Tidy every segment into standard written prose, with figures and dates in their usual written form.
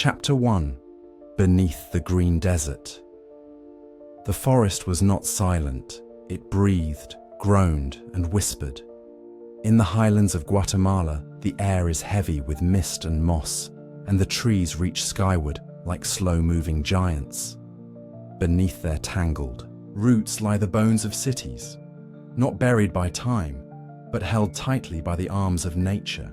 Chapter 1. Beneath the Green Desert. The forest was not silent. It breathed, groaned, and whispered. In the highlands of Guatemala, the air is heavy with mist and moss, and the trees reach skyward like slow-moving giants. Beneath their tangled roots lie the bones of cities, not buried by time, but held tightly by the arms of nature.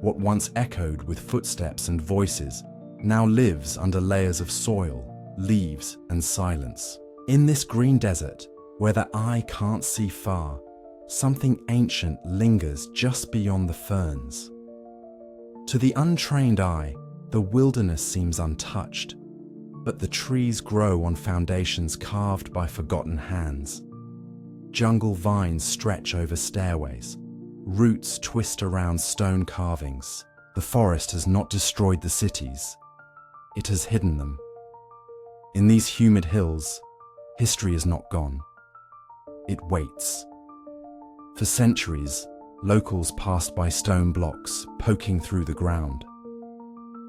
What once echoed with footsteps and voices now lives under layers of soil, leaves, and silence. In this green desert, where the eye can't see far, something ancient lingers just beyond the ferns. To the untrained eye, the wilderness seems untouched, but the trees grow on foundations carved by forgotten hands. Jungle vines stretch over stairways. Roots twist around stone carvings. The forest has not destroyed the cities. It has hidden them. In these humid hills, history is not gone. It waits. For centuries, locals passed by stone blocks, poking through the ground.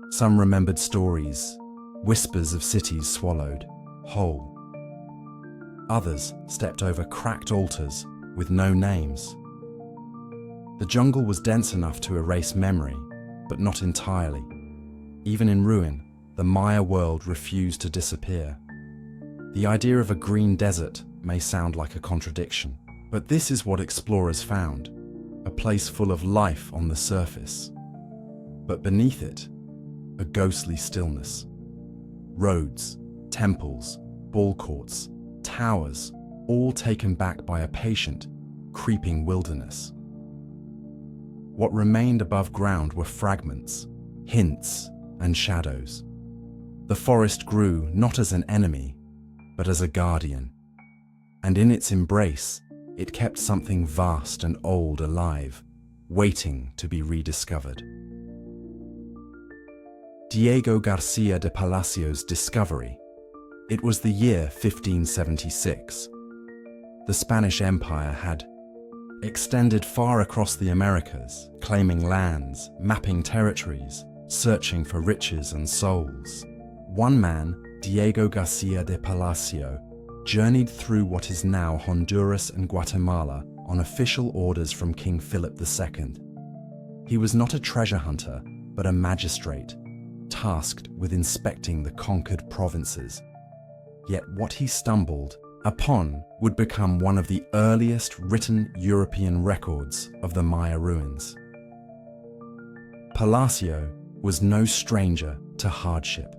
Some remembered stories, whispers of cities swallowed, whole. Others stepped over cracked altars with no names. The jungle was dense enough to erase memory, but not entirely. Even in ruin, the Maya world refused to disappear. The idea of a green desert may sound like a contradiction, but this is what explorers found, a place full of life on the surface. But beneath it, a ghostly stillness. Roads, temples, ball courts, towers, all taken back by a patient, creeping wilderness. What remained above ground were fragments, hints, and shadows. The forest grew not as an enemy, but as a guardian. And in its embrace, it kept something vast and old alive, waiting to be rediscovered. Diego Garcia de Palacio's discovery. It was the year 1576. The Spanish Empire had extended far across the Americas, claiming lands, mapping territories, searching for riches and souls. One man, Diego Garcia de Palacio, journeyed through what is now Honduras and Guatemala on official orders from King Philip II. He was not a treasure hunter, but a magistrate, tasked with inspecting the conquered provinces. Yet what he stumbled upon would become one of the earliest written European records of the Maya ruins. Palacio was no stranger to hardship.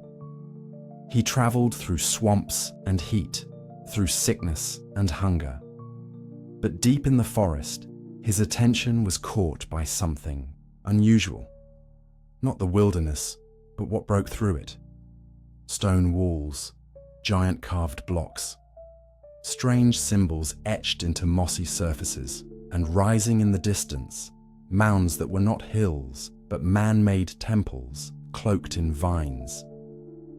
He traveled through swamps and heat, through sickness and hunger. But deep in the forest, his attention was caught by something unusual. Not the wilderness, but what broke through it. Stone walls, giant carved blocks, strange symbols etched into mossy surfaces, and rising in the distance, mounds that were not hills, but man-made temples, cloaked in vines.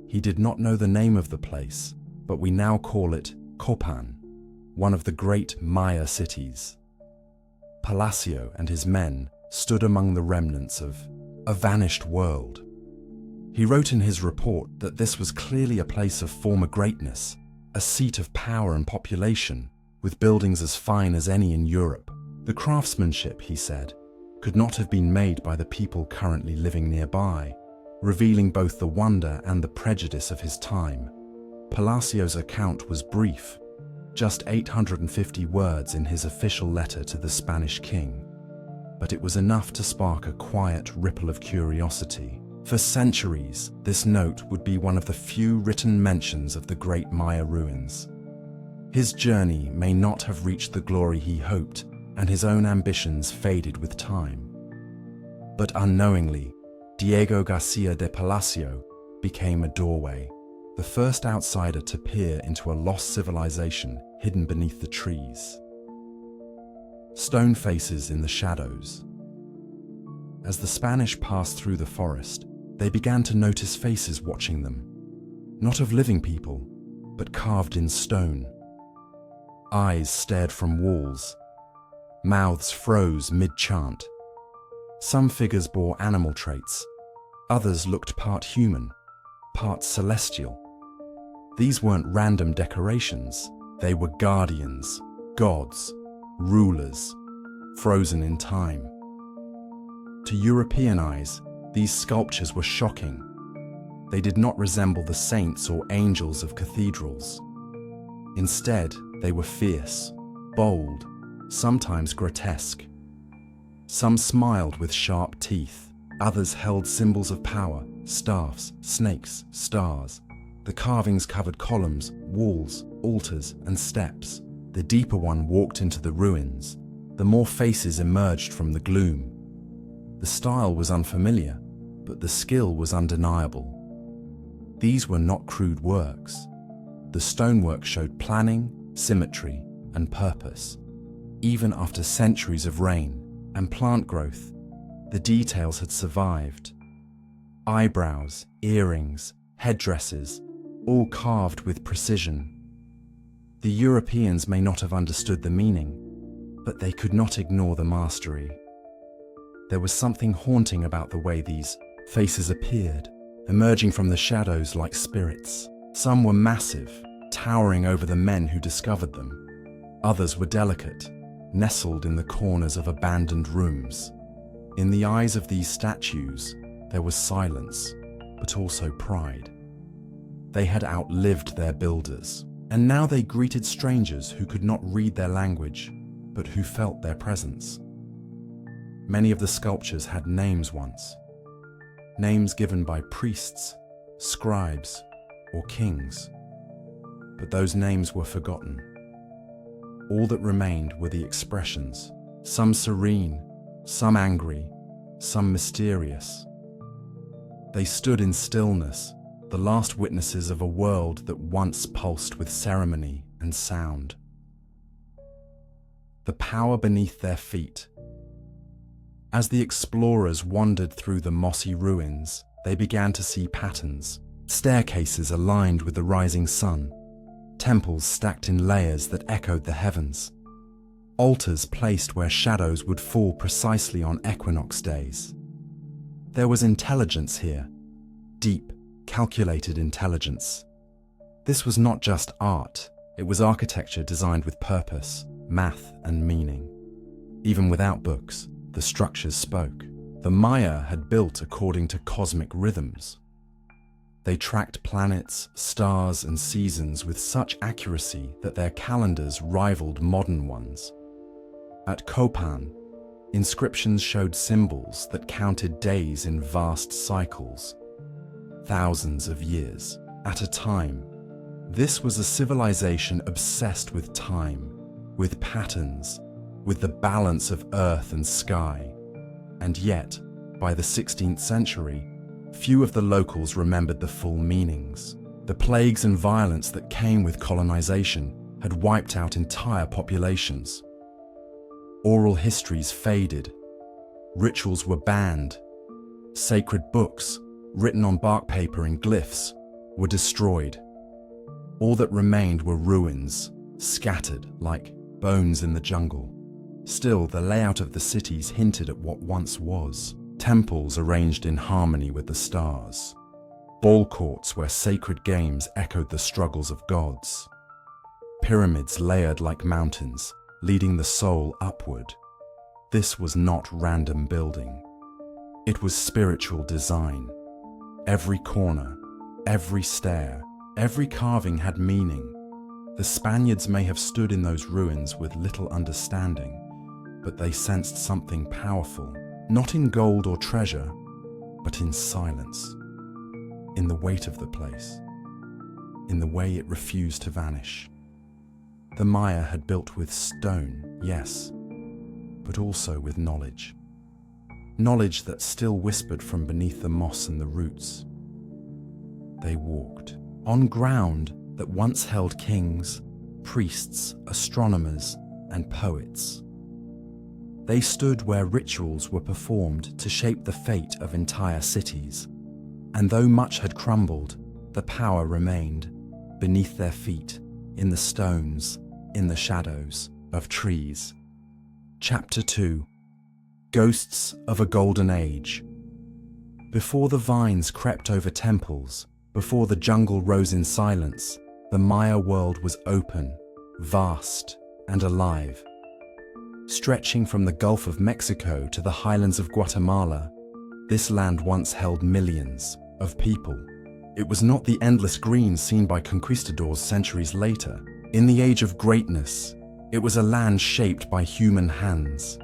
He did not know the name of the place, but we now call it Copan, one of the great Maya cities. Palacio and his men stood among the remnants of a vanished world. He wrote in his report that this was clearly a place of former greatness, a seat of power and population, with buildings as fine as any in Europe. The craftsmanship, he said, could not have been made by the people currently living nearby, revealing both the wonder and the prejudice of his time. Palacio's account was brief, just 850 words in his official letter to the Spanish king, but it was enough to spark a quiet ripple of curiosity. For centuries, this note would be one of the few written mentions of the great Maya ruins. His journey may not have reached the glory he hoped, and his own ambitions faded with time. But unknowingly, Diego Garcia de Palacio became a doorway, the first outsider to peer into a lost civilization hidden beneath the trees. Stone faces in the shadows. As the Spanish passed through the forest, they began to notice faces watching them, not of living people, but carved in stone. Eyes stared from walls. Mouths froze mid-chant. Some figures bore animal traits. Others looked part human, part celestial. These weren't random decorations, they were guardians, gods, rulers, frozen in time. To European eyes, these sculptures were shocking. They did not resemble the saints or angels of cathedrals. Instead, they were fierce, bold, sometimes grotesque. Some smiled with sharp teeth, others held symbols of power, staffs, snakes, stars. The carvings covered columns, walls, altars, and steps. The deeper one walked into the ruins. The more faces emerged from the gloom. The style was unfamiliar, but the skill was undeniable. These were not crude works. The stonework showed planning, symmetry, and purpose. Even after centuries of rain and plant growth, the details had survived. Eyebrows, earrings, headdresses, all carved with precision. The Europeans may not have understood the meaning, but they could not ignore the mastery. There was something haunting about the way these faces appeared, emerging from the shadows like spirits. Some were massive, towering over the men who discovered them. Others were delicate, nestled in the corners of abandoned rooms. In the eyes of these statues, there was silence, but also pride. They had outlived their builders, and now they greeted strangers who could not read their language, but who felt their presence. Many of the sculptures had names once, names given by priests, scribes, or kings. But those names were forgotten. All that remained were the expressions, some serene, some angry, some mysterious. They stood in stillness, the last witnesses of a world that once pulsed with ceremony and sound. The power beneath their feet. As the explorers wandered through the mossy ruins, they began to see patterns, staircases aligned with the rising sun, temples stacked in layers that echoed the heavens, altars placed where shadows would fall precisely on equinox days. There was intelligence here, deep, calculated intelligence. This was not just art, it was architecture designed with purpose, math, and meaning. Even without books, the structures spoke. The Maya had built according to cosmic rhythms. They tracked planets, stars, and seasons with such accuracy that their calendars rivaled modern ones. At Copan, inscriptions showed symbols that counted days in vast cycles, thousands of years at a time. This was a civilization obsessed with time, with patterns, with the balance of earth and sky. And yet, by the 16th century, few of the locals remembered the full meanings. The plagues and violence that came with colonization had wiped out entire populations. Oral histories faded, rituals were banned, sacred books, written on bark paper in glyphs, were destroyed. All that remained were ruins, scattered like bones in the jungle. Still, the layout of the cities hinted at what once was. Temples arranged in harmony with the stars. Ball courts where sacred games echoed the struggles of gods. Pyramids layered like mountains, leading the soul upward. This was not random building. It was spiritual design. Every corner, every stair, every carving had meaning. The Spaniards may have stood in those ruins with little understanding, but they sensed something powerful, not in gold or treasure, but in silence, in the weight of the place, in the way it refused to vanish. The Maya had built with stone, yes, but also with knowledge. Knowledge that still whispered from beneath the moss and the roots. They walked on ground that once held kings, priests, astronomers, and poets. They stood where rituals were performed to shape the fate of entire cities. And though much had crumbled, the power remained, beneath their feet, in the stones, in the shadows of trees. Chapter 2. Ghosts of a Golden Age. Before the vines crept over temples, Before the jungle rose in silence, the Maya world was open, vast, and alive. Stretching from the Gulf of Mexico to the highlands of Guatemala, this land once held millions of people. It was not the endless green seen by conquistadors centuries later. In the age of greatness, it was a land shaped by human hands.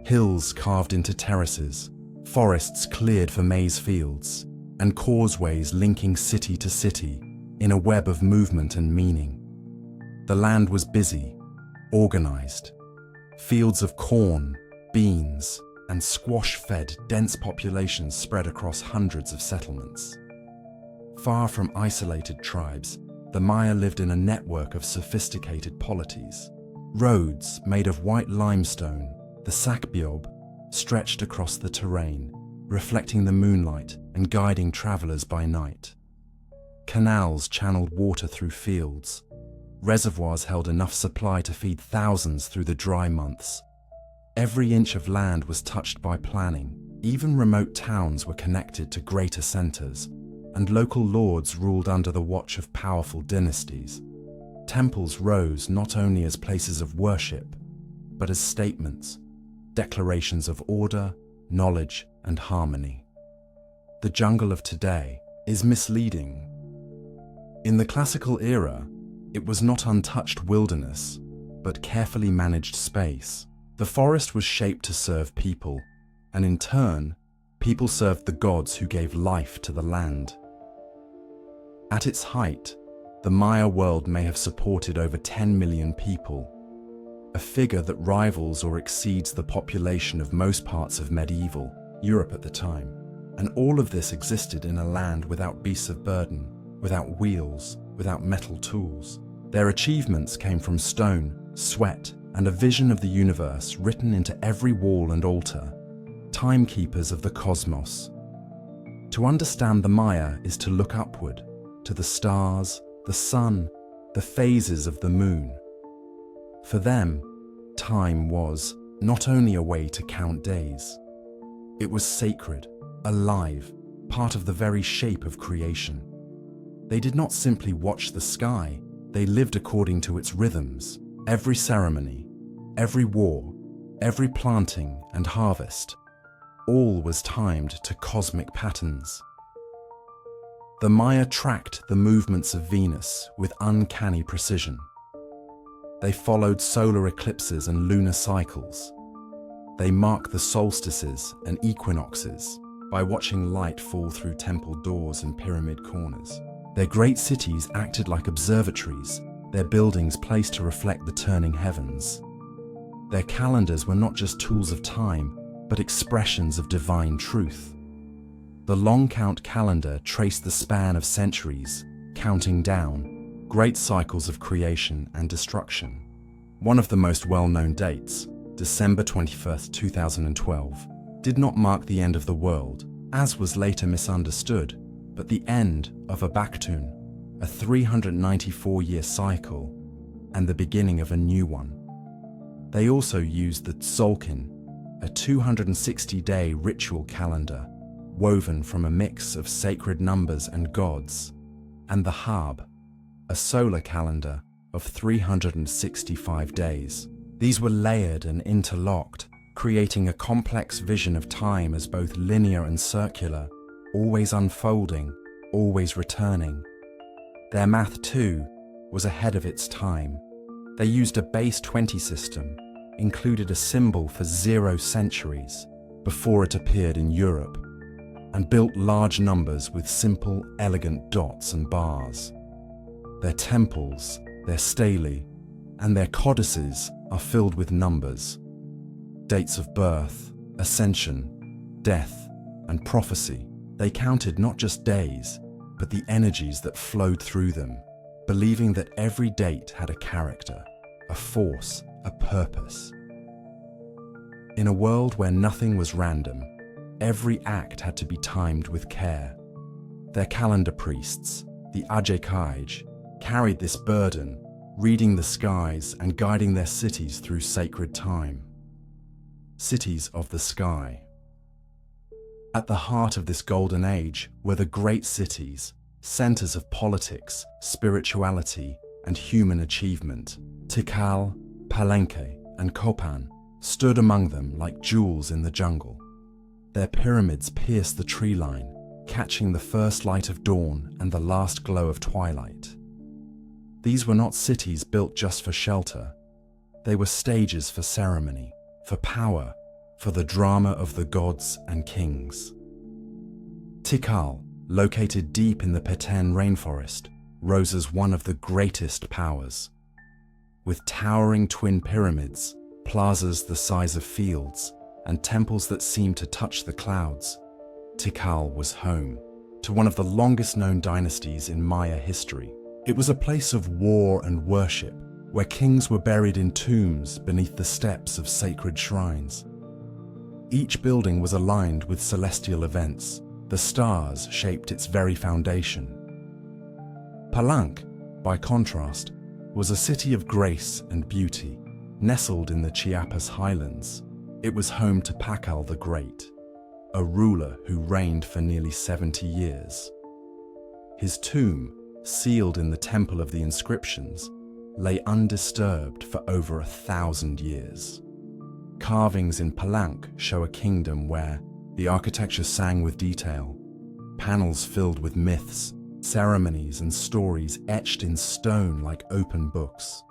Hills carved into terraces, forests cleared for maize fields, and causeways linking city to city in a web of movement and meaning. The land was busy, organized. Fields of corn, beans, and squash-fed dense populations spread across hundreds of settlements. Far from isolated tribes, the Maya lived in a network of sophisticated polities. Roads made of white limestone, the Sakbiob, stretched across the terrain, reflecting the moonlight and guiding travelers by night. Canals channeled water through fields. Reservoirs held enough supply to feed thousands through the dry months. Every inch of land was touched by planning. Even remote towns were connected to greater centers, and local lords ruled under the watch of powerful dynasties. Temples rose not only as places of worship, but as statements, declarations of order, knowledge, and harmony. The jungle of today is misleading. In the classical era, it was not untouched wilderness, but carefully managed space. The forest was shaped to serve people, and in turn, people served the gods who gave life to the land. At its height, the Maya world may have supported over 10 million people, a figure that rivals or exceeds the population of most parts of medieval Europe at the time. And all of this existed in a land without beasts of burden, without wheels, without metal tools. Their achievements came from stone, sweat, and a vision of the universe written into every wall and altar. Timekeepers of the cosmos. To understand the Maya is to look upward, to the stars, the sun, the phases of the moon. For them, time was not only a way to count days. It was sacred, alive, part of the very shape of creation. They did not simply watch the sky, they lived according to its rhythms. Every ceremony, every war, every planting and harvest, all was timed to cosmic patterns. The Maya tracked the movements of Venus with uncanny precision. They followed solar eclipses and lunar cycles. They marked the solstices and equinoxes by watching light fall through temple doors and pyramid corners. Their great cities acted like observatories, their buildings placed to reflect the turning heavens. Their calendars were not just tools of time, but expressions of divine truth. The long count calendar traced the span of centuries, counting down, great cycles of creation and destruction. One of the most well-known dates, December 21st, 2012, did not mark the end of the world, as was later misunderstood, but the end of a Baktun, a 394-year cycle, and the beginning of a new one. They also used the Tzolk'in, a 260-day ritual calendar, woven from a mix of sacred numbers and gods, and the Hab, a solar calendar of 365 days. These were layered and interlocked, creating a complex vision of time as both linear and circular, always unfolding, always returning. Their math, too, was ahead of its time. They used a base 20 system, included a symbol for 0 centuries before it appeared in Europe, and built large numbers with simple, elegant dots and bars. Their temples, their stelae, and their codices are filled with numbers. Dates of birth, ascension, death, and prophecy. They counted not just days, but the energies that flowed through them, believing that every date had a character, a force, a purpose. In a world where nothing was random, every act had to be timed with care. Their calendar priests, the Ajekaij, carried this burden, reading the skies and guiding their cities through sacred time. Cities of the sky. At the heart of this golden age were the great cities, centers of politics, spirituality, and human achievement. Tikal, Palenque, and Copan stood among them like jewels in the jungle. Their pyramids pierced the tree line, catching the first light of dawn and the last glow of twilight. These were not cities built just for shelter. They were stages for ceremony, for power, for the drama of the gods and kings. Tikal, located deep in the Petén rainforest, rose as one of the greatest powers. With towering twin pyramids, plazas the size of fields, and temples that seemed to touch the clouds, Tikal was home to one of the longest-known dynasties in Maya history. It was a place of war and worship, where kings were buried in tombs beneath the steps of sacred shrines. Each building was aligned with celestial events. The stars shaped its very foundation. Palenque, by contrast, was a city of grace and beauty, nestled in the Chiapas highlands. It was home to Pakal the Great, a ruler who reigned for nearly 70 years. His tomb, sealed in the Temple of the Inscriptions, lay undisturbed for over 1,000 years. Carvings in Palenque show a kingdom where the architecture sang with detail, panels filled with myths, ceremonies and stories etched in stone like open books.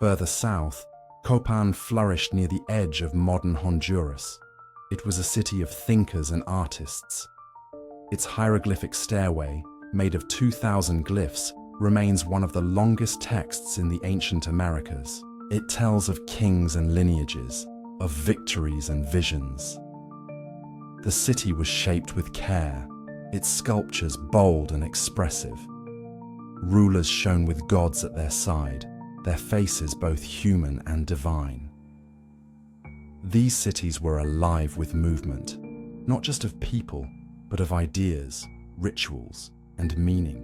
Further south, Copan flourished near the edge of modern Honduras. It was a city of thinkers and artists. Its hieroglyphic stairway, made of 2,000 glyphs, remains one of the longest texts in the ancient Americas. It tells of kings and lineages, of victories and visions. The city was shaped with care, its sculptures bold and expressive. Rulers shone with gods at their side, their faces both human and divine. These cities were alive with movement, not just of people, but of ideas, rituals, and meaning.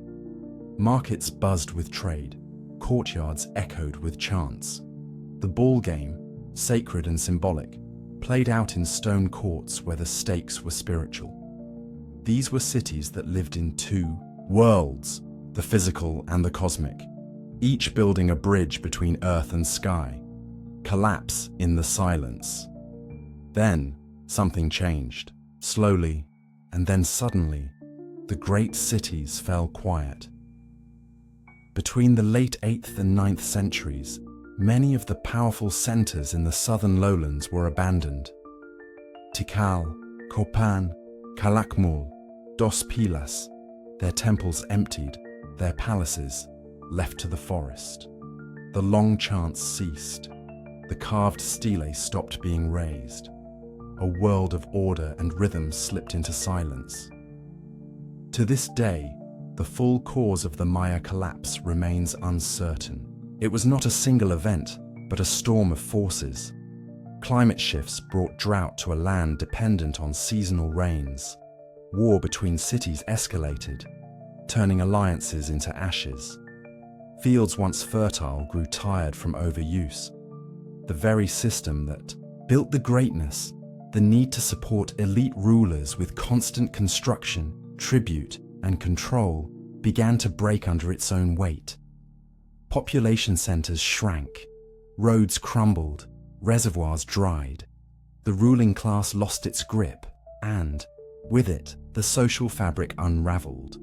Markets buzzed with trade, courtyards echoed with chants. The ball game, sacred and symbolic, played out in stone courts where the stakes were spiritual. These were cities that lived in two worlds, the physical and the cosmic, each building a bridge between earth and sky, collapse in the silence. Then something changed, slowly, and then suddenly, the great cities fell quiet. Between the late 8th and 9th centuries, many of the powerful centers in the southern lowlands were abandoned. Tikal, Copan, Kalakmul, Dos Pilas, their temples emptied, their palaces left to the forest. The long chants ceased. The carved stelae stopped being raised. A world of order and rhythm slipped into silence. To this day, the full cause of the Maya collapse remains uncertain. It was not a single event, but a storm of forces. Climate shifts brought drought to a land dependent on seasonal rains. War between cities escalated, turning alliances into ashes. Fields once fertile grew tired from overuse. The very system that built the greatness, the need to support elite rulers with constant construction, tribute, and control, began to break under its own weight. Population centers shrank, roads crumbled, reservoirs dried. The ruling class lost its grip, and, with it, the social fabric unraveled.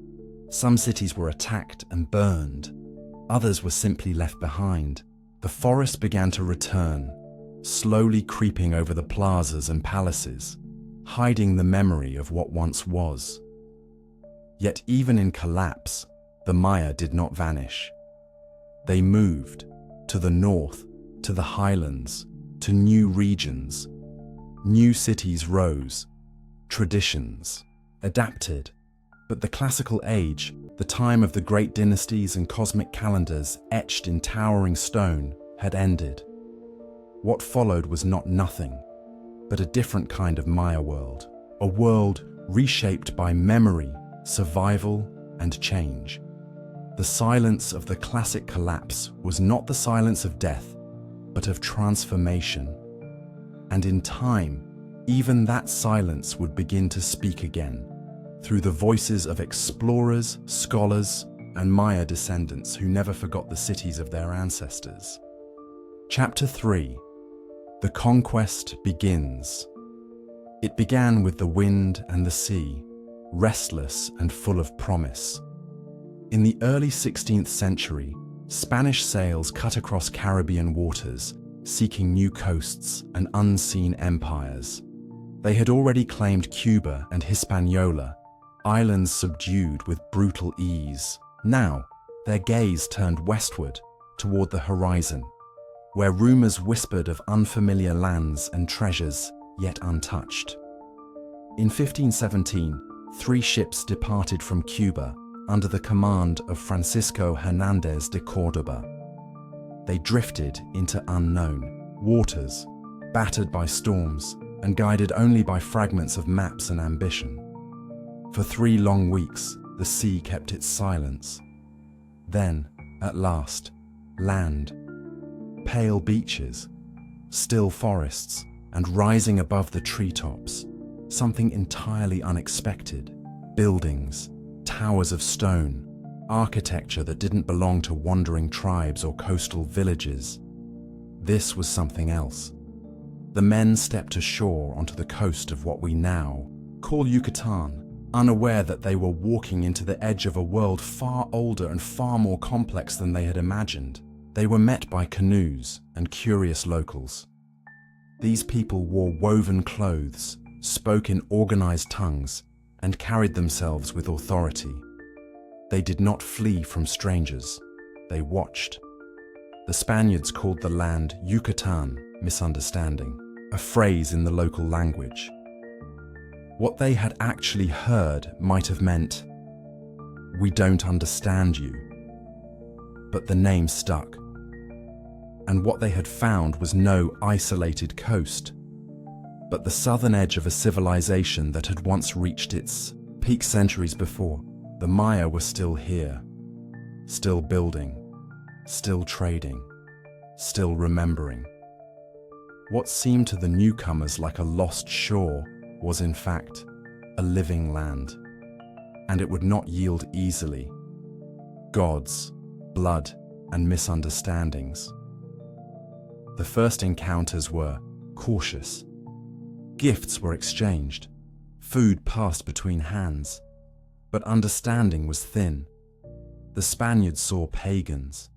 Some cities were attacked and burned. Others were simply left behind. The forest began to return, slowly creeping over the plazas and palaces, hiding the memory of what once was. Yet even in collapse, the Maya did not vanish. They moved to the north, to the highlands, to new regions. New cities rose, traditions adapted, but the classical age, the time of the great dynasties and cosmic calendars etched in towering stone, had ended. What followed was not nothing, but a different kind of Maya world, a world reshaped by memory, survival, and change. The silence of the classic collapse was not the silence of death, but of transformation. And in time, even that silence would begin to speak again, through the voices of explorers, scholars, and Maya descendants who never forgot the cities of their ancestors. Chapter 3. The Conquest Begins. It began with the wind and the sea, restless and full of promise. In the early 16th century, Spanish sails cut across Caribbean waters, seeking new coasts and unseen empires. They had already claimed Cuba and Hispaniola, islands subdued with brutal ease. Now, their gaze turned westward, toward the horizon, where rumors whispered of unfamiliar lands and treasures yet untouched. In 1517, 3 ships departed from Cuba under the command of Francisco Hernández de Córdoba. They drifted into unknown waters, battered by storms and guided only by fragments of maps and ambition. For 3 long weeks, the sea kept its silence. Then, at last, land. Pale beaches, still forests, and rising above the treetops, something entirely unexpected. Buildings, towers of stone, architecture that didn't belong to wandering tribes or coastal villages. This was something else. The men stepped ashore onto the coast of what we now call Yucatan, unaware that they were walking into the edge of a world far older and far more complex than they had imagined. They were met by canoes and curious locals. These people wore woven clothes, spoke in organized tongues, and carried themselves with authority. They did not flee from strangers, they watched. The Spaniards called the land Yucatan, misunderstanding, a phrase in the local language. What they had actually heard might have meant, "We don't understand you." But the name stuck. And what they had found was no isolated coast, but the southern edge of a civilization that had once reached its peak centuries before. The Maya were still here, still building, still trading, still remembering. What seemed to the newcomers like a lost shore was in fact a living land, and it would not yield easily. Gods, blood, and misunderstandings. The first encounters were cautious. Gifts were exchanged, food passed between hands, but understanding was thin. The Spaniards saw pagans.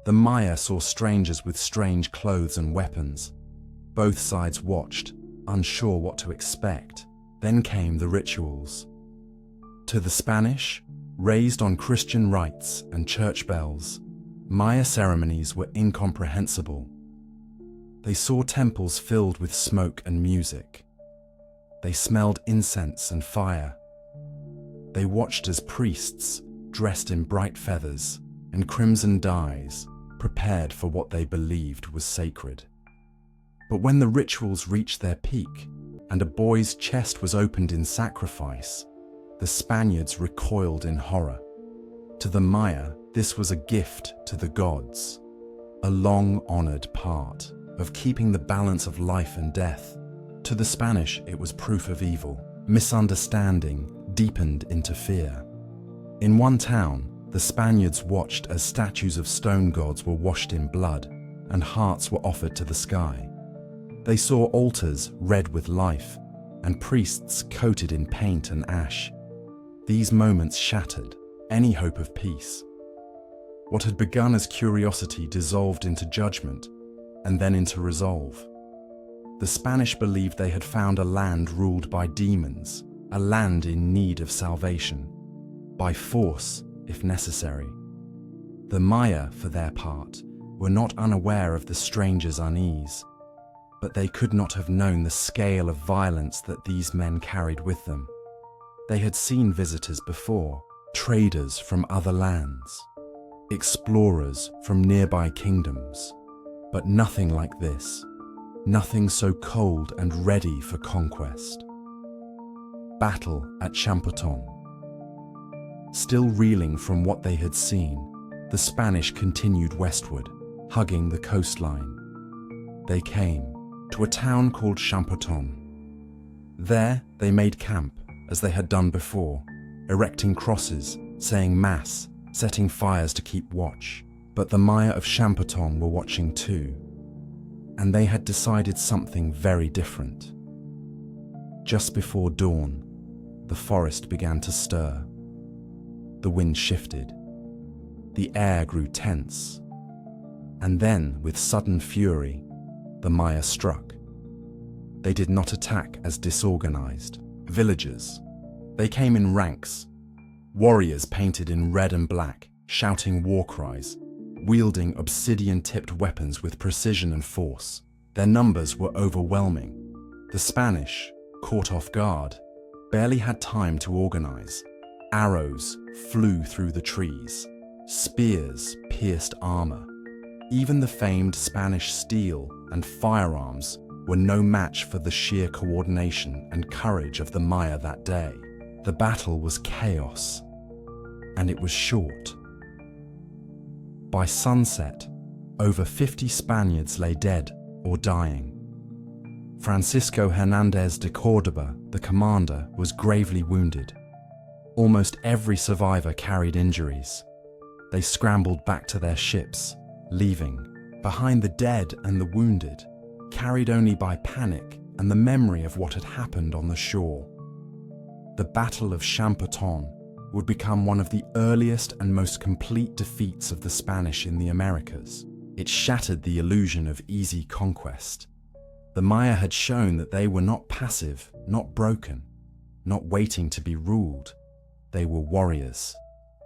The Maya saw strangers with strange clothes and weapons. Both sides watched, unsure what to expect. Then came the rituals. To the Spanish, raised on Christian rites and church bells, Maya ceremonies were incomprehensible. They saw temples filled with smoke and music. They smelled incense and fire. They watched as priests, dressed in bright feathers and crimson dyes, prepared for what they believed was sacred. But when the rituals reached their peak and a boy's chest was opened in sacrifice, the Spaniards recoiled in horror. To the Maya, this was a gift to the gods, a long-honored part of keeping the balance of life and death. To the Spanish, it was proof of evil. Misunderstanding deepened into fear. In one town, the Spaniards watched as statues of stone gods were washed in blood and hearts were offered to the sky. They saw altars red with life and priests coated in paint and ash. These moments shattered any hope of peace. What had begun as curiosity dissolved into judgment and then into resolve. The Spanish believed they had found a land ruled by demons, a land in need of salvation, by force if necessary. The Maya, for their part, were not unaware of the strangers' unease, but they could not have known the scale of violence that these men carried with them. They had seen visitors before, traders from other lands, explorers from nearby kingdoms, but nothing like this, nothing so cold and ready for conquest. Battle at Champoton. Still reeling from what they had seen, the Spanish continued westward, hugging the coastline. They came to a town called Champoton. There they made camp, as they had done before, erecting crosses, saying mass, setting fires to keep watch. But the Maya of Champoton were watching too, and they had decided something very different. Just before dawn, the forest began to stir. The wind shifted. The air grew tense. And then, with sudden fury, the Maya struck. They did not attack as disorganized villagers. They came in ranks, warriors painted in red and black, shouting war cries, wielding obsidian-tipped weapons with precision and force. Their numbers were overwhelming. The Spanish, caught off guard, barely had time to organize. Arrows flew through the trees. Spears pierced armor. Even the famed Spanish steel and firearms were no match for the sheer coordination and courage of the Maya that day. The battle was chaos, and it was short. By sunset, over 50 Spaniards lay dead or dying. Francisco Hernandez de Cordoba, the commander, was gravely wounded. Almost every survivor carried injuries. They scrambled back to their ships, leaving behind the dead and the wounded, carried only by panic and the memory of what had happened on the shore. The Battle of Champoton would become one of the earliest and most complete defeats of the Spanish in the Americas. It shattered the illusion of easy conquest. The Maya had shown that they were not passive, not broken, not waiting to be ruled. They were warriors,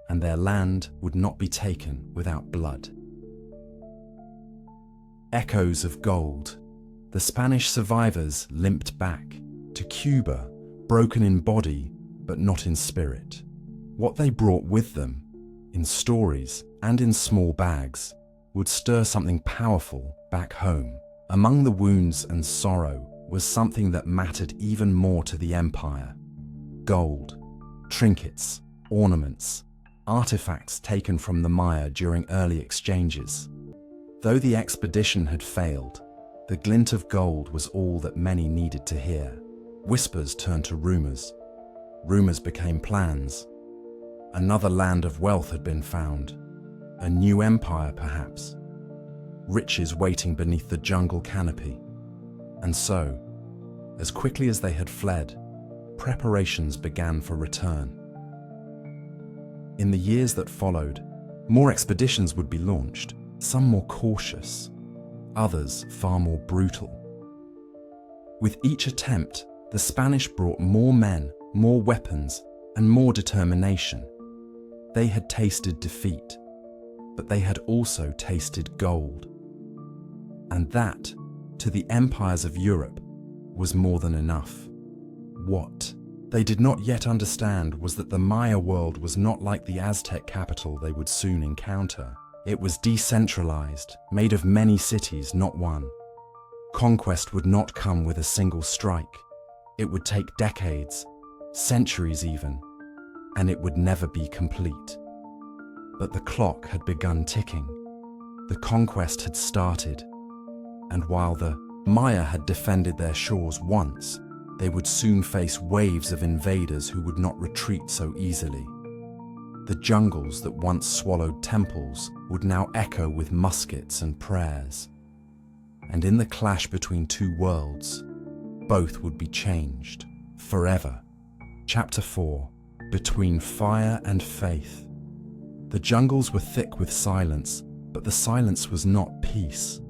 and their land would not be taken without blood. Echoes of gold. The Spanish survivors limped back to Cuba, broken in body but not in spirit. What they brought with them, in stories and in small bags, would stir something powerful back home. Among the wounds and sorrow was something that mattered even more to the empire. Gold, trinkets, ornaments, artifacts taken from the Maya during early exchanges. Though the expedition had failed, the glint of gold was all that many needed to hear. Whispers turned to rumors. Rumors became plans. Another land of wealth had been found. A new empire, perhaps. Riches waiting beneath the jungle canopy. And so, as quickly as they had fled, preparations began for return. In the years that followed, more expeditions would be launched, some more cautious, others far more brutal. With each attempt, the Spanish brought more men, more weapons, and more determination. They had tasted defeat, but they had also tasted gold. And that, to the empires of Europe, was more than enough. What they did not yet understand was that the Maya world was not like the Aztec capital they would soon encounter. It was decentralized, made of many cities, not one. Conquest would not come with a single strike. It would take decades, centuries even, and it would never be complete. But the clock had begun ticking. The conquest had started, and while the Maya had defended their shores once, they would soon face waves of invaders who would not retreat so easily. The jungles that once swallowed temples would now echo with muskets and prayers. And in the clash between two worlds, both would be changed forever. Chapter 4. Between Fire and Faith. The jungles were thick with silence, but the silence was not peace.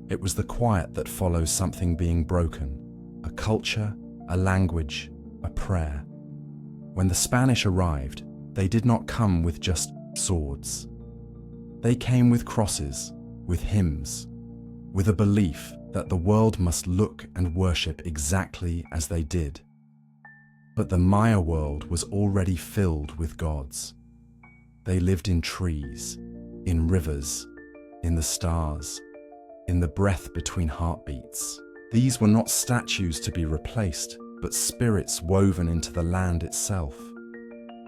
It was the quiet that follows something being broken. A culture, a language, a prayer. When the Spanish arrived, they did not come with just swords. They came with crosses, with hymns, with a belief that the world must look and worship exactly as they did. But the Maya world was already filled with gods. They lived in trees, in rivers, in the stars, in the breath between heartbeats. These were not statues to be replaced, but spirits woven into the land itself.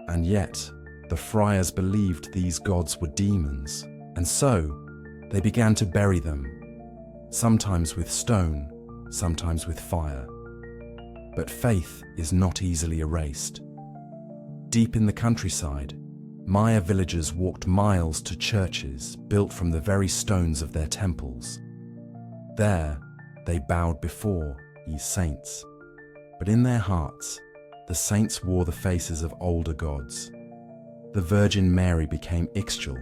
And yet, the friars believed these gods were demons, and so they began to bury them, sometimes with stone, sometimes with fire. But faith is not easily erased. Deep in the countryside, Maya villagers walked miles to churches built from the very stones of their temples. There, they bowed before these saints. But in their hearts, the saints wore the faces of older gods. The Virgin Mary became Ixchel,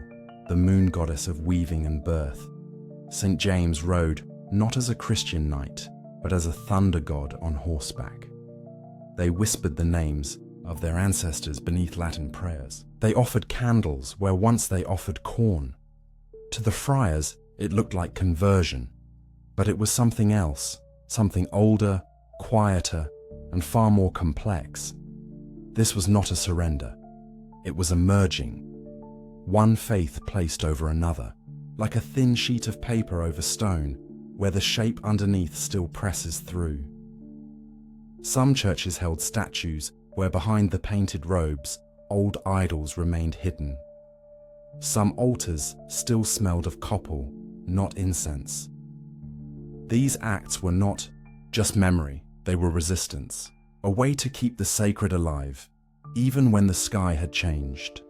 the moon goddess of weaving and birth. St. James rode not as a Christian knight, but as a thunder god on horseback. They whispered the names of their ancestors beneath Latin prayers. They offered candles where once they offered corn. To the friars, it looked like conversion, but it was something else, something older, quieter, and far more complex. This was not a surrender. It was a merging. One faith placed over another, like a thin sheet of paper over stone, where the shape underneath still presses through. Some churches held statues where behind the painted robes, old idols remained hidden. Some altars still smelled of copal, not incense. These acts were not just memory, they were resistance, a way to keep the sacred alive, even when the sky had changed.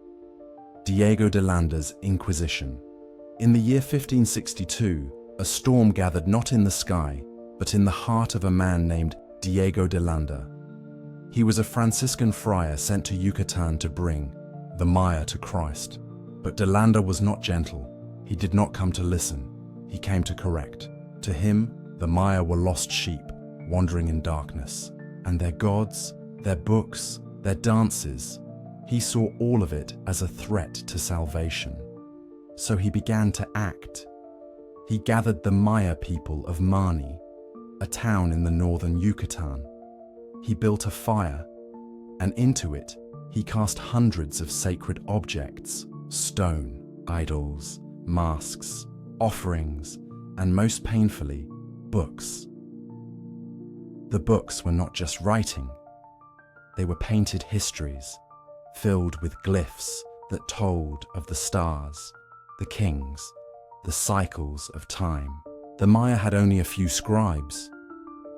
Diego de Landa's Inquisition. In the year 1562, a storm gathered not in the sky, but in the heart of a man named Diego de Landa. He was a Franciscan friar sent to Yucatan to bring the Maya to Christ. But de Landa was not gentle. He did not come to listen. He came to correct. To him, the Maya were lost sheep, wandering in darkness. And their gods, their books, their dances, he saw all of it as a threat to salvation. So he began to act. He gathered the Maya people of Mani, a town in the northern Yucatan. He built a fire, and into it he cast hundreds of sacred objects, stone, idols, masks, offerings, and most painfully, books. The books were not just writing. They were painted histories, filled with glyphs that told of the stars, the kings, the cycles of time. The Maya had only a few scribes.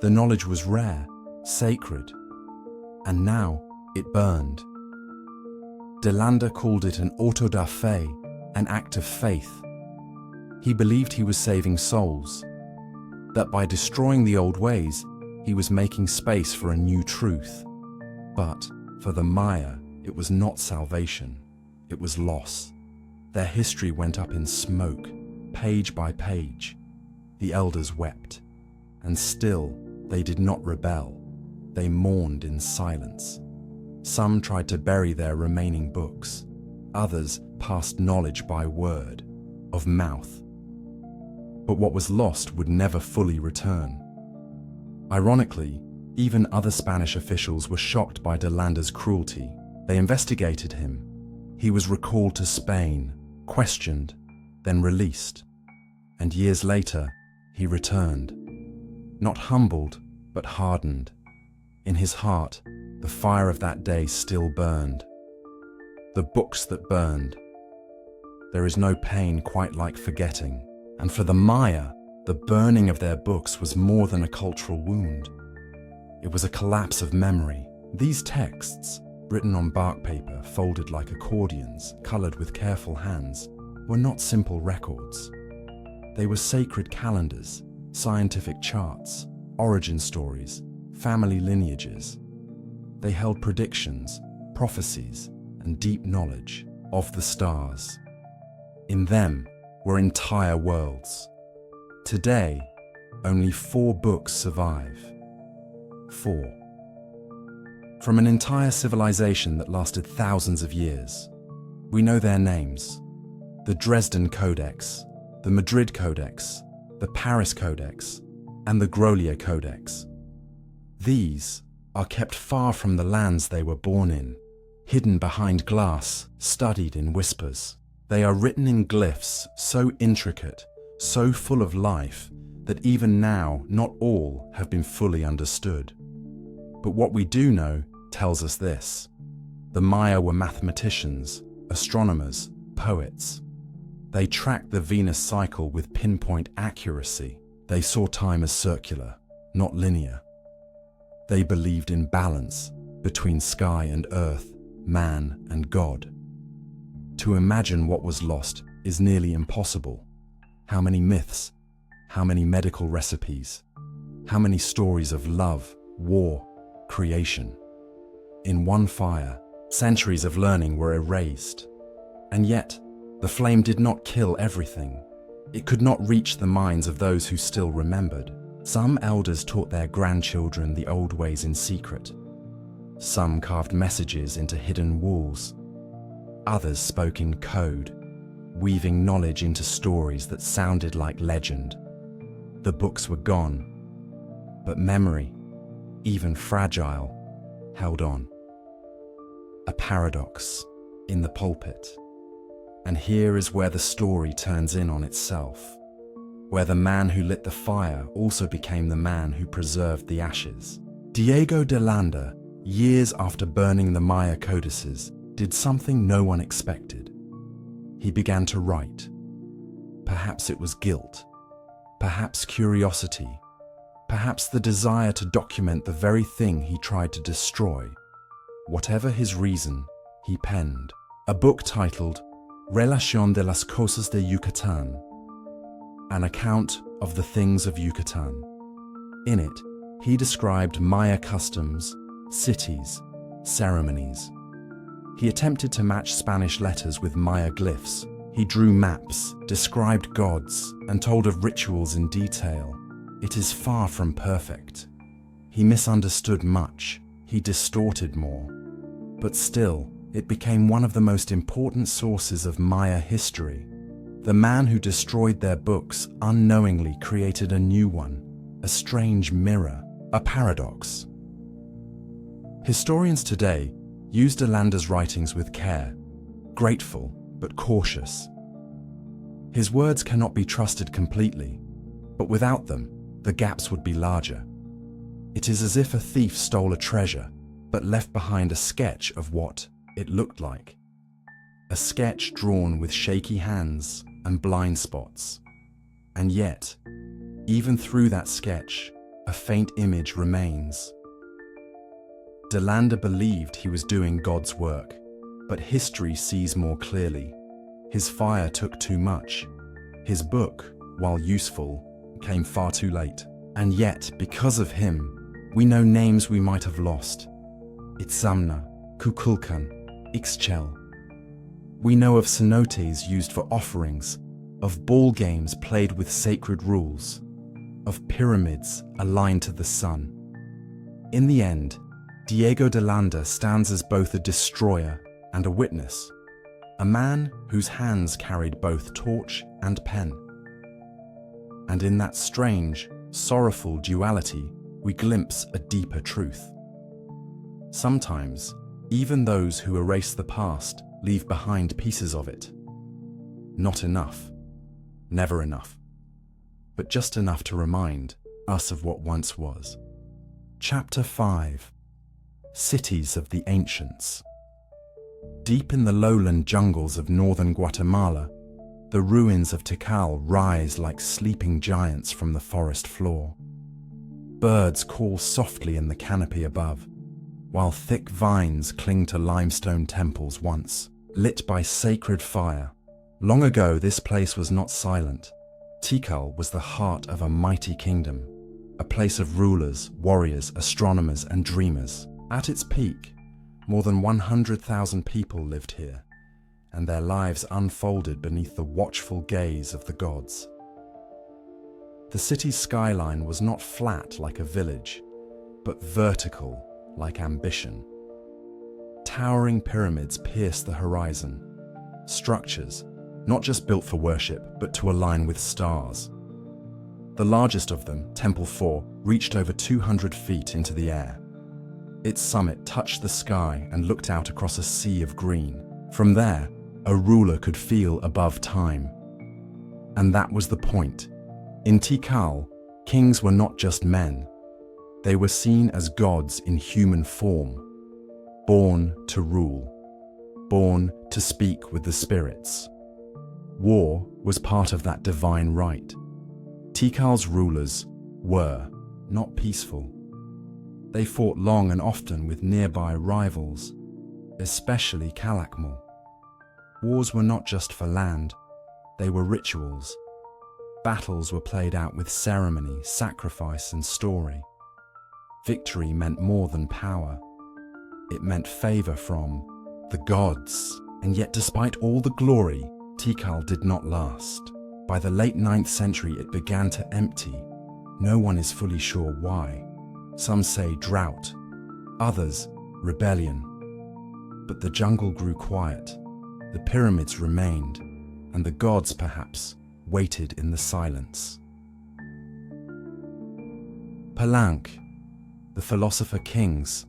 The knowledge was rare, sacred, and now it burned. De Landa called it an auto da fe, an act of faith. He believed he was saving souls, that by destroying the old ways, he was making space for a new truth. But for the Maya, it was not salvation, it was loss. Their history went up in smoke, page by page. The elders wept, and still they did not rebel. They mourned in silence. Some tried to bury their remaining books. Others passed knowledge by word, of mouth. But what was lost would never fully return. Ironically, even other Spanish officials were shocked by de Landa's cruelty. They investigated him. He was recalled to Spain, questioned, then released. And years later, he returned. Not humbled, but hardened. In his heart, the fire of that day still burned. The books that burned. There is no pain quite like forgetting. And for the Maya, the burning of their books was more than a cultural wound. It was a collapse of memory. These texts, written on bark paper folded like accordions, colored with careful hands, were not simple records. They were sacred calendars, scientific charts, origin stories, family lineages. They held predictions, prophecies, and deep knowledge of the stars. In them were entire worlds. Today, only 4 books survive. 4. From an entire civilization that lasted thousands of years, we know their names: the Dresden Codex, the Madrid Codex, the Paris Codex, and the Grolier Codex. These are kept far from the lands they were born in, hidden behind glass, studied in whispers. They are written in glyphs so intricate, so full of life, that even now not all have been fully understood. But what we do know tells us this: the Maya were mathematicians, astronomers, poets. They tracked the Venus cycle with pinpoint accuracy. They saw time as circular, not linear. They believed in balance between sky and earth, man and God. To imagine what was lost is nearly impossible. How many myths, how many medical recipes, how many stories of love, war, creation. In one fire, centuries of learning were erased. And yet, the flame did not kill everything. It could not reach the minds of those who still remembered. Some elders taught their grandchildren the old ways in secret. Some carved messages into hidden walls. Others spoke in code, weaving knowledge into stories that sounded like legend. The books were gone, but memory, even fragile, held on. A paradox in the pulpit. And here is where the story turns in on itself, where the man who lit the fire also became the man who preserved the ashes. Diego de Landa, years after burning the Maya codices, did something no one expected. He began to write. Perhaps it was guilt, perhaps curiosity, perhaps the desire to document the very thing he tried to destroy. Whatever his reason, he penned a book titled Relación de las Cosas de Yucatán, an account of the things of Yucatan. In it, he described Maya customs, cities, ceremonies. He attempted to match Spanish letters with Maya glyphs. He drew maps, described gods, and told of rituals in detail. It is far from perfect. He misunderstood much. He distorted more. But still, it became one of the most important sources of Maya history. The man who destroyed their books unknowingly created a new one, a strange mirror, a paradox. Historians today use de Landa's writings with care, grateful but cautious. His words cannot be trusted completely, but without them, the gaps would be larger. It is as if a thief stole a treasure, but left behind a sketch of what it looked like. A sketch drawn with shaky hands and blind spots. And yet, even through that sketch, a faint image remains. De Landa believed he was doing God's work, but history sees more clearly. His fire took too much. His book, while useful, came far too late. And yet, because of him, we know names we might have lost. Itzamna, Kukulkan, Ixchel. We know of cenotes used for offerings, of ball games played with sacred rules, of pyramids aligned to the sun. In the end, Diego de Landa stands as both a destroyer and a witness, a man whose hands carried both torch and pen. And in that strange, sorrowful duality, we glimpse a deeper truth. Sometimes, even those who erase the past leave behind pieces of it. Not enough, never enough, but just enough to remind us of what once was. Chapter 5. Cities of the Ancients. Deep in the lowland jungles of northern Guatemala, the ruins of Tikal rise like sleeping giants from the forest floor. Birds call softly in the canopy above, while thick vines cling to limestone temples once lit by sacred fire. Long ago, this place was not silent. Tikal was the heart of a mighty kingdom, a place of rulers, warriors, astronomers, and dreamers. At its peak, more than 100,000 people lived here, and their lives unfolded beneath the watchful gaze of the gods. The city's skyline was not flat like a village, but vertical like ambition. Towering pyramids pierced the horizon, structures not just built for worship, but to align with stars. The largest of them, Temple 4, reached over 200 feet into the air. Its summit touched the sky and looked out across a sea of green. From there, a ruler could feel above time. And that was the point. In Tikal, kings were not just men. They were seen as gods in human form, born to rule, born to speak with the spirits. War was part of that divine right. Tikal's rulers were not peaceful. They fought long and often with nearby rivals, especially Kalakmul. Wars were not just for land, they were rituals. Battles were played out with ceremony, sacrifice, and story. Victory meant more than power. It meant favor from the gods. And yet, despite all the glory, Tikal did not last. By the late 9th century, it began to empty. No one is fully sure why. Some say drought, others rebellion. But the jungle grew quiet, the pyramids remained, and the gods perhaps waited in the silence. Palenque, the philosopher kings.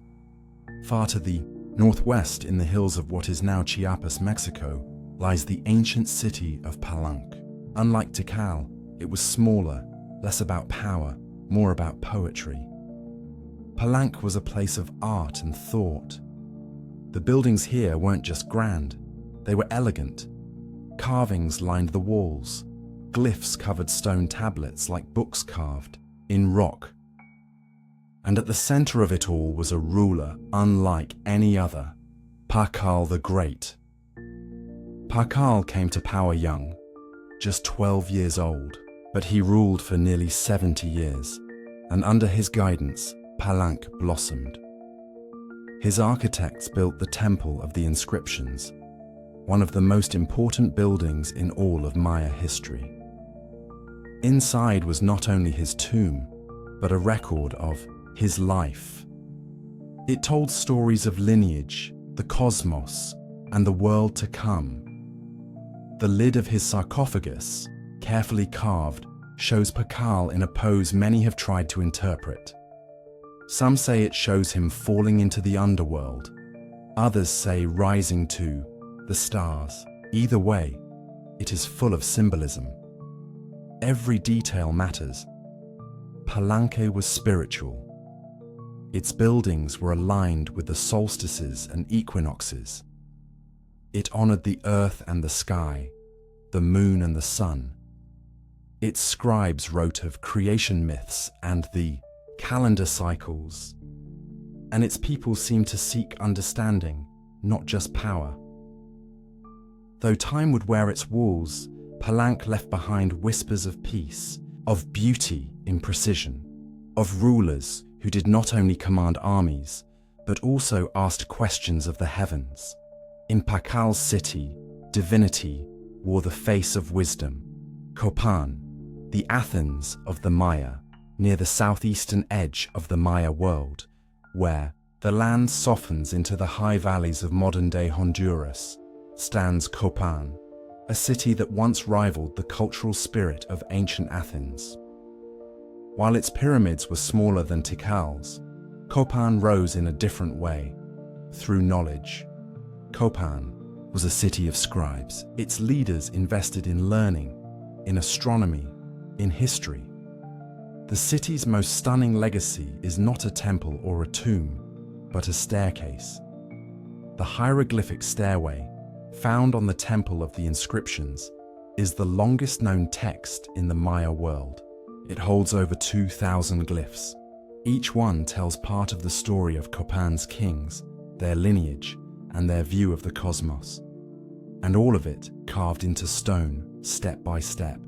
Far to the northwest in the hills of what is now Chiapas, Mexico, lies the ancient city of Palenque. Unlike Tikal, it was smaller, less about power, more about poetry. Palenque was a place of art and thought. The buildings here weren't just grand, they were elegant. Carvings lined the walls, glyphs covered stone tablets like books carved in rock. And at the center of it all was a ruler unlike any other, Pakal the Great. Pakal came to power young, just 12 years old, but he ruled for nearly 70 years, and under his guidance, Palenque blossomed. His architects built the Temple of the Inscriptions, one of the most important buildings in all of Maya history. Inside was not only his tomb, but a record of his life. It told stories of lineage, the cosmos, and the world to come. The lid of his sarcophagus, carefully carved, shows Pakal in a pose many have tried to interpret. Some say it shows him falling into the underworld. Others say rising to the stars. Either way, it is full of symbolism. Every detail matters. Palenque was spiritual. Its buildings were aligned with the solstices and equinoxes. It honored the earth and the sky, the moon and the sun. Its scribes wrote of creation myths and the calendar cycles. And its people seemed to seek understanding, not just power. Though time would wear its walls, Palenque left behind whispers of peace, of beauty in precision, of rulers who did not only command armies, but also asked questions of the heavens. In Pakal's city, divinity wore the face of wisdom. Copan, the Athens of the Maya, near the southeastern edge of the Maya world, where the land softens into the high valleys of modern-day Honduras, stands Copan, a city that once rivaled the cultural spirit of ancient Athens. While its pyramids were smaller than Tikal's, Copan rose in a different way, through knowledge. Copan was a city of scribes. Its leaders invested in learning, in astronomy, in history. The city's most stunning legacy is not a temple or a tomb, but a staircase. The hieroglyphic stairway, found on the Temple of the Inscriptions, is the longest known text in the Maya world. It holds over 2,000 glyphs. Each one tells part of the story of Copan's kings, their lineage, and their view of the cosmos. And all of it carved into stone, step by step.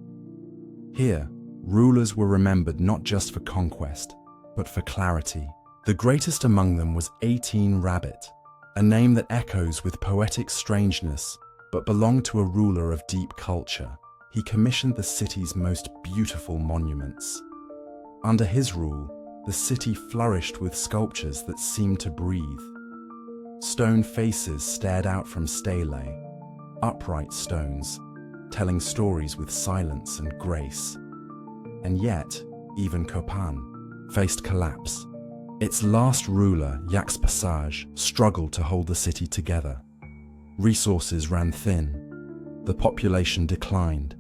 Here, rulers were remembered not just for conquest, but for clarity. The greatest among them was 18 Rabbit, a name that echoes with poetic strangeness, but belonged to a ruler of deep culture. He commissioned the city's most beautiful monuments. Under his rule, the city flourished with sculptures that seemed to breathe. Stone faces stared out from stelae, upright stones, telling stories with silence and grace. And yet, even Copan faced collapse. Its last ruler, Yax Passage, struggled to hold the city together. Resources ran thin, the population declined,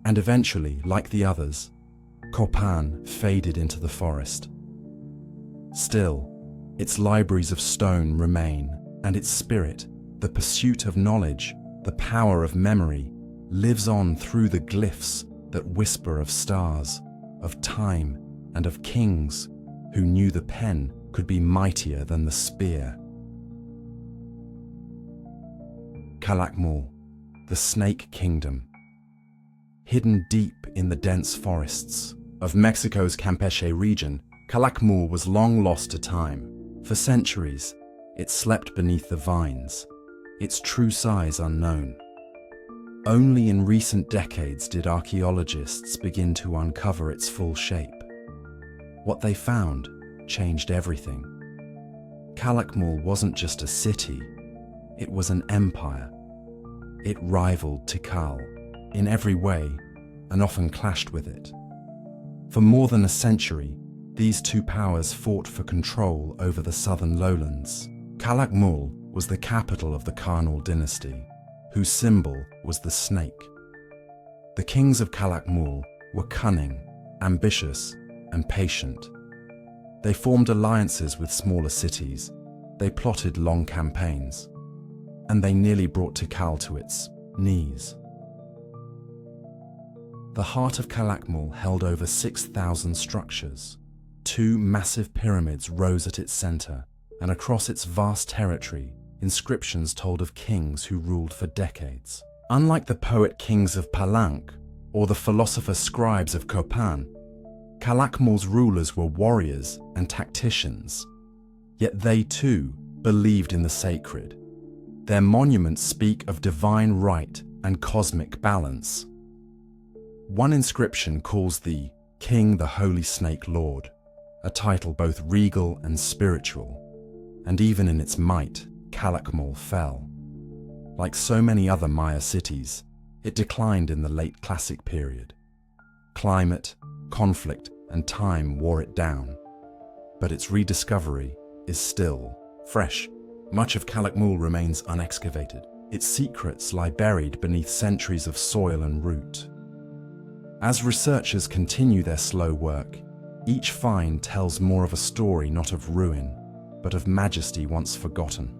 and eventually, like the others, Copan faded into the forest. Still, its libraries of stone remain, and its spirit, the pursuit of knowledge, the power of memory, lives on through the glyphs that whisper of stars, of time, and of kings who knew the pen could be mightier than the spear. Kalakmul, the Snake Kingdom. Hidden deep in the dense forests of Mexico's Campeche region, Kalakmul was long lost to time. For centuries, it slept beneath the vines, its true size unknown. Only in recent decades did archaeologists begin to uncover its full shape. What they found changed everything. Kalakmul wasn't just a city, it was an empire. It rivaled Tikal in every way and often clashed with it. For more than a century, these two powers fought for control over the southern lowlands. Kalakmul was the capital of the Chichen Dynasty, whose symbol was the snake. The kings of Kalakmul were cunning, ambitious, and patient. They formed alliances with smaller cities, they plotted long campaigns, and they nearly brought Tikal to its knees. The heart of Kalakmul held over 6,000 structures. 2 massive pyramids rose at its center, and across its vast territory, inscriptions told of kings who ruled for decades. Unlike the poet kings of Palenque or the philosopher scribes of Copan, Kalakmul's rulers were warriors and tacticians. Yet they too believed in the sacred. Their monuments speak of divine right and cosmic balance. One inscription calls the King the Holy Snake Lord, a title both regal and spiritual, and even in its might, Kalakmul fell. Like so many other Maya cities, it declined in the late Classic period. Climate, conflict, and time wore it down, but its rediscovery is still fresh. Much of Kalakmul remains unexcavated. Its secrets lie buried beneath centuries of soil and root. As researchers continue their slow work, each find tells more of a story not of ruin, but of majesty once forgotten.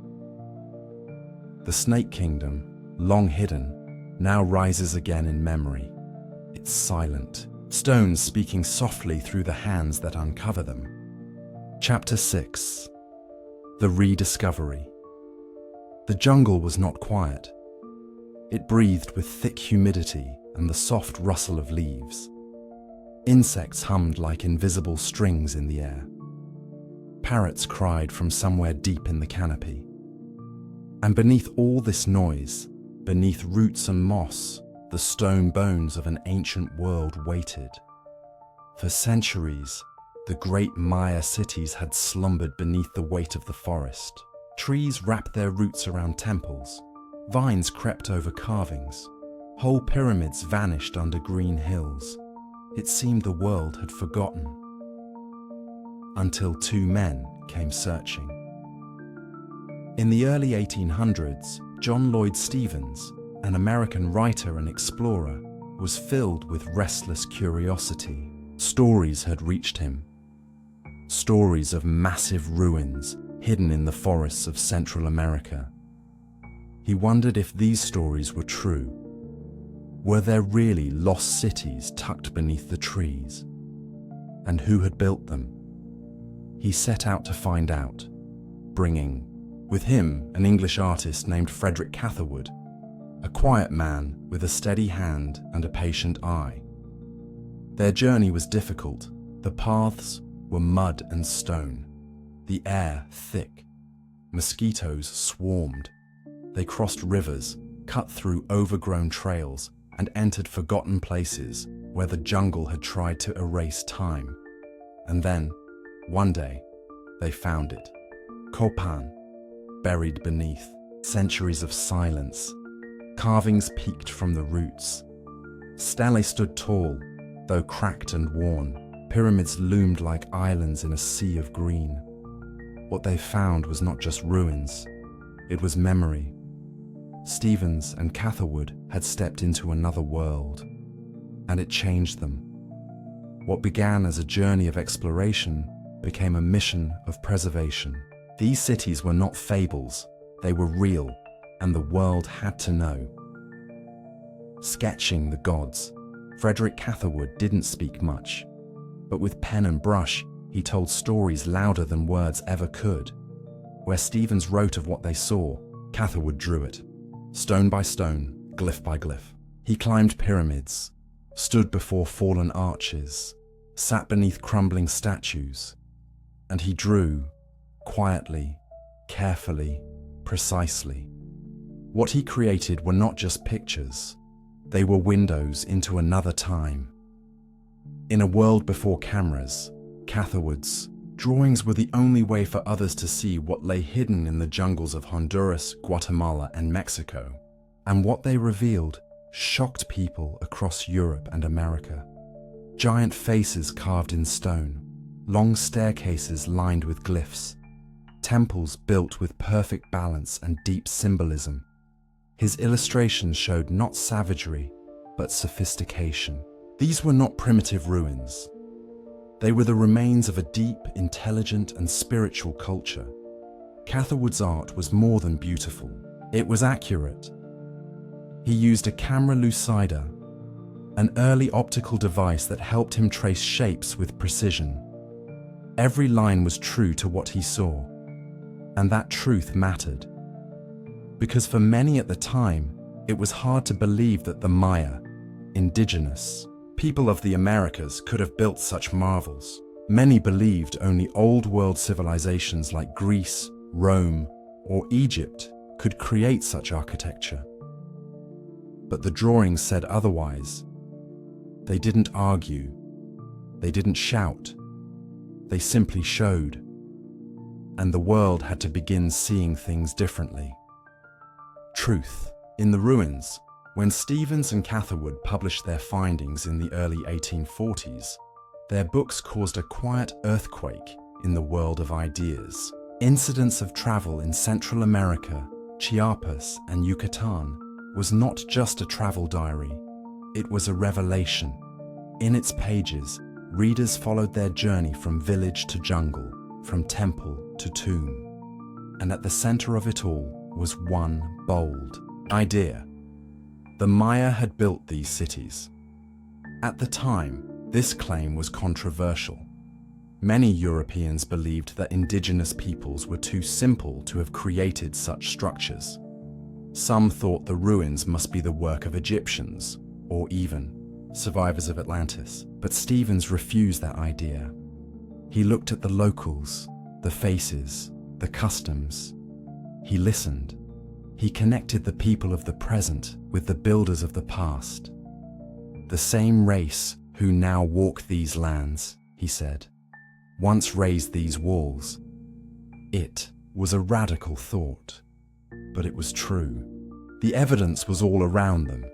The Snake Kingdom, long hidden, now rises again in memory. It's silent, stones speaking softly through the hands that uncover them. Chapter 6. The Rediscovery. The jungle was not quiet. It breathed with thick humidity and the soft rustle of leaves. Insects hummed like invisible strings in the air. Parrots cried from somewhere deep in the canopy. And beneath all this noise, beneath roots and moss, the stone bones of an ancient world waited. For centuries, the great Maya cities had slumbered beneath the weight of the forest. Trees wrapped their roots around temples. Vines crept over carvings. Whole pyramids vanished under green hills. It seemed the world had forgotten. Until 2 men came searching. In the early 1800s, John Lloyd Stevens, an American writer and explorer, was filled with restless curiosity. Stories had reached him. Stories of massive ruins hidden in the forests of Central America. He wondered if these stories were true. Were there really lost cities tucked beneath the trees? And who had built them? He set out to find out, bringing with him an English artist named Frederick Catherwood, a quiet man with a steady hand and a patient eye. Their journey was difficult. The paths were mud and stone, the air thick. Mosquitoes swarmed. They crossed rivers, cut through overgrown trails, and entered forgotten places where the jungle had tried to erase time. And then, one day, they found it. Copan, buried beneath centuries of silence. Carvings peeked from the roots. Stelae stood tall, though cracked and worn. Pyramids loomed like islands in a sea of green. What they found was not just ruins, it was memory. Stevens and Catherwood had stepped into another world, and it changed them. What began as a journey of exploration became a mission of preservation. These cities were not fables, they were real, and the world had to know. Sketching the gods, Frederick Catherwood didn't speak much, but with pen and brush, he told stories louder than words ever could. Where Stephens wrote of what they saw, Catherwood drew it. Stone by stone, glyph by glyph. He climbed pyramids, stood before fallen arches, sat beneath crumbling statues, and he drew, quietly, carefully, precisely. What he created were not just pictures, they were windows into another time. In a world before cameras, Catherwood's drawings were the only way for others to see what lay hidden in the jungles of Honduras, Guatemala, and Mexico, and what they revealed shocked people across Europe and America. Giant faces carved in stone, long staircases lined with glyphs, temples built with perfect balance and deep symbolism. His illustrations showed not savagery, but sophistication. These were not primitive ruins. They were the remains of a deep, intelligent, and spiritual culture. Catherwood's art was more than beautiful. It was accurate. He used a camera lucida, an early optical device that helped him trace shapes with precision. Every line was true to what he saw, and that truth mattered. Because for many at the time, it was hard to believe that the Maya, indigenous, people of the Americas could have built such marvels. Many believed only old-world civilizations like Greece, Rome, or Egypt could create such architecture. But the drawings said otherwise. They didn't argue. They didn't shout. They simply showed. And the world had to begin seeing things differently. Truth. In the ruins, when Stephens and Catherwood published their findings in the early 1840s, their books caused a quiet earthquake in the world of ideas. Incidents of travel in Central America, Chiapas, and Yucatan was not just a travel diary, it was a revelation. In its pages, readers followed their journey from village to jungle, from temple to tomb. And at the center of it all was one bold idea. The Maya had built these cities. At the time, this claim was controversial. Many Europeans believed that indigenous peoples were too simple to have created such structures. Some thought the ruins must be the work of Egyptians, or even survivors of Atlantis. But Stephens refused that idea. He looked at the locals, the faces, the customs. He listened. He connected the people of the present with the builders of the past. The same race who now walk these lands, he said, once raised these walls. It was a radical thought, but it was true. The evidence was all around them,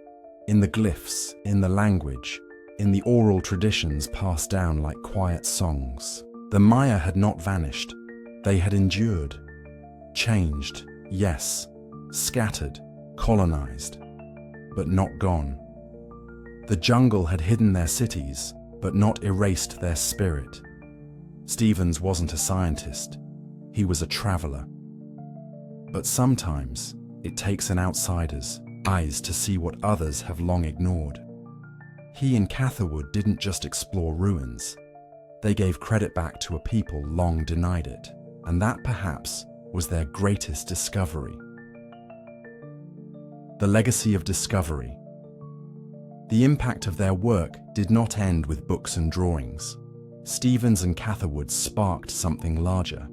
in the glyphs, in the language, in the oral traditions passed down like quiet songs. The Maya had not vanished. They had endured, changed, yes, scattered, colonized, but not gone. The jungle had hidden their cities, but not erased their spirit. Stephens wasn't a scientist, he was a traveler. But sometimes it takes an outsider's eyes to see what others have long ignored. He and Catherwood didn't just explore ruins, they gave credit back to a people long denied it, and that perhaps was their greatest discovery. The legacy of discovery. The impact of their work did not end with books and drawings. Stephens and Catherwood sparked something larger.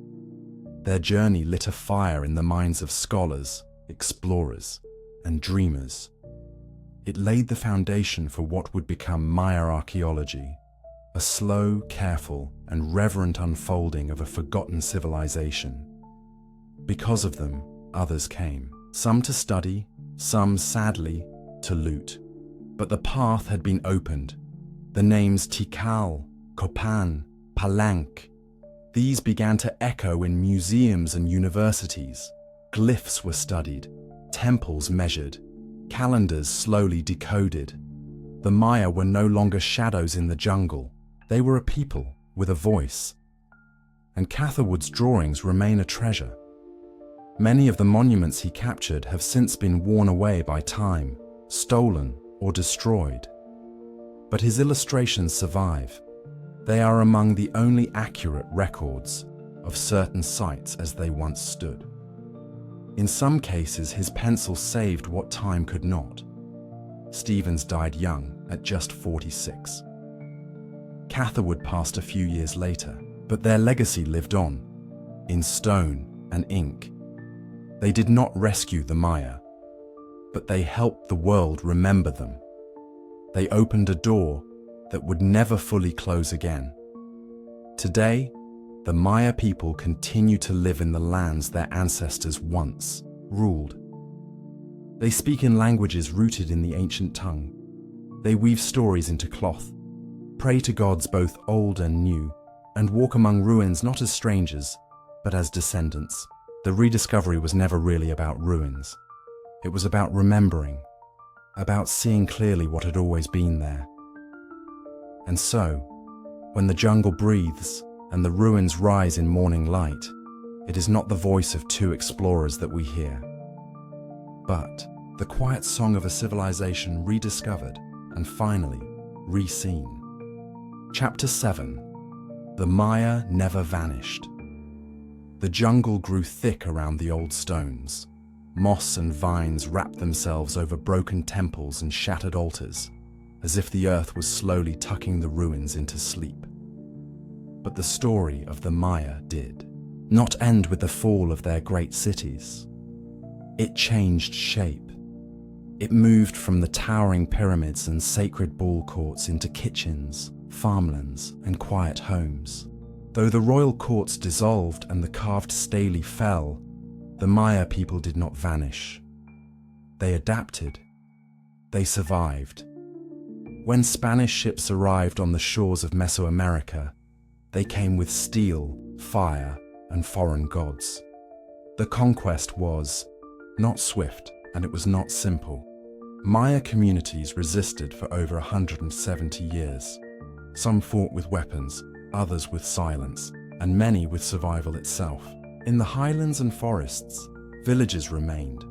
Their journey lit a fire in the minds of scholars, explorers, and dreamers. It laid the foundation for what would become Maya archaeology, a slow, careful, and reverent unfolding of a forgotten civilization. Because of them, others came, some to study, some, sadly, to loot. But the path had been opened. The names Tikal, Copan, Palenque, these began to echo in museums and universities. Glyphs were studied, temples measured, calendars slowly decoded. The Maya were no longer shadows in the jungle. They were a people with a voice. And Catherwood's drawings remain a treasure. Many of the monuments he captured have since been worn away by time, stolen or destroyed. But his illustrations survive. They are among the only accurate records of certain sites as they once stood. In some cases, his pencil saved what time could not. Stevens died young, at just 46. Catherwood passed a few years later, but their legacy lived on, in stone and ink. They did not rescue the Maya, but they helped the world remember them. They opened a door that would never fully close again. Today, the Maya people continue to live in the lands their ancestors once ruled. They speak in languages rooted in the ancient tongue. They weave stories into cloth, pray to gods both old and new, and walk among ruins not as strangers, but as descendants. The rediscovery was never really about ruins. It was about remembering, about seeing clearly what had always been there. And so, when the jungle breathes and the ruins rise in morning light, it is not the voice of two explorers that we hear, but the quiet song of a civilization rediscovered and finally re-seen. Chapter 7. The Maya never vanished. The jungle grew thick around the old stones. Moss and vines wrapped themselves over broken temples and shattered altars, as if the earth was slowly tucking the ruins into sleep. But the story of the Maya did not end with the fall of their great cities. It changed shape. It moved from the towering pyramids and sacred ball courts into kitchens, farmlands, and quiet homes. Though the royal courts dissolved and the carved stelae fell, the Maya people did not vanish. They adapted. They survived. When Spanish ships arrived on the shores of Mesoamerica, they came with steel, fire, and foreign gods. The conquest was not swift, and it was not simple. Maya communities resisted for over 170 years. Some fought with weapons, others with silence, and many with survival itself. In the highlands and forests, villages remained,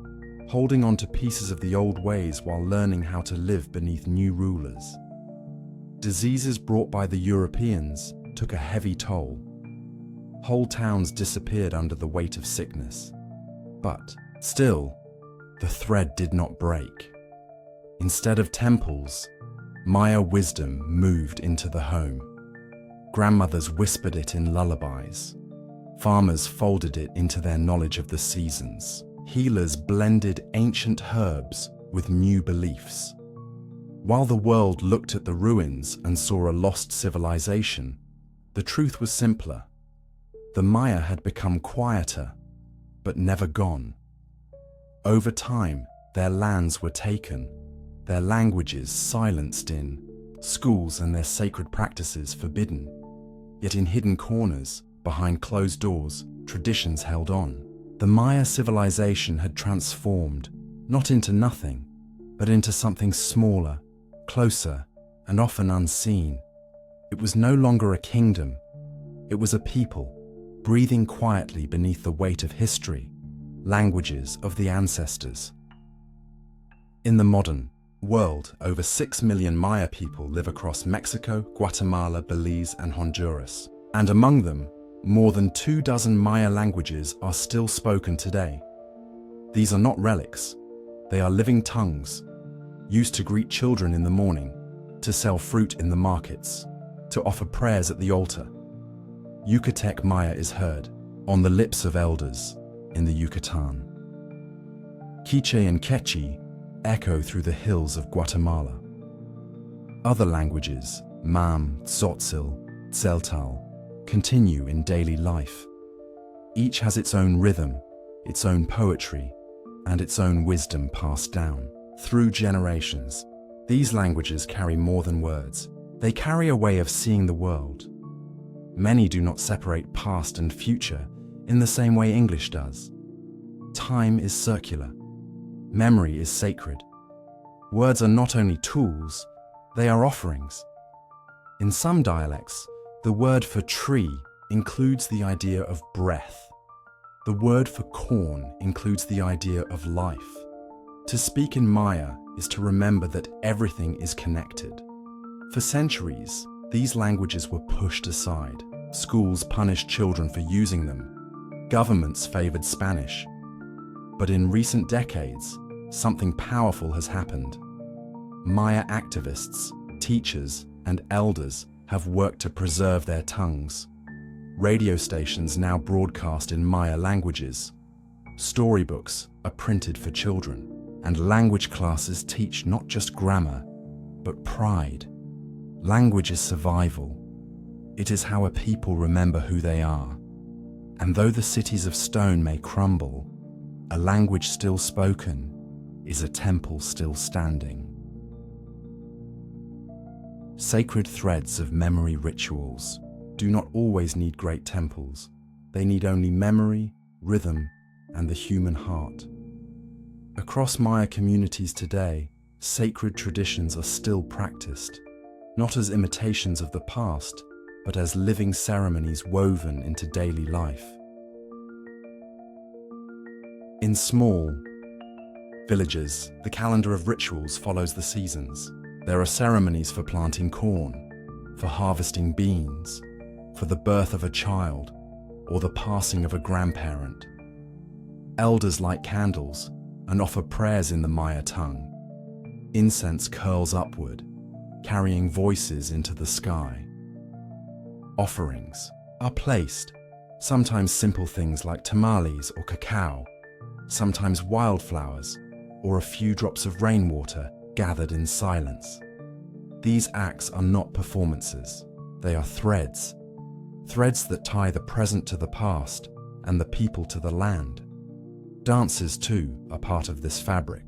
holding on to pieces of the old ways while learning how to live beneath new rulers. Diseases brought by the Europeans took a heavy toll. Whole towns disappeared under the weight of sickness. But still, the thread did not break. Instead of temples, Maya wisdom moved into the home. Grandmothers whispered it in lullabies. Farmers folded it into their knowledge of the seasons. Healers blended ancient herbs with new beliefs. While the world looked at the ruins and saw a lost civilization, the truth was simpler. The Maya had become quieter, but never gone. Over time, their lands were taken, their languages silenced in schools and their sacred practices forbidden. Yet in hidden corners, behind closed doors, traditions held on. The Maya civilization had transformed, not into nothing, but into something smaller, closer, and often unseen. It was no longer a kingdom. It was a people, breathing quietly beneath the weight of history, languages of the ancestors. In the modern world, over 6 million Maya people live across Mexico, Guatemala, Belize, and Honduras. And among them, more than 24 Maya languages are still spoken today. These are not relics. They are living tongues, used to greet children in the morning, to sell fruit in the markets, to offer prayers at the altar. Yucatec Maya is heard on the lips of elders in the Yucatan. Quiche and Quechua echo through the hills of Guatemala. Other languages, Mam, Tzotzil, Tzeltal, continue in daily life. Each has its own rhythm, its own poetry, and its own wisdom passed down through generations. These languages carry more than words. They carry a way of seeing the world. Many do not separate past and future in the same way English does. Time is circular. Memory is sacred. Words are not only tools, they are offerings. In some dialects, the word for tree includes the idea of breath. The word for corn includes the idea of life. To speak in Maya is to remember that everything is connected. For centuries, These languages were pushed aside. Schools punished children for using them. Governments favored Spanish. But in recent decades, something powerful has happened. Maya activists, teachers, and elders have worked to preserve their tongues. Radio stations now broadcast in Maya languages. Storybooks are printed for children, and language classes teach not just grammar, but pride. Language is survival. It is how a people remember who they are. And though the cities of stone may crumble, a language still spoken is a temple still standing. Sacred threads of memory rituals do not always need great temples. They need only memory, rhythm, and the human heart. Across Maya communities today, sacred traditions are still practiced, not as imitations of the past, but as living ceremonies woven into daily life. In small villages, the calendar of rituals follows the seasons. There are ceremonies for planting corn, for harvesting beans, for the birth of a child, or the passing of a grandparent. Elders light candles and offer prayers in the Maya tongue. Incense curls upward, carrying voices into the sky. Offerings are placed, sometimes simple things like tamales or cacao, sometimes wildflowers, or a few drops of rainwater gathered in silence. These acts are not performances, they are threads. Threads that tie the present to the past and the people to the land. Dances, too, are part of this fabric.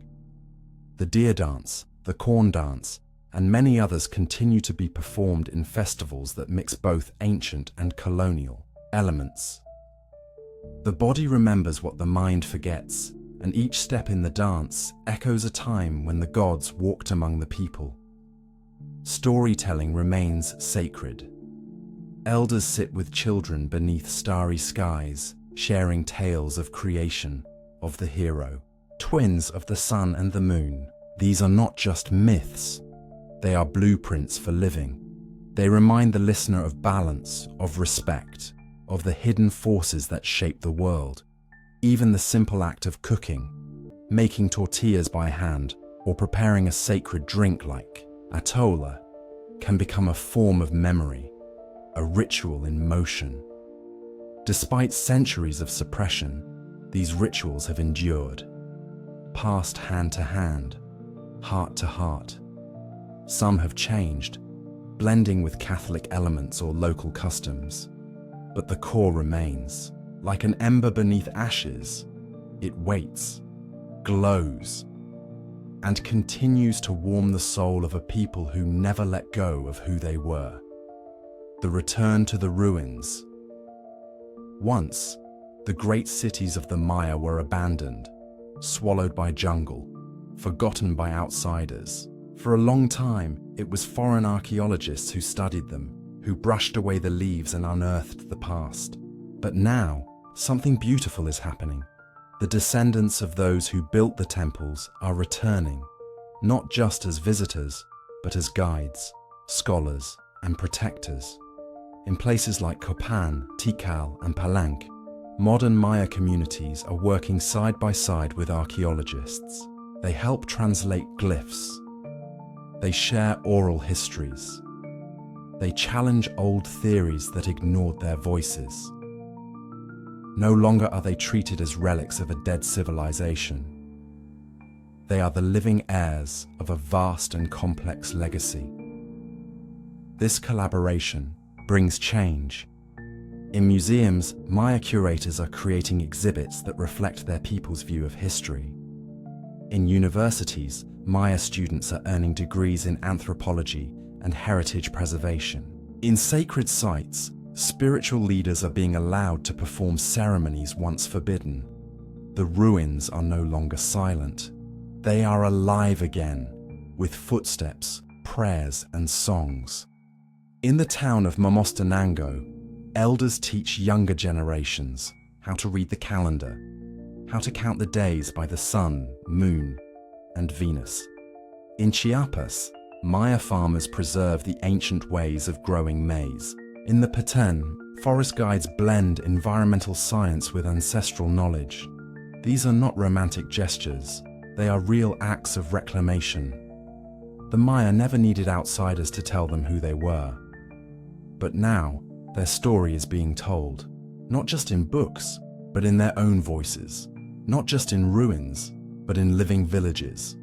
The deer dance, the corn dance, and many others continue to be performed in festivals that mix both ancient and colonial elements. The body remembers what the mind forgets, and each step in the dance echoes a time when the gods walked among the people. Storytelling remains sacred. Elders sit with children beneath starry skies, sharing tales of creation, of the hero, twins of the sun and the moon. These are not just myths, they are blueprints for living. They remind the listener of balance, of respect, of the hidden forces that shape the world. Even the simple act of cooking, making tortillas by hand, or preparing a sacred drink like atola, can become a form of memory, a ritual in motion. Despite centuries of suppression, these rituals have endured, passed hand to hand, heart to heart. Some have changed, blending with Catholic elements or local customs, but the core remains. Like an ember beneath ashes, it waits, glows, and continues to warm the soul of a people who never let go of who they were. The return to the ruins. Once, the great cities of the Maya were abandoned, swallowed by jungle, forgotten by outsiders. For a long time, it was foreign archaeologists who studied them, who brushed away the leaves and unearthed the past. But now, something beautiful is happening. The descendants of those who built the temples are returning, not just as visitors, but as guides, scholars, and protectors. In places like Copan, Tikal, and Palenque, modern Maya communities are working side by side with archaeologists. They help translate glyphs. They share oral histories. They challenge old theories that ignored their voices. No longer are they treated as relics of a dead civilization. They are the living heirs of a vast and complex legacy. This collaboration brings change. In museums, Maya curators are creating exhibits that reflect their people's view of history. In universities, Maya students are earning degrees in anthropology and heritage preservation. In sacred sites, spiritual leaders are being allowed to perform ceremonies once forbidden. The ruins are no longer silent. They are alive again, with footsteps, prayers, and songs. In the town of Momostanango, elders teach younger generations how to read the calendar, how to count the days by the sun, moon, and Venus. In Chiapas, Maya farmers preserve the ancient ways of growing maize. In the Petén, forest guides blend environmental science with ancestral knowledge. These are not romantic gestures, they are real acts of reclamation. The Maya never needed outsiders to tell them who they were. But now, their story is being told, not just in books, but in their own voices, not just in ruins, but in living villages.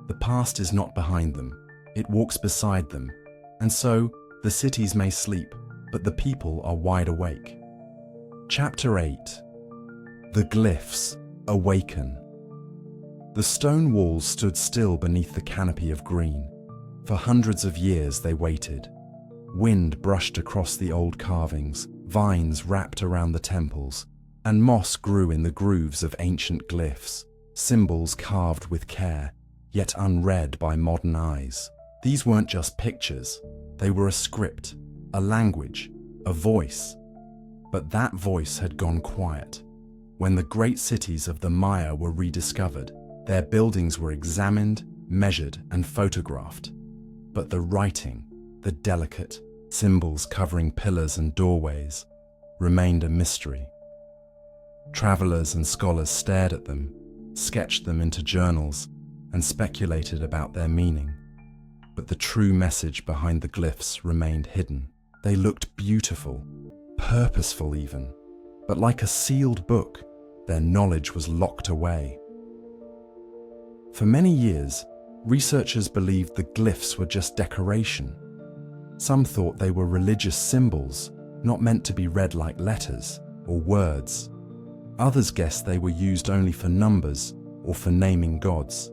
The past is not behind them, it walks beside them, and so the cities may sleep, but the people are wide awake. Chapter 8. The Glyphs, Awaken. The stone walls stood still beneath the canopy of green. For hundreds of years they waited. Wind brushed across the old carvings, vines wrapped around the temples, and moss grew in the grooves of ancient glyphs, symbols carved with care, yet unread by modern eyes. These weren't just pictures, they were a script, a language, a voice. But that voice had gone quiet. When the great cities of the Maya were rediscovered, their buildings were examined, measured, and photographed. But the writing, the delicate symbols covering pillars and doorways, remained a mystery. Travelers and scholars stared at them, sketched them into journals, and speculated about their meaning. But the true message behind the glyphs remained hidden. They looked beautiful, purposeful even, but like a sealed book, their knowledge was locked away. For many years, researchers believed the glyphs were just decoration. Some thought they were religious symbols, not meant to be read like letters or words. Others guessed they were used only for numbers or for naming gods.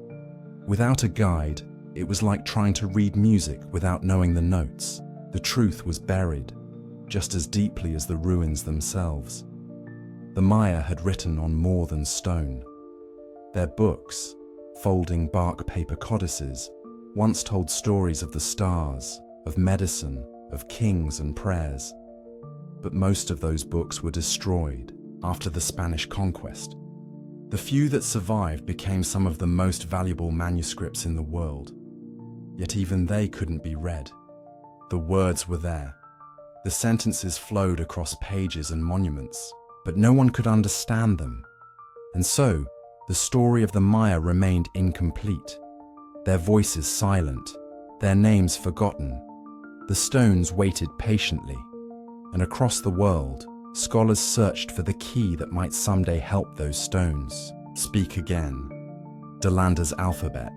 Without a guide, it was like trying to read music without knowing the notes. The truth was buried, just as deeply as the ruins themselves. The Maya had written on more than stone. Their books, folding bark paper codices, once told stories of the stars, of medicine, of kings and prayers. But most of those books were destroyed after the Spanish conquest. The few that survived became some of the most valuable manuscripts in the world. Yet even they couldn't be read. The words were there. The sentences flowed across pages and monuments, but no one could understand them. And so, the story of the Maya remained incomplete. Their voices silent, their names forgotten. The stones waited patiently, and across the world, scholars searched for the key that might someday help those stones speak again. Landa's alphabet.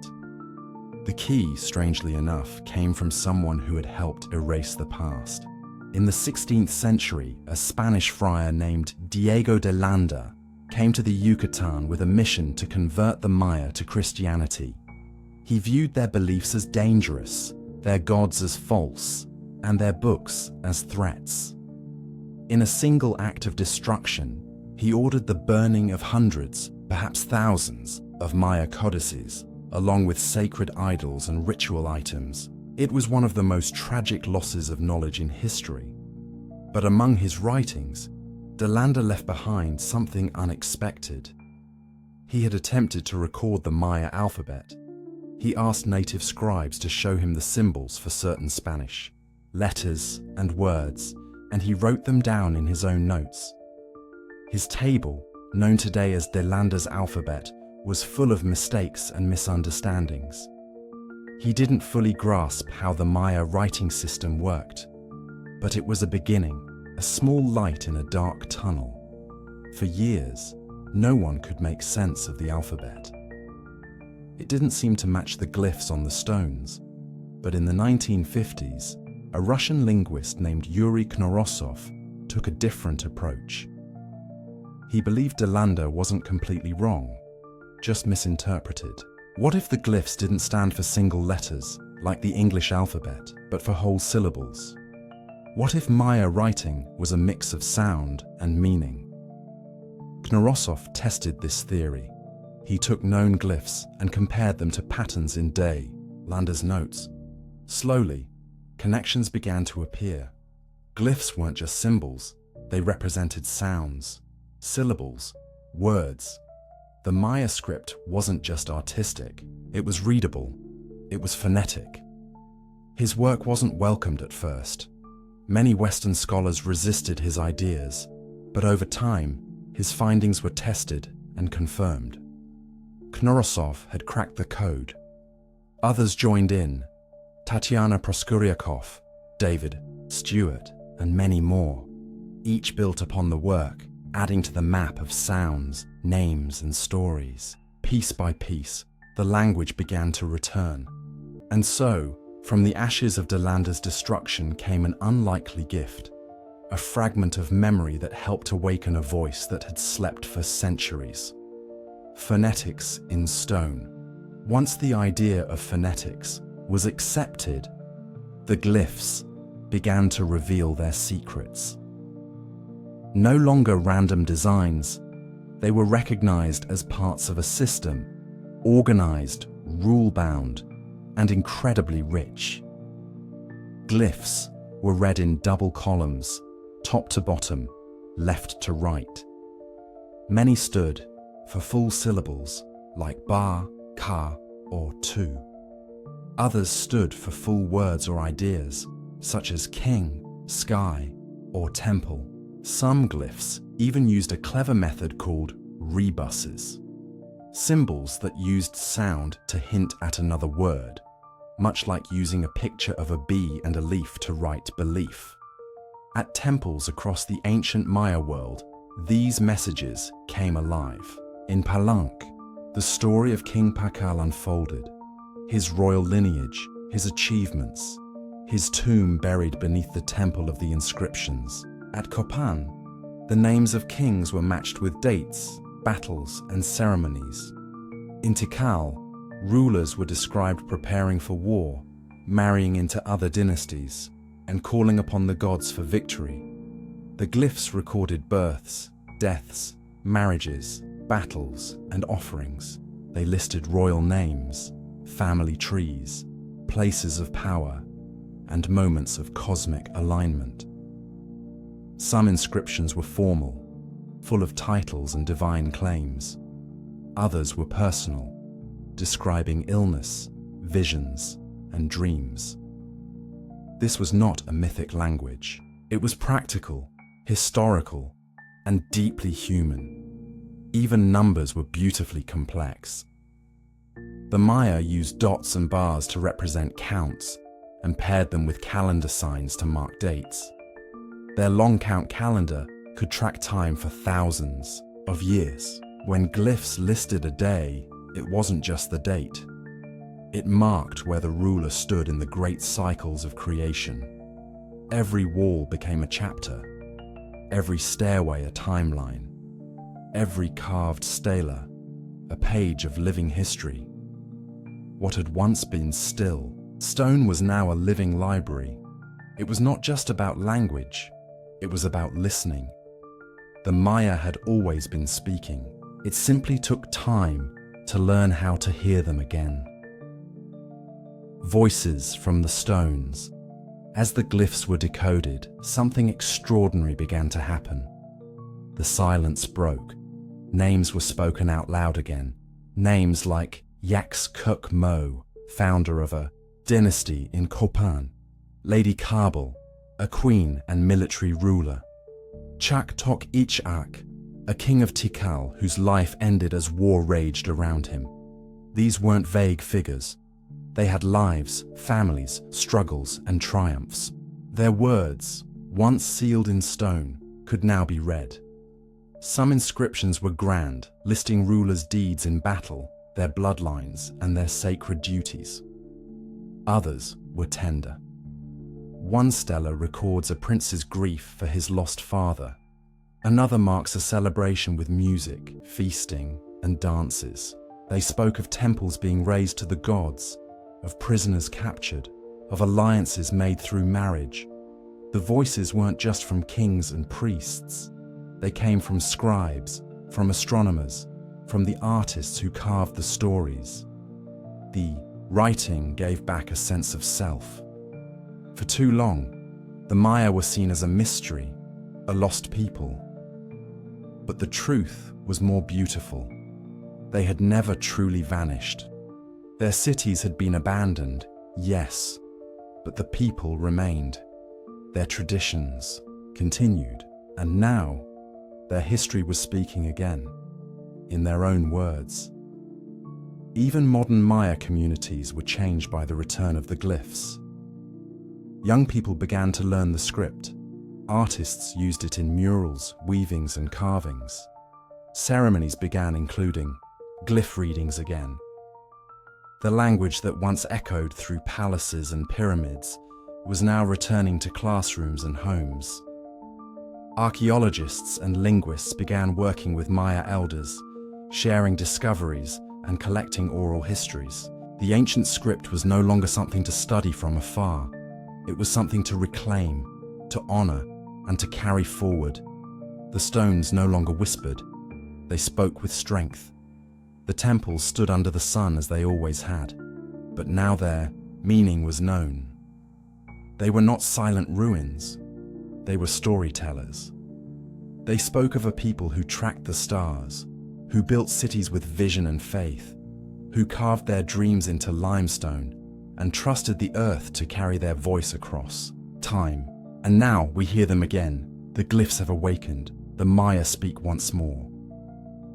The key, strangely enough, came from someone who had helped erase the past. In the 16th century, a Spanish friar named Diego de Landa came to the Yucatan with a mission to convert the Maya to Christianity. He viewed their beliefs as dangerous, their gods as false, and their books as threats. In a single act of destruction, he ordered the burning of hundreds, perhaps thousands, of Maya codices, along with sacred idols and ritual items. It was one of the most tragic losses of knowledge in history. But among his writings, de Landa left behind something unexpected. He had attempted to record the Maya alphabet. He asked native scribes to show him the symbols for certain Spanish letters and words, and he wrote them down in his own notes. His table, known today as de Landa's alphabet, was full of mistakes and misunderstandings. He didn't fully grasp how the Maya writing system worked, but it was a beginning, a small light in a dark tunnel. For years, no one could make sense of the alphabet. It didn't seem to match the glyphs on the stones, but in the 1950s, a Russian linguist named Yuri Knorosov took a different approach. He believed de Landa wasn't completely wrong, just misinterpreted. What if the glyphs didn't stand for single letters, like the English alphabet, but for whole syllables? What if Maya writing was a mix of sound and meaning? Knorosov tested this theory. He took known glyphs and compared them to patterns in de Landa's notes. Slowly, connections began to appear. Glyphs weren't just symbols, they represented sounds, syllables, words. The Maya script wasn't just artistic, it was readable, it was phonetic. His work wasn't welcomed at first. Many Western scholars resisted his ideas, but over time, his findings were tested and confirmed. Knorosov had cracked the code. Others joined in: Tatiana Proskuryakov, David Stewart, and many more. Each built upon the work, adding to the map of sounds, names, and stories. Piece by piece, the language began to return. And so, from the ashes of Landa's destruction came an unlikely gift, a fragment of memory that helped awaken a voice that had slept for centuries. Phonetics in stone. Once the idea of phonetics was accepted, the glyphs began to reveal their secrets. No longer random designs, they were recognized as parts of a system, organized, rule-bound, and incredibly rich. Glyphs were read in double columns, top to bottom, left to right. Many stood for full syllables like ba, ka, or tu. Others stood for full words or ideas, such as king, sky, or temple. Some glyphs even used a clever method called rebuses, symbols that used sound to hint at another word, much like using a picture of a bee and a leaf to write belief. At temples across the ancient Maya world, these messages came alive. In Palenque, the story of King Pakal unfolded, his royal lineage, his achievements, his tomb buried beneath the temple of the inscriptions. At Copan, the names of kings were matched with dates, battles, and ceremonies. In Tikal, rulers were described preparing for war, marrying into other dynasties, and calling upon the gods for victory. The glyphs recorded births, deaths, marriages, battles, and offerings. They listed royal names, family trees, places of power, and moments of cosmic alignment. Some inscriptions were formal, full of titles and divine claims. Others were personal, describing illness, visions, and dreams. This was not a mythic language. It was practical, historical, and deeply human. Even numbers were beautifully complex. The Maya used dots and bars to represent counts and paired them with calendar signs to mark dates. Their long count calendar could track time for thousands of years. When glyphs listed a day, it wasn't just the date. It marked where the ruler stood in the great cycles of creation. Every wall became a chapter, every stairway a timeline, every carved stela a page of living history. What had once been still, stone was now a living library. It was not just about language, it was about listening. The Maya had always been speaking. It simply took time to learn how to hear them again. Voices from the stones. As the glyphs were decoded, something extraordinary began to happen. The silence broke. Names were spoken out loud again. Names like Yaks Kuk Mo, founder of a dynasty in Copan, Lady Kabul, a queen and military ruler, Chak Tok Ichak, a king of Tikal whose life ended as war raged around him. These weren't vague figures. They had lives, families, struggles, and triumphs. Their words, once sealed in stone, could now be read. Some inscriptions were grand, listing rulers' deeds in battle, their bloodlines, and their sacred duties. Others were tender. One stela records a prince's grief for his lost father. Another marks a celebration with music, feasting, and dances. They spoke of temples being raised to the gods, of prisoners captured, of alliances made through marriage. The voices weren't just from kings and priests. They came from scribes, from astronomers, from the artists who carved the stories. The writing gave back a sense of self. For too long, the Maya were seen as a mystery, a lost people. But the truth was more beautiful. They had never truly vanished. Their cities had been abandoned, yes, But the people remained. Their traditions continued, and now their history was speaking again, in their own words. Even modern Maya communities were changed by the return of the glyphs. Young people began to learn the script. Artists used it in murals, weavings, and carvings. Ceremonies began including glyph readings again. The language that once echoed through palaces and pyramids was now returning to classrooms and homes. Archaeologists and linguists began working with Maya elders, sharing discoveries and collecting oral histories. The ancient script was no longer something to study from afar. It was something to reclaim, to honor, and to carry forward. The stones no longer whispered. They spoke with strength. The temples stood under the sun as they always had, but now their meaning was known. They were not silent ruins. They were storytellers. They spoke of a people who tracked the stars, who built cities with vision and faith, who carved their dreams into limestone and trusted the earth to carry their voice across time. And now we hear them again. The glyphs have awakened. The Maya speak once more.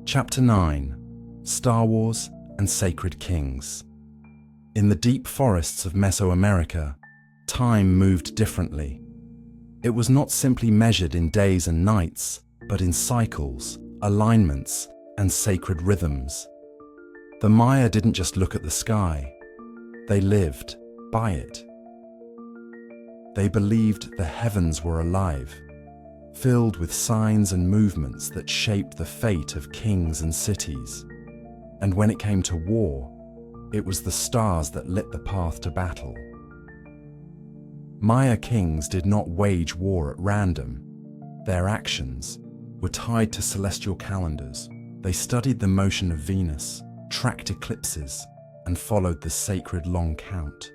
Chapter 9. Star Wars and Sacred Kings. In the deep forests of Mesoamerica, time moved differently. It was not simply measured in days and nights, but in cycles, alignments, and sacred rhythms. The Maya didn't just look at the sky. They lived by it. They believed the heavens were alive, filled with signs and movements that shaped the fate of kings and cities. And when it came to war, it was the stars that lit the path to battle. Maya kings did not wage war at random. Their actions were tied to celestial calendars. They studied the motion of Venus, tracked eclipses, and followed the sacred long count.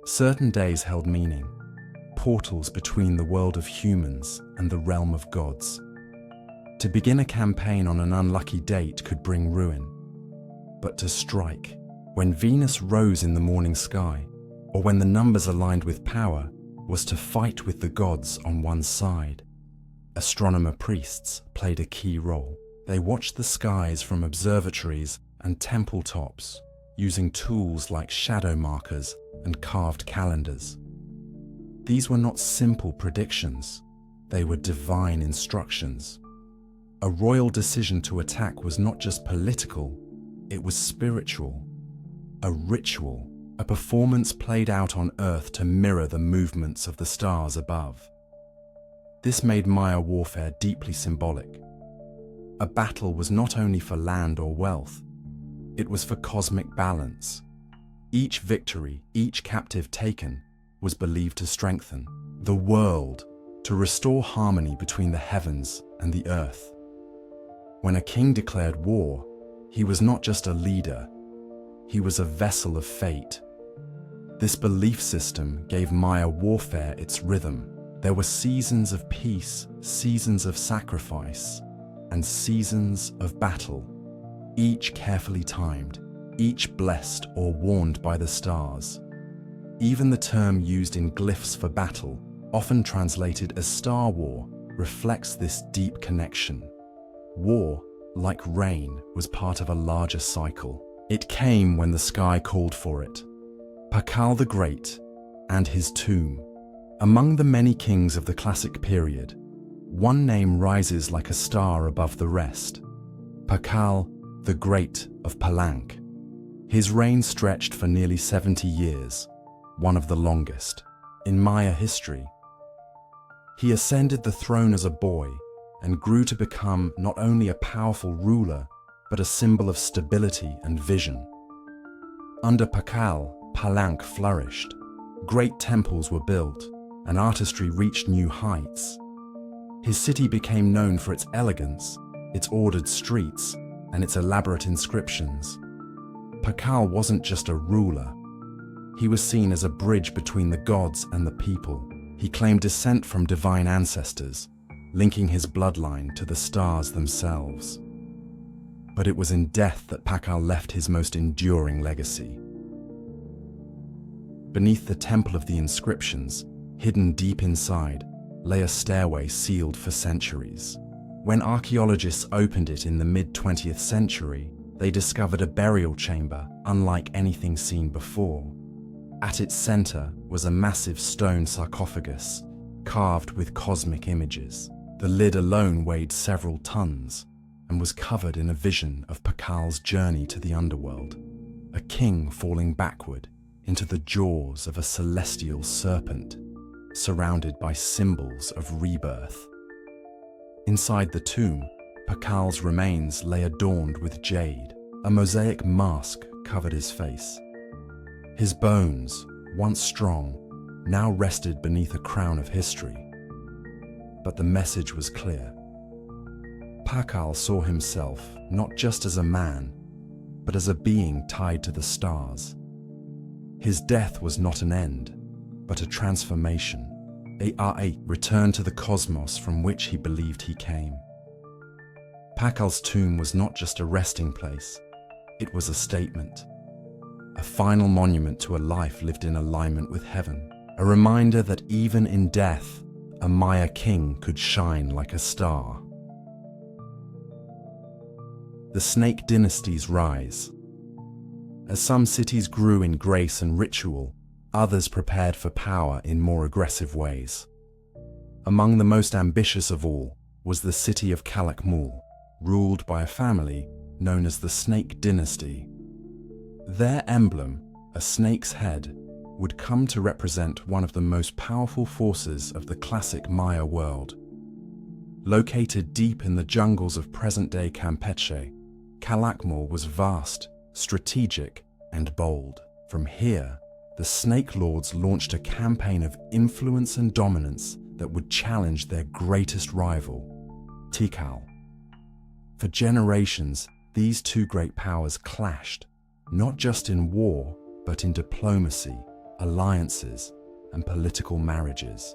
Certain days held meaning, portals between the world of humans and the realm of gods. To begin a campaign on an unlucky date could bring ruin. But to strike, when Venus rose in the morning sky, or when the numbers aligned with power, was to fight with the gods on one side. Astronomer priests played a key role. They watched the skies from observatories and temple tops, using tools like shadow markers and carved calendars. These were not simple predictions. They were divine instructions. A royal decision to attack was not just political, it was spiritual. A ritual, a performance played out on Earth to mirror the movements of the stars above. This made Maya warfare deeply symbolic. A battle was not only for land or wealth, it was for cosmic balance. Each victory, each captive taken, was believed to strengthen the world, to restore harmony between the heavens and the earth. When a king declared war, he was not just a leader, he was a vessel of fate. This belief system gave Maya warfare its rhythm. There were seasons of peace, seasons of sacrifice, and seasons of battle, each carefully timed, each blessed or warned by the stars. Even the term used in glyphs for battle, often translated as Star War, reflects this deep connection. War, like rain, was part of a larger cycle. It came when the sky called for it. Pakal the Great and his tomb. Among the many kings of the classic period, one name rises like a star above the rest. Pakal the Great of Palenque. His reign stretched for nearly 70 years, one of the longest in Maya history. He ascended the throne as a boy and grew to become not only a powerful ruler, but a symbol of stability and vision. Under Pakal, Palenque flourished. Great temples were built, and artistry reached new heights. His city became known for its elegance, its ordered streets, and its elaborate inscriptions. Pakal wasn't just a ruler. He was seen as a bridge between the gods and the people. He claimed descent from divine ancestors, linking his bloodline to the stars themselves. But it was in death that Pakal left his most enduring legacy. Beneath the Temple of the Inscriptions, hidden deep inside, lay a stairway sealed for centuries. When archaeologists opened it in the mid-20th century, they discovered a burial chamber unlike anything seen before. At its center was a massive stone sarcophagus, carved with cosmic images. The lid alone weighed several tons and was covered in a vision of Pakal's journey to the underworld, a king falling backward into the jaws of a celestial serpent, surrounded by symbols of rebirth. Inside the tomb, Pakal's remains lay adorned with jade. A mosaic mask covered his face. His bones, once strong, now rested beneath a crown of history. But the message was clear. Pakal saw himself not just as a man, but as a being tied to the stars. His death was not an end, but a transformation, a return to the cosmos from which he believed he came. Pakal's tomb was not just a resting place, it was a statement, a final monument to a life lived in alignment with heaven, a reminder that even in death, a Maya king could shine like a star. The Snake Dynasty's rise. As some cities grew in grace and ritual, others prepared for power in more aggressive ways. Among the most ambitious of all was the city of Kalakmul, ruled by a family known as the Snake Dynasty. Their emblem, a snake's head, would come to represent one of the most powerful forces of the classic Maya world. Located deep in the jungles of present-day Campeche, Kalakmul was vast, strategic, and bold. From here, the Snake Lords launched a campaign of influence and dominance that would challenge their greatest rival, Tikal. For generations, these two great powers clashed, not just in war, but in diplomacy, alliances, and political marriages.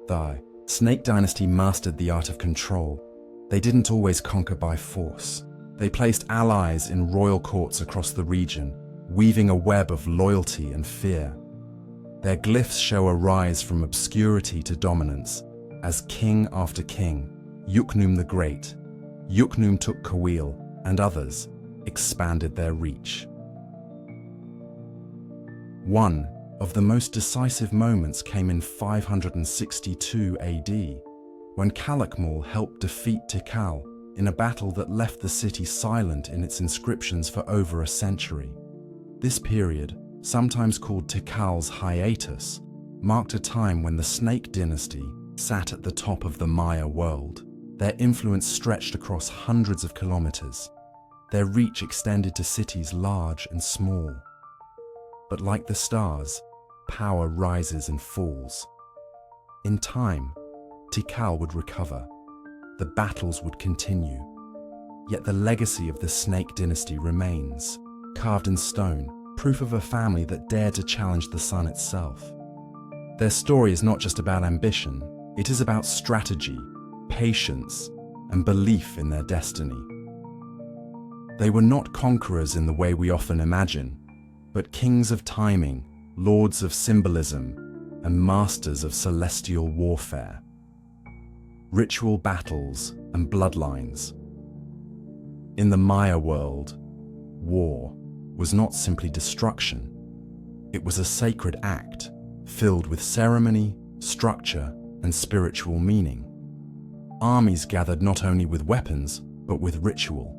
The Snake Dynasty mastered the art of control. They didn't always conquer by force. They placed allies in royal courts across the region, weaving a web of loyalty and fear. Their glyphs show a rise from obscurity to dominance, as king after king, Uknum the Great, Uknum Tukkawil, and others expanded their reach. One of the most decisive moments came in 562 AD, when Kalakmul helped defeat Tikal in a battle that left the city silent in its inscriptions for over a century. This period, sometimes called Tikal's hiatus, marked a time when the Snake Dynasty sat at the top of the Maya world. Their influence stretched across hundreds of kilometers. Their reach extended to cities large and small. But like the stars, power rises and falls. In time, Tikal would recover. The battles would continue. Yet the legacy of the Snake Dynasty remains, carved in stone, proof of a family that dared to challenge the sun itself. Their story is not just about ambition, it is about strategy, patience, and belief in their destiny. They were not conquerors in the way we often imagine, but kings of timing, lords of symbolism, and masters of celestial warfare. Ritual battles and bloodlines. In the Maya world, war was not simply destruction. It was a sacred act filled with ceremony, structure, and spiritual meaning. Armies gathered not only with weapons, but with ritual.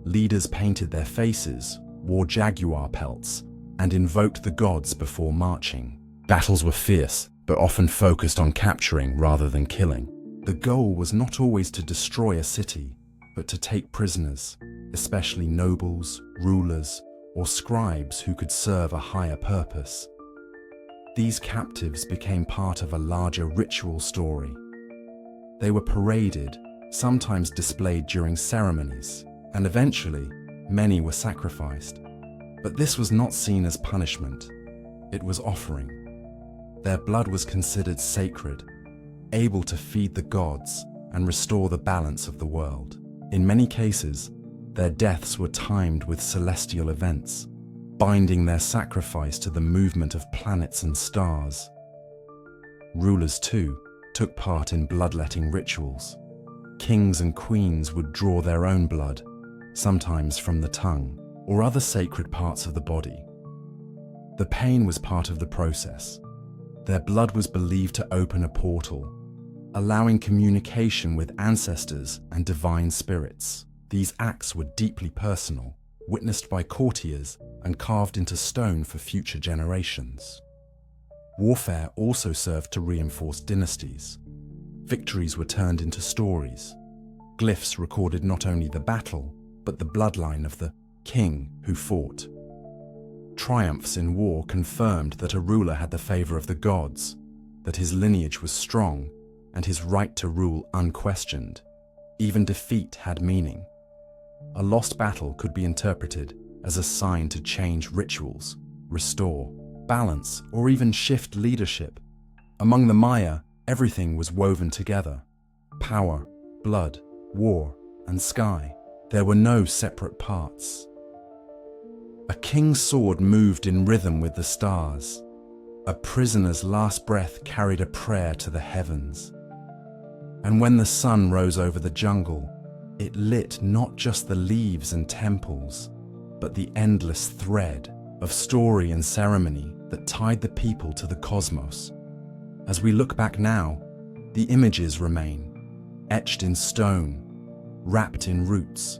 Leaders painted their faces, wore jaguar pelts, and invoked the gods before marching. Battles were fierce, but often focused on capturing rather than killing. The goal was not always to destroy a city, but to take prisoners, especially nobles, rulers, or scribes who could serve a higher purpose. These captives became part of a larger ritual story. They were paraded, sometimes displayed during ceremonies, and eventually, many were sacrificed. But this was not seen as punishment. It was offering. Their blood was considered sacred, able to feed the gods and restore the balance of the world. In many cases, their deaths were timed with celestial events. binding their sacrifice to the movement of planets and stars. Rulers, too, took part in bloodletting rituals. Kings and queens would draw their own blood, sometimes from the tongue or other sacred parts of the body. The pain was part of the process. Their blood was believed to open a portal, allowing communication with ancestors and divine spirits. These acts were deeply personal, witnessed by courtiers and carved into stone for future generations. Warfare also served to reinforce dynasties. Victories were turned into stories. Glyphs recorded not only the battle, but the bloodline of the king who fought. Triumphs in war confirmed that a ruler had the favor of the gods, that his lineage was strong, and his right to rule unquestioned. Even defeat had meaning. A lost battle could be interpreted as a sign to change rituals, restore balance, or even shift leadership. Among the Maya, everything was woven together. Power, blood, war, and sky. There were no separate parts. A king's sword moved in rhythm with the stars. A prisoner's last breath carried a prayer to the heavens. And when the sun rose over the jungle, it lit not just the leaves and temples, but the endless thread of story and ceremony that tied the people to the cosmos. As we look back now, the images remain, etched in stone, wrapped in roots,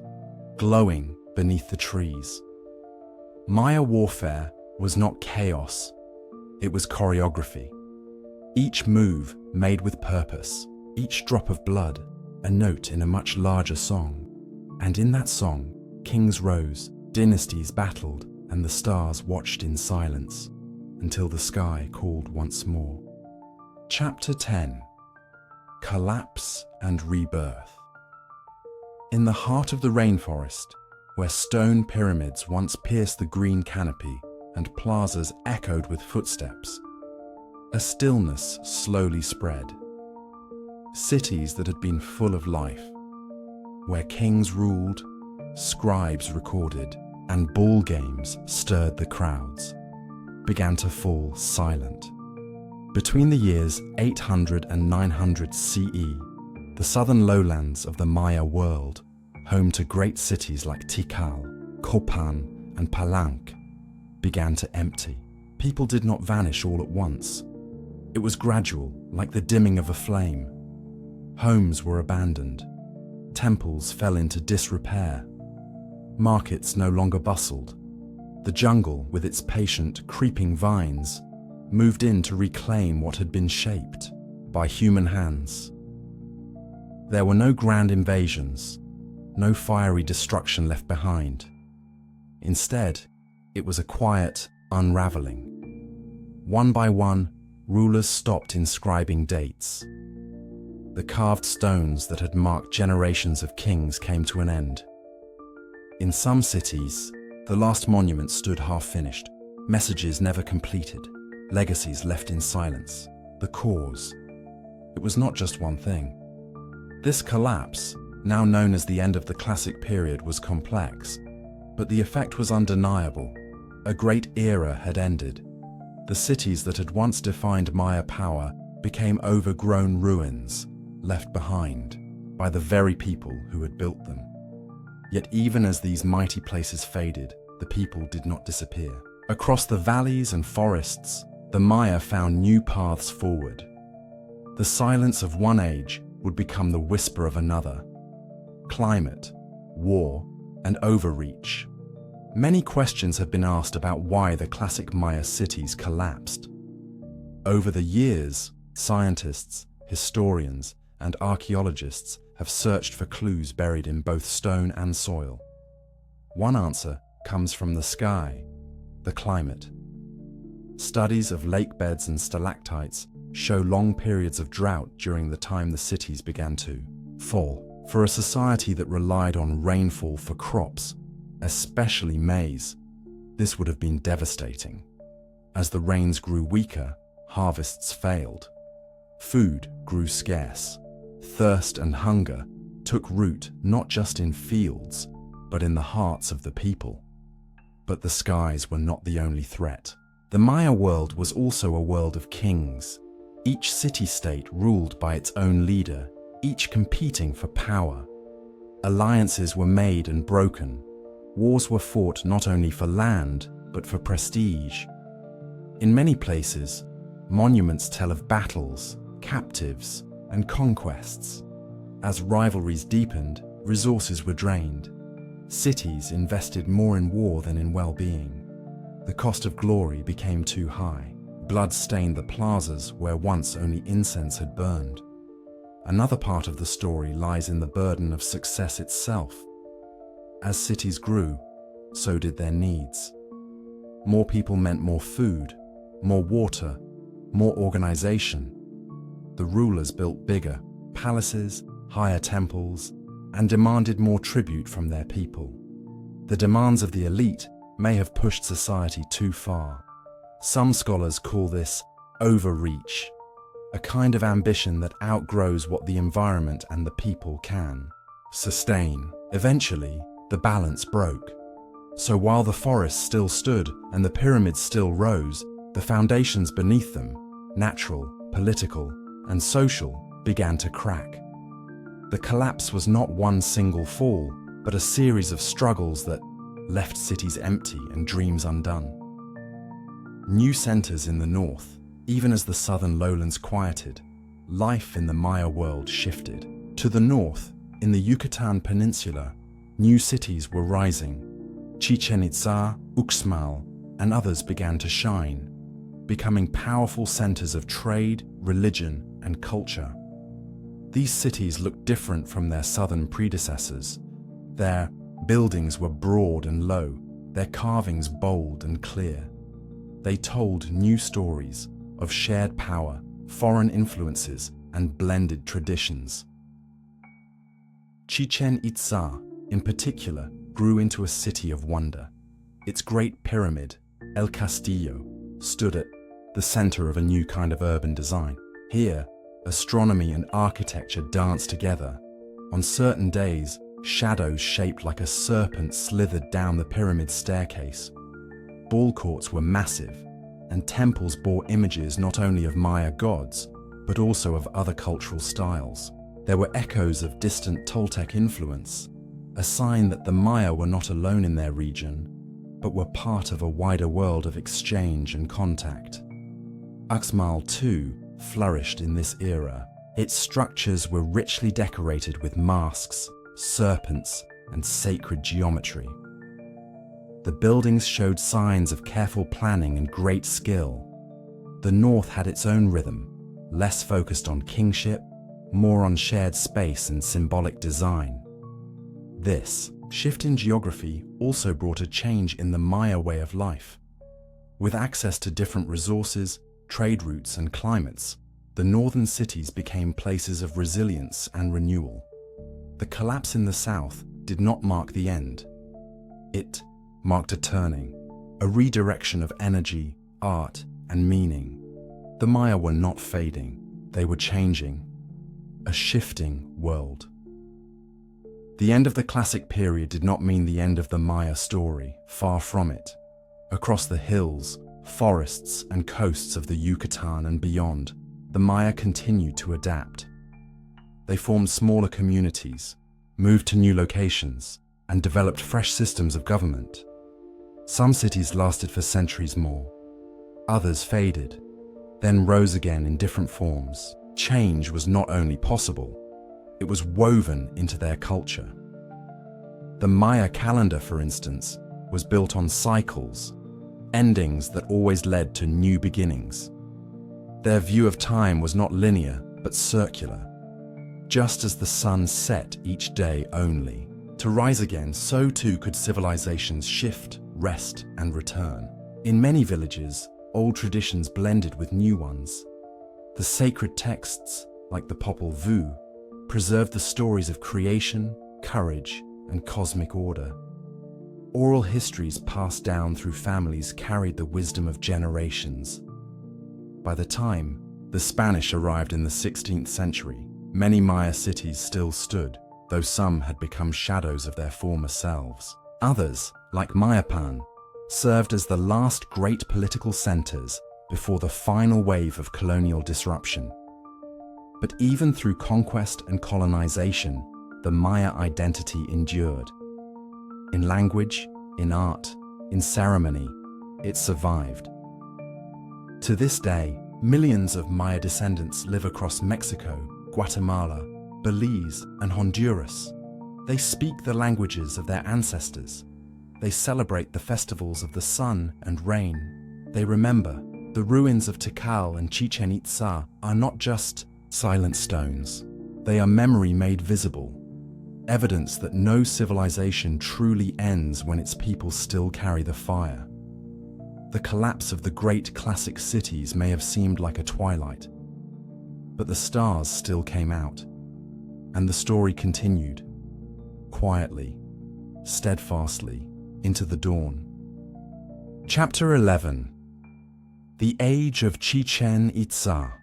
glowing beneath the trees. Maya warfare was not chaos, it was choreography. Each move made with purpose, each drop of blood a note in a much larger song. And in that song, kings rose, dynasties battled, and the stars watched in silence until the sky called once more. Chapter 10: Collapse and Rebirth. In the heart of the rainforest, where stone pyramids once pierced the green canopy and plazas echoed with footsteps, a stillness slowly spread. Cities that had been full of life, where kings ruled, scribes recorded, and ball games stirred the crowds, began to fall silent. Between the years 800 and 900 CE, the southern lowlands of the Maya world, home to great cities like Tikal, Copan, and Palenque, began to empty. People did not vanish all at once. It was gradual, like the dimming of a flame. Homes were abandoned. Temples fell into disrepair. Markets no longer bustled. The jungle, with its patient, creeping vines, moved in to reclaim what had been shaped by human hands. There were no grand invasions, no fiery destruction left behind. Instead, it was a quiet unraveling. One by one, rulers stopped inscribing dates. The carved stones that had marked generations of kings came to an end. In some cities, the last monuments stood half-finished, messages never completed, legacies left in silence. The cause. It was not just one thing. This collapse, now known as the end of the Classic period, was complex, but the effect was undeniable. A great era had ended. The cities that had once defined Maya power became overgrown ruins, left behind by the very people who had built them. Yet even as these mighty places faded, the people did not disappear. Across the valleys and forests, the Maya found new paths forward. The silence of one age would become the whisper of another. Climate, war, and overreach. Many questions have been asked about why the classic Maya cities collapsed. Over the years, scientists, historians, and archaeologists have searched for clues buried in both stone and soil. One answer comes from the sky, the climate. Studies of lake beds and stalactites show long periods of drought during the time the cities began to fall. For a society that relied on rainfall for crops, especially maize, this would have been devastating. As the rains grew weaker, harvests failed. Food grew scarce. Thirst and hunger took root not just in fields, but in the hearts of the people. But the skies were not the only threat. The Maya world was also a world of kings, each city-state ruled by its own leader, each competing for power. Alliances were made and broken. Wars were fought not only for land, but for prestige. In many places, monuments tell of battles, captives, and conquests. As rivalries deepened, resources were drained. Cities invested more in war than in well-being. The cost of glory became too high. Blood stained the plazas where once only incense had burned. Another part of the story lies in the burden of success itself. As cities grew, so did their needs. More people meant more food, more water, more organization. The rulers built bigger palaces, higher temples, and demanded more tribute from their people. The demands of the elite may have pushed society too far. Some scholars call this overreach, a kind of ambition that outgrows what the environment and the people can sustain. Eventually, the balance broke. So while the forests still stood and the pyramids still rose, the foundations beneath them, natural, political, and social, began to crack. The collapse was not one single fall, but a series of struggles that left cities empty and dreams undone. New centers in the north, even as the southern lowlands quieted, life in the Maya world shifted. To the north, in the Yucatan Peninsula, new cities were rising. Chichen Itza, Uxmal, and others began to shine, becoming powerful centers of trade, religion, and culture. These cities looked different from their southern predecessors. Their buildings were broad and low, their carvings bold and clear. They told new stories of shared power, foreign influences, and blended traditions. Chichen Itza, in particular, grew into a city of wonder. Its great pyramid, El Castillo, stood at the center of a new kind of urban design. Here, astronomy and architecture danced together. On certain days, shadows shaped like a serpent slithered down the pyramid staircase. Ball courts were massive, and temples bore images not only of Maya gods, but also of other cultural styles. There were echoes of distant Toltec influence, a sign that the Maya were not alone in their region, but were part of a wider world of exchange and contact. Uxmal, too, flourished in this era. Its structures were richly decorated with masks, serpents, and sacred geometry. The buildings showed signs of careful planning and great skill. The north had its own rhythm, less focused on kingship, more on shared space and symbolic design. This shift in geography also brought a change in the Maya way of life. With access to different resources, trade routes, and climates, the northern cities became places of resilience and renewal. The collapse in the south did not mark the end. It marked a turning, a redirection of energy, art, and meaning. The Maya were not fading, they were changing. A shifting world. The end of the classic period did not mean the end of the Maya story, far from it. Across the hills, forests, and coasts of the Yucatan and beyond, the Maya continued to adapt. They formed smaller communities, moved to new locations, and developed fresh systems of government. Some cities lasted for centuries more. Others faded, then rose again in different forms. Change was not only possible, it was woven into their culture. The Maya calendar, for instance, was built on cycles, endings that always led to new beginnings. Their view of time was not linear, but circular. Just as the sun set each day only, to rise again, so too could civilizations shift, rest, and return. In many villages, old traditions blended with new ones. The sacred texts, like the Popol Vuh, preserved the stories of creation, courage, and cosmic order. Oral histories passed down through families carried the wisdom of generations. By the time the Spanish arrived in the 16th century, many Maya cities still stood, though some had become shadows of their former selves. Others, like Mayapan, served as the last great political centers before the final wave of colonial disruption. But even through conquest and colonization, the Maya identity endured. In language, in art, in ceremony, it survived. To this day, millions of Maya descendants live across Mexico, Guatemala, Belize, and Honduras. They speak the languages of their ancestors. They celebrate the festivals of the sun and rain. They remember the ruins of Tikal and Chichen Itza are not just silent stones. They are memory made visible, evidence that no civilization truly ends when its people still carry the fire. The collapse of the great classic cities may have seemed like a twilight, but the stars still came out, and the story continued, quietly, steadfastly, into the dawn. Chapter 11. The Age of Chichen Itza.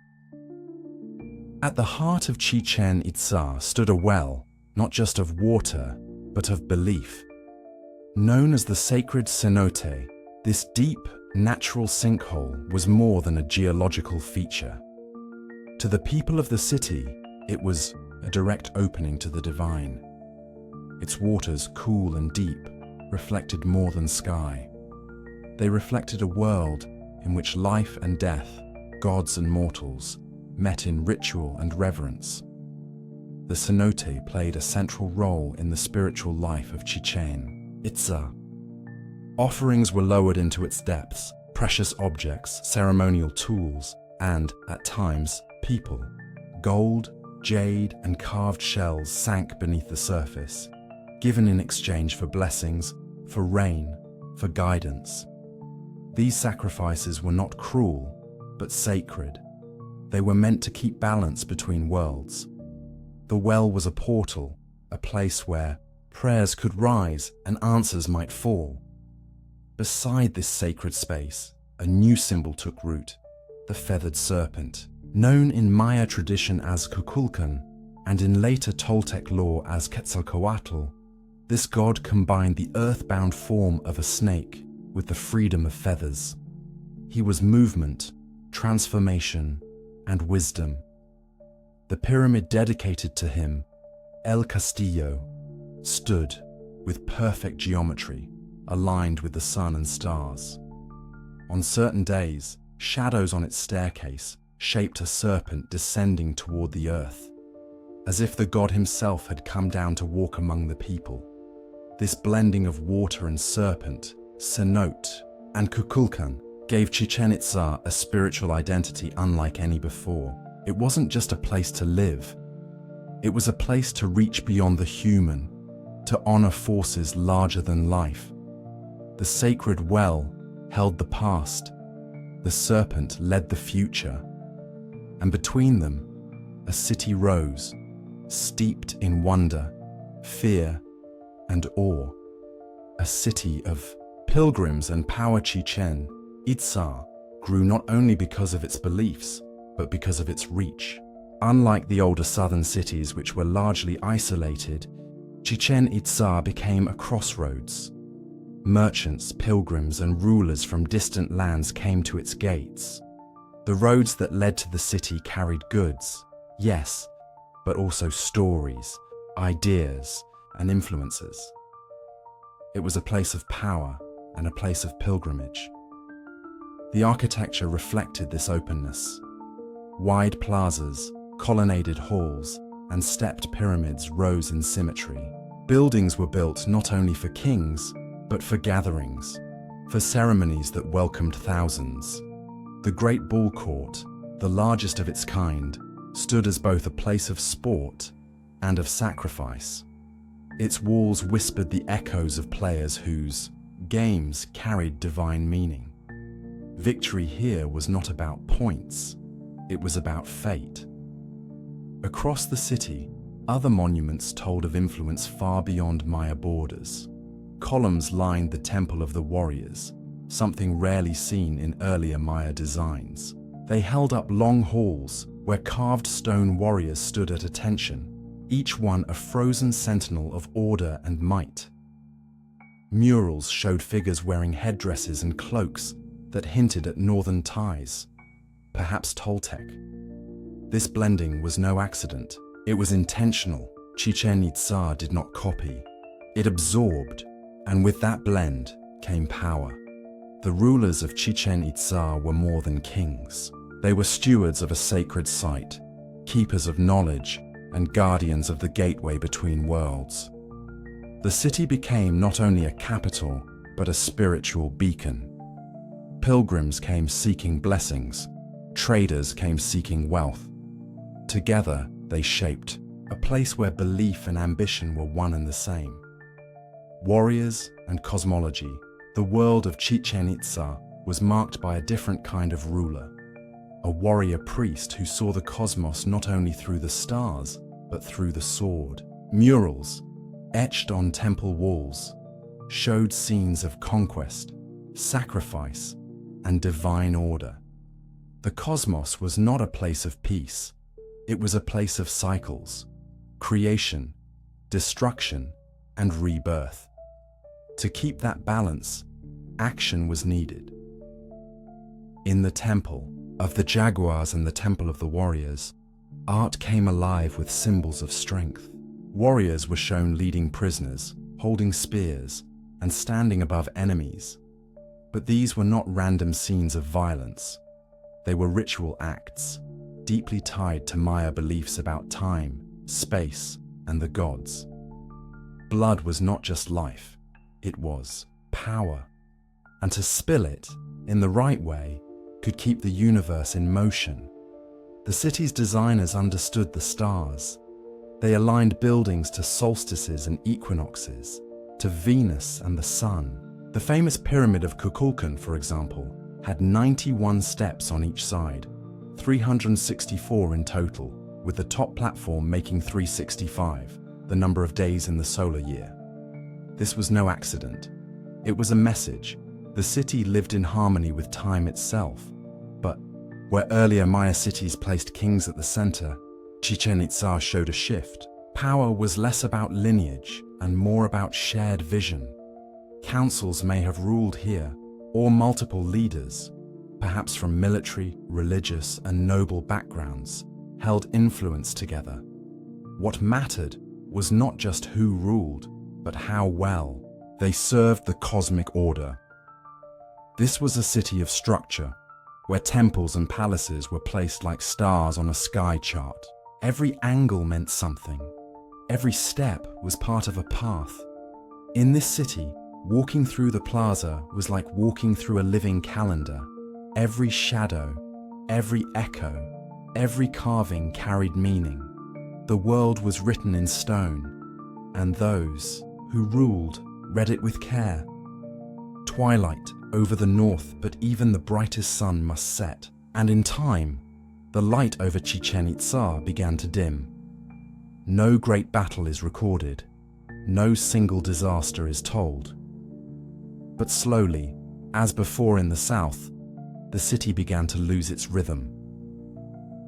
At the heart of Chichen Itza stood a well, not just of water, but of belief. Known as the sacred cenote, this deep, natural sinkhole was more than a geological feature. To the people of the city, it was a direct opening to the divine. Its waters, cool and deep, reflected more than sky. They reflected a world in which life and death, gods and mortals, met in ritual and reverence. The cenote played a central role in the spiritual life of Chichen Itza. Offerings were lowered into its depths, precious objects, ceremonial tools, and, at times, people. Gold, jade, and carved shells sank beneath the surface, given in exchange for blessings, for rain, for guidance. These sacrifices were not cruel, but sacred. They were meant to keep balance between worlds. The well was a portal, a place where prayers could rise and answers might fall. Beside this sacred space, a new symbol took root, the feathered serpent. Known in Maya tradition as Kukulkan, and in later Toltec lore as Quetzalcoatl, this god combined the earthbound form of a snake with the freedom of feathers. He was movement, transformation, and wisdom. The pyramid dedicated to him, El Castillo, stood with perfect geometry, aligned with the sun and stars. On certain days, shadows on its staircase shaped a serpent descending toward the earth, as if the god himself had come down to walk among the people. This blending of water and serpent, cenote, and Kukulkan gave Chichen Itza a spiritual identity unlike any before. It wasn't just a place to live. It was a place to reach beyond the human, to honor forces larger than life. The sacred well held the past. The serpent led the future. And between them, a city rose, steeped in wonder, fear, and awe. A city of pilgrims and power. Chichen Itza grew not only because of its beliefs, but because of its reach. Unlike the older southern cities, which were largely isolated, Chichen Itza became a crossroads. Merchants, pilgrims, and rulers from distant lands came to its gates. The roads that led to the city carried goods, yes, but also stories, ideas, and influences. It was a place of power and a place of pilgrimage. The architecture reflected this openness. Wide plazas, colonnaded halls, and stepped pyramids rose in symmetry. Buildings were built not only for kings, but for gatherings, for ceremonies that welcomed thousands. The Great Ball Court, the largest of its kind, stood as both a place of sport and of sacrifice. Its walls whispered the echoes of players whose games carried divine meaning. Victory here was not about points, it was about fate. Across the city, other monuments told of influence far beyond Maya borders. Columns lined the Temple of the Warriors, something rarely seen in earlier Maya designs. They held up long halls where carved stone warriors stood at attention, each one a frozen sentinel of order and might. Murals showed figures wearing headdresses and cloaks that hinted at northern ties, perhaps Toltec. This blending was no accident. It was intentional. Chichen Itza did not copy. It absorbed, and with that blend came power. The rulers of Chichen Itza were more than kings. They were stewards of a sacred site, keepers of knowledge, and guardians of the gateway between worlds. The city became not only a capital, but a spiritual beacon. Pilgrims came seeking blessings. Traders came seeking wealth. Together, they shaped a place where belief and ambition were one and the same. Warriors and cosmology, the world of Chichen Itza was marked by a different kind of ruler. A warrior priest who saw the cosmos not only through the stars, but through the sword. Murals, etched on temple walls, showed scenes of conquest, sacrifice, and divine order. The cosmos was not a place of peace. It was a place of cycles, creation, destruction, and rebirth. To keep that balance, action was needed. In the temple of the jaguars and the temple of the warriors, art came alive with symbols of strength. Warriors were shown leading prisoners, holding spears, and standing above enemies. But these were not random scenes of violence. They were ritual acts, deeply tied to Maya beliefs about time, space, and the gods. Blood was not just life, it was power. And to spill it, in the right way, could keep the universe in motion. The city's designers understood the stars. They aligned buildings to solstices and equinoxes, to Venus and the sun. The famous pyramid of Kukulkan, for example, had 91 steps on each side, 364 in total, with the top platform making 365, the number of days in the solar year. This was no accident. It was a message. The city lived in harmony with time itself. But where earlier Maya cities placed kings at the center, Chichen Itza showed a shift. Power was less about lineage and more about shared vision. Councils may have ruled here, or multiple leaders, perhaps from military, religious, and noble backgrounds, held influence together. What mattered was not just who ruled, but how well they served the cosmic order. This was a city of structure, where temples and palaces were placed like stars on a sky chart. Every angle meant something. Every step was part of a path. In this city, walking through the plaza was like walking through a living calendar. Every shadow, every echo, every carving carried meaning. The world was written in stone, and those who ruled read it with care. Twilight over the north, but even the brightest sun must set, and in time, the light over Chichen Itza began to dim. No great battle is recorded, no single disaster is told. But slowly, as before in the south, the city began to lose its rhythm.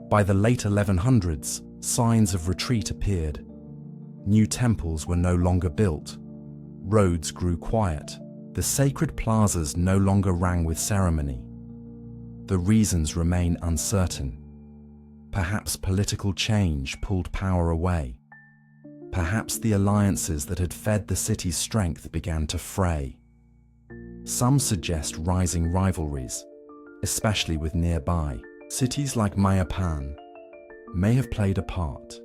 By the late 1100s, signs of retreat appeared. New temples were no longer built. Roads grew quiet. The sacred plazas no longer rang with ceremony. The reasons remain uncertain. Perhaps political change pulled power away. Perhaps the alliances that had fed the city's strength began to fray. Some suggest rising rivalries, especially with nearby. Cities like Mayapan may have played a part.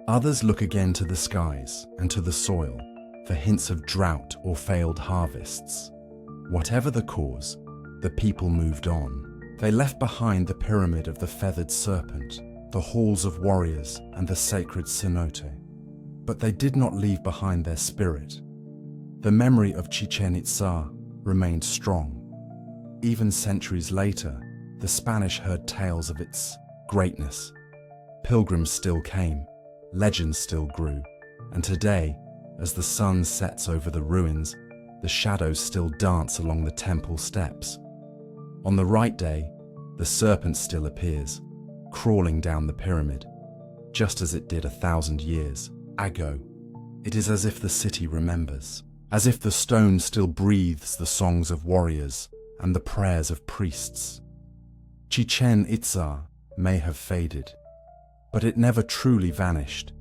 Others look again to the skies and to the soil for hints of drought or failed harvests. Whatever the cause, the people moved on. They left behind the pyramid of the feathered serpent, the halls of warriors, and the sacred cenote. But they did not leave behind their spirit. The memory of Chichen Itza remained strong. Even centuries later, the Spanish heard tales of its greatness. Pilgrims still came, legends still grew, and today, as the sun sets over the ruins, the shadows still dance along the temple steps. On the right day, the serpent still appears, crawling down the pyramid, just as it did 1,000 years ago. It is as if the city remembers. as if the stone still breathes the songs of warriors and the prayers of priests. Chichen Itza may have faded, but it never truly vanished.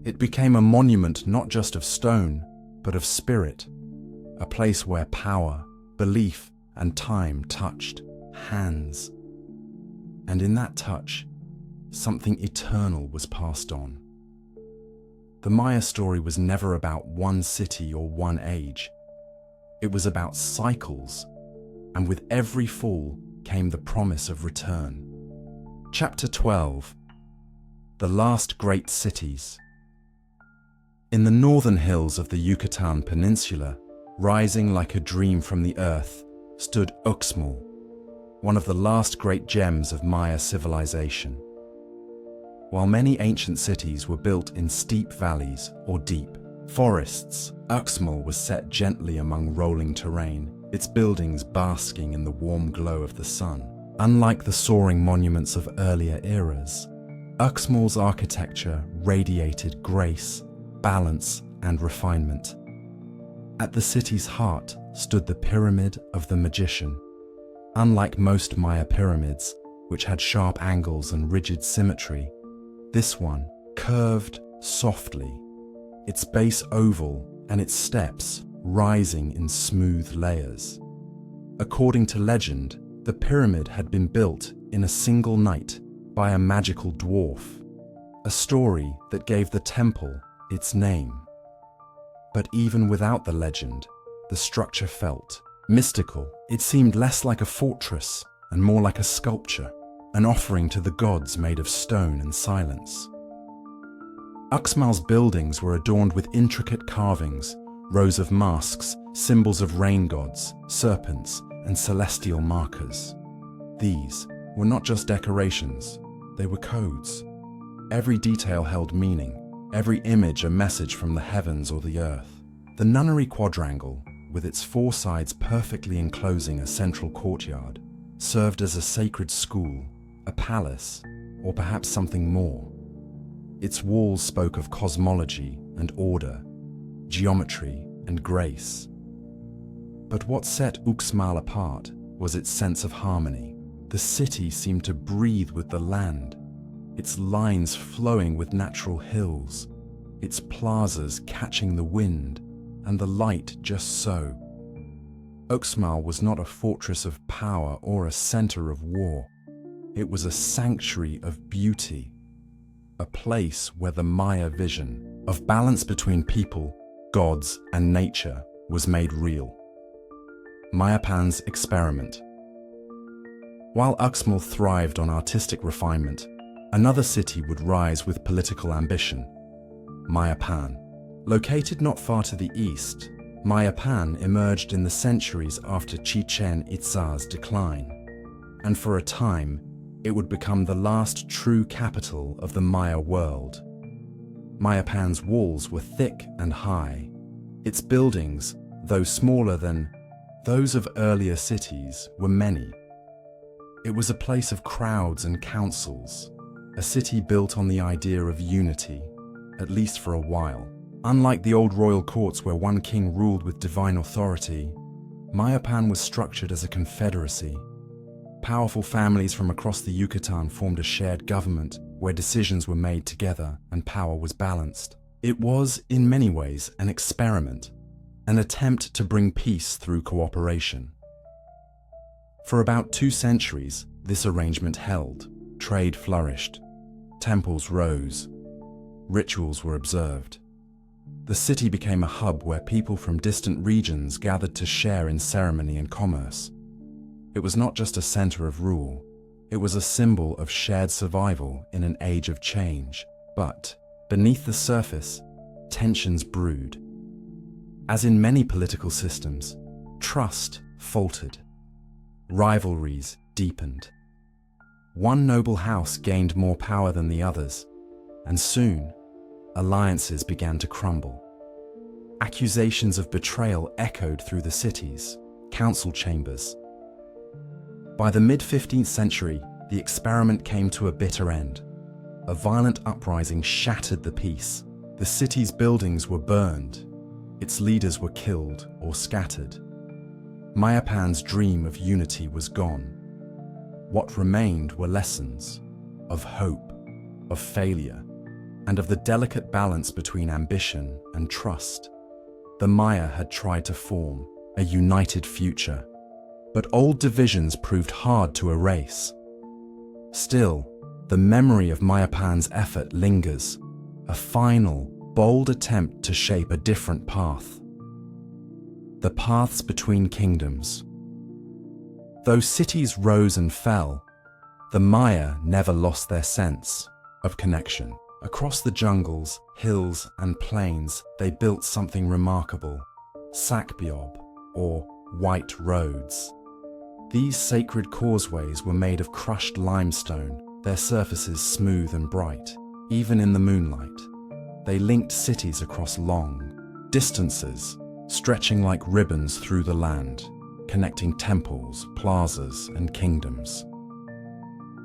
It became a monument not just of stone, but of spirit, a place where power, belief, and time touched hands. And in that touch, something eternal was passed on. The Maya story was never about one city or one age. It was about cycles, and with every fall came the promise of return. Chapter 12. The Last Great Cities. In the northern hills of the Yucatan Peninsula, rising like a dream from the earth, stood Uxmal, one of the last great gems of Maya civilization. While many ancient cities were built in steep valleys or deep forests, Uxmal was set gently among rolling terrain, its buildings basking in the warm glow of the sun. Unlike the soaring monuments of earlier eras, Uxmal's architecture radiated grace, balance, and refinement. At the city's heart stood the Pyramid of the Magician. Unlike most Maya pyramids, which had sharp angles and rigid symmetry, this one curved softly, its base oval and its steps rising in smooth layers. According to legend, the pyramid had been built in a single night by a magical dwarf, a story that gave the temple its name. But even without the legend, the structure felt mystical. It seemed less like a fortress and more like a sculpture, an offering to the gods made of stone and silence. Uxmal's buildings were adorned with intricate carvings, rows of masks, symbols of rain gods, serpents, and celestial markers. These were not just decorations, they were codes. Every detail held meaning, every image a message from the heavens or the earth. The nunnery quadrangle, with its four sides perfectly enclosing a central courtyard, served as a sacred school, a palace, or perhaps something more. Its walls spoke of cosmology and order, geometry and grace. But what set Uxmal apart was its sense of harmony. The city seemed to breathe with the land, its lines flowing with natural hills, its plazas catching the wind, and the light just so. Uxmal was not a fortress of power or a center of war. It was a sanctuary of beauty, a place where the Maya vision of balance between people, gods, and nature was made real. Mayapan's experiment. While Uxmal thrived on artistic refinement, another city would rise with political ambition, Mayapan. Located not far to the east, Mayapan emerged in the centuries after Chichen Itza's decline, and for a time, it would become the last true capital of the Maya world. Mayapan's walls were thick and high. Its buildings, though smaller than those of earlier cities, were many. It was a place of crowds and councils, a city built on the idea of unity, at least for a while. Unlike the old royal courts where one king ruled with divine authority, Mayapan was structured as a confederacy. Powerful families from across the Yucatan formed a shared government where decisions were made together and power was balanced. It was, in many ways, an experiment, an attempt to bring peace through cooperation. For about 2 centuries, this arrangement held. Trade flourished, temples rose, rituals were observed. The city became a hub where people from distant regions gathered to share in ceremony and commerce. It was not just a center of rule, it was a symbol of shared survival in an age of change. But beneath the surface, tensions brewed. As in many political systems, trust faltered. Rivalries deepened. One noble house gained more power than the others, and soon, alliances began to crumble. Accusations of betrayal echoed through the cities, council chambers. By the mid-15th century, the experiment came to a bitter end. A violent uprising shattered the peace. The city's buildings were burned. Its leaders were killed or scattered. Mayapan's dream of unity was gone. What remained were lessons of hope, of failure, and of the delicate balance between ambition and trust. The Maya had tried to form a united future, but old divisions proved hard to erase. Still, the memory of Mayapan's effort lingers, a final, bold attempt to shape a different path. The paths between kingdoms. Though cities rose and fell, the Maya never lost their sense of connection. Across the jungles, hills, and plains, they built something remarkable: sakbiob, or white roads. These sacred causeways were made of crushed limestone, their surfaces smooth and bright. Even in the moonlight, they linked cities across long distances, stretching like ribbons through the land, connecting temples, plazas, and kingdoms.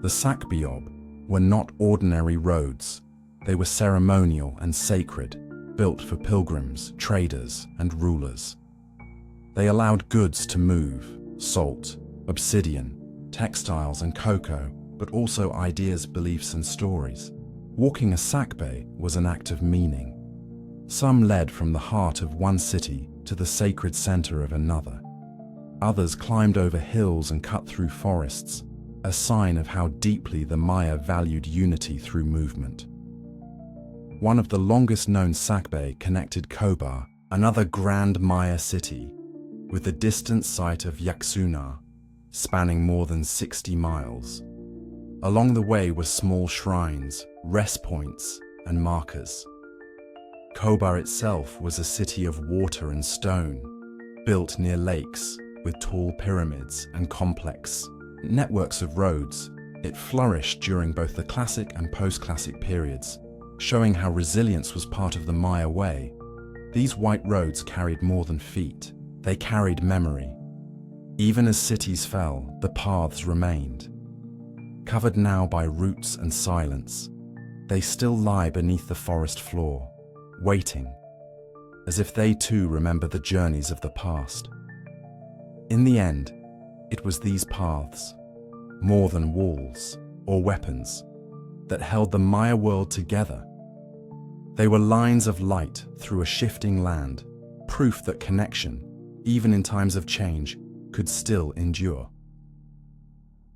The sakbiob were not ordinary roads. They were ceremonial and sacred, built for pilgrims, traders, and rulers. They allowed goods to move: salt, obsidian, textiles, and cocoa, but also ideas, beliefs, and stories. Walking a sakbe was an act of meaning. Some led from the heart of one city to the sacred center of another. Others climbed over hills and cut through forests, a sign of how deeply the Maya valued unity through movement. One of the longest-known sakbe connected Copan, another grand Maya city, with the distant site of Yaxuna, spanning more than 60 miles. Along the way were small shrines, rest points, and markers. Copan itself was a city of water and stone, built near lakes with tall pyramids and complex networks of roads. It flourished during both the classic and post-classic periods, showing how resilience was part of the Maya way. These white roads carried more than feet. They carried memory. Even as cities fell, the paths remained. Covered now by roots and silence, they still lie beneath the forest floor, waiting, as if they too remember the journeys of the past. In the end, it was these paths, more than walls or weapons, that held the Maya world together. They were lines of light through a shifting land, proof that connection, even in times of change, could still endure.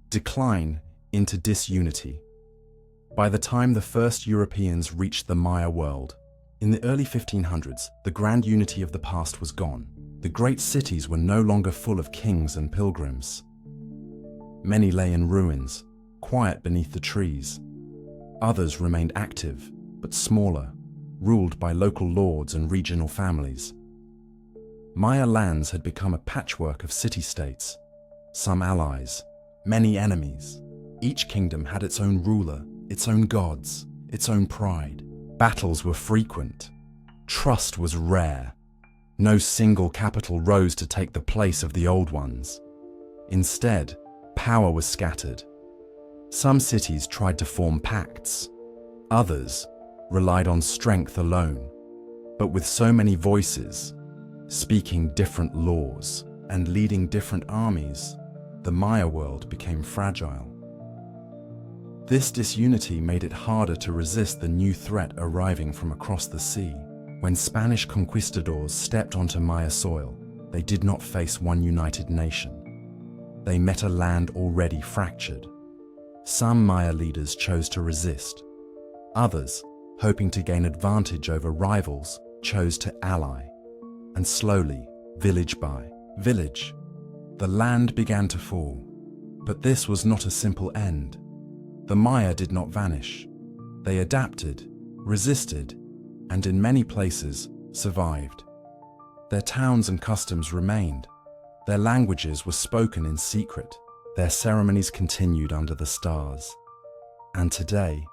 Decline into disunity. By the time the first Europeans reached the Maya world, in the early 1500s, the grand unity of the past was gone. The great cities were no longer full of kings and pilgrims. Many lay in ruins, quiet beneath the trees. Others remained active, but smaller, ruled by local lords and regional families. Maya lands had become a patchwork of city-states, some allies, many enemies. Each kingdom had its own ruler, its own gods, its own pride. Battles were frequent. Trust was rare. No single capital rose to take the place of the old ones. Instead, power was scattered. Some cities tried to form pacts. Others relied on strength alone. But with so many voices, speaking different laws and leading different armies, the Maya world became fragile. This disunity made it harder to resist the new threat arriving from across the sea. When Spanish conquistadors stepped onto Maya soil, they did not face one united nation. They met a land already fractured. Some Maya leaders chose to resist. Others, hoping to gain advantage over rivals, chose to ally. And slowly, village by village, the land began to fall. But this was not a simple end. The Maya did not vanish. They adapted, resisted, and in many places survived. Their towns and customs remained. Their languages were spoken in secret. Their ceremonies continued under the stars. And today,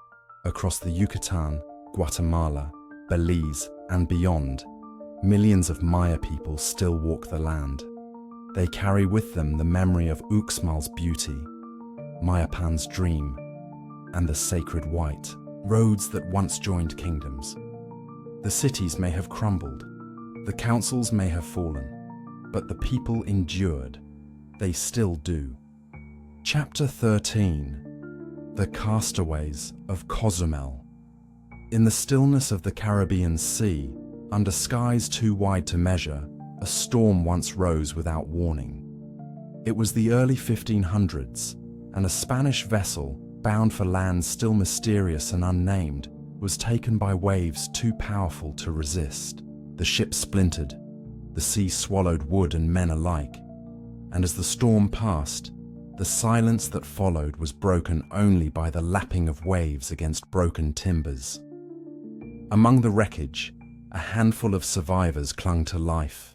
across the Yucatan, Guatemala, Belize, and beyond, millions of Maya people still walk the land. They carry with them the memory of Uxmal's beauty, Mayapan's dream, and the sacred white roads that once joined kingdoms. The cities may have crumbled, The councils may have fallen, but the people endured. They still do. Chapter 13. The Castaways of Cozumel. In the stillness of the Caribbean Sea, under skies too wide to measure, a storm once rose without warning. It was the early 1500s, and a Spanish vessel, bound for lands still mysterious and unnamed, was taken by waves too powerful to resist. The ship splintered, the sea swallowed wood and men alike, and as the storm passed, the silence that followed was broken only by the lapping of waves against broken timbers. Among the wreckage, a handful of survivors clung to life.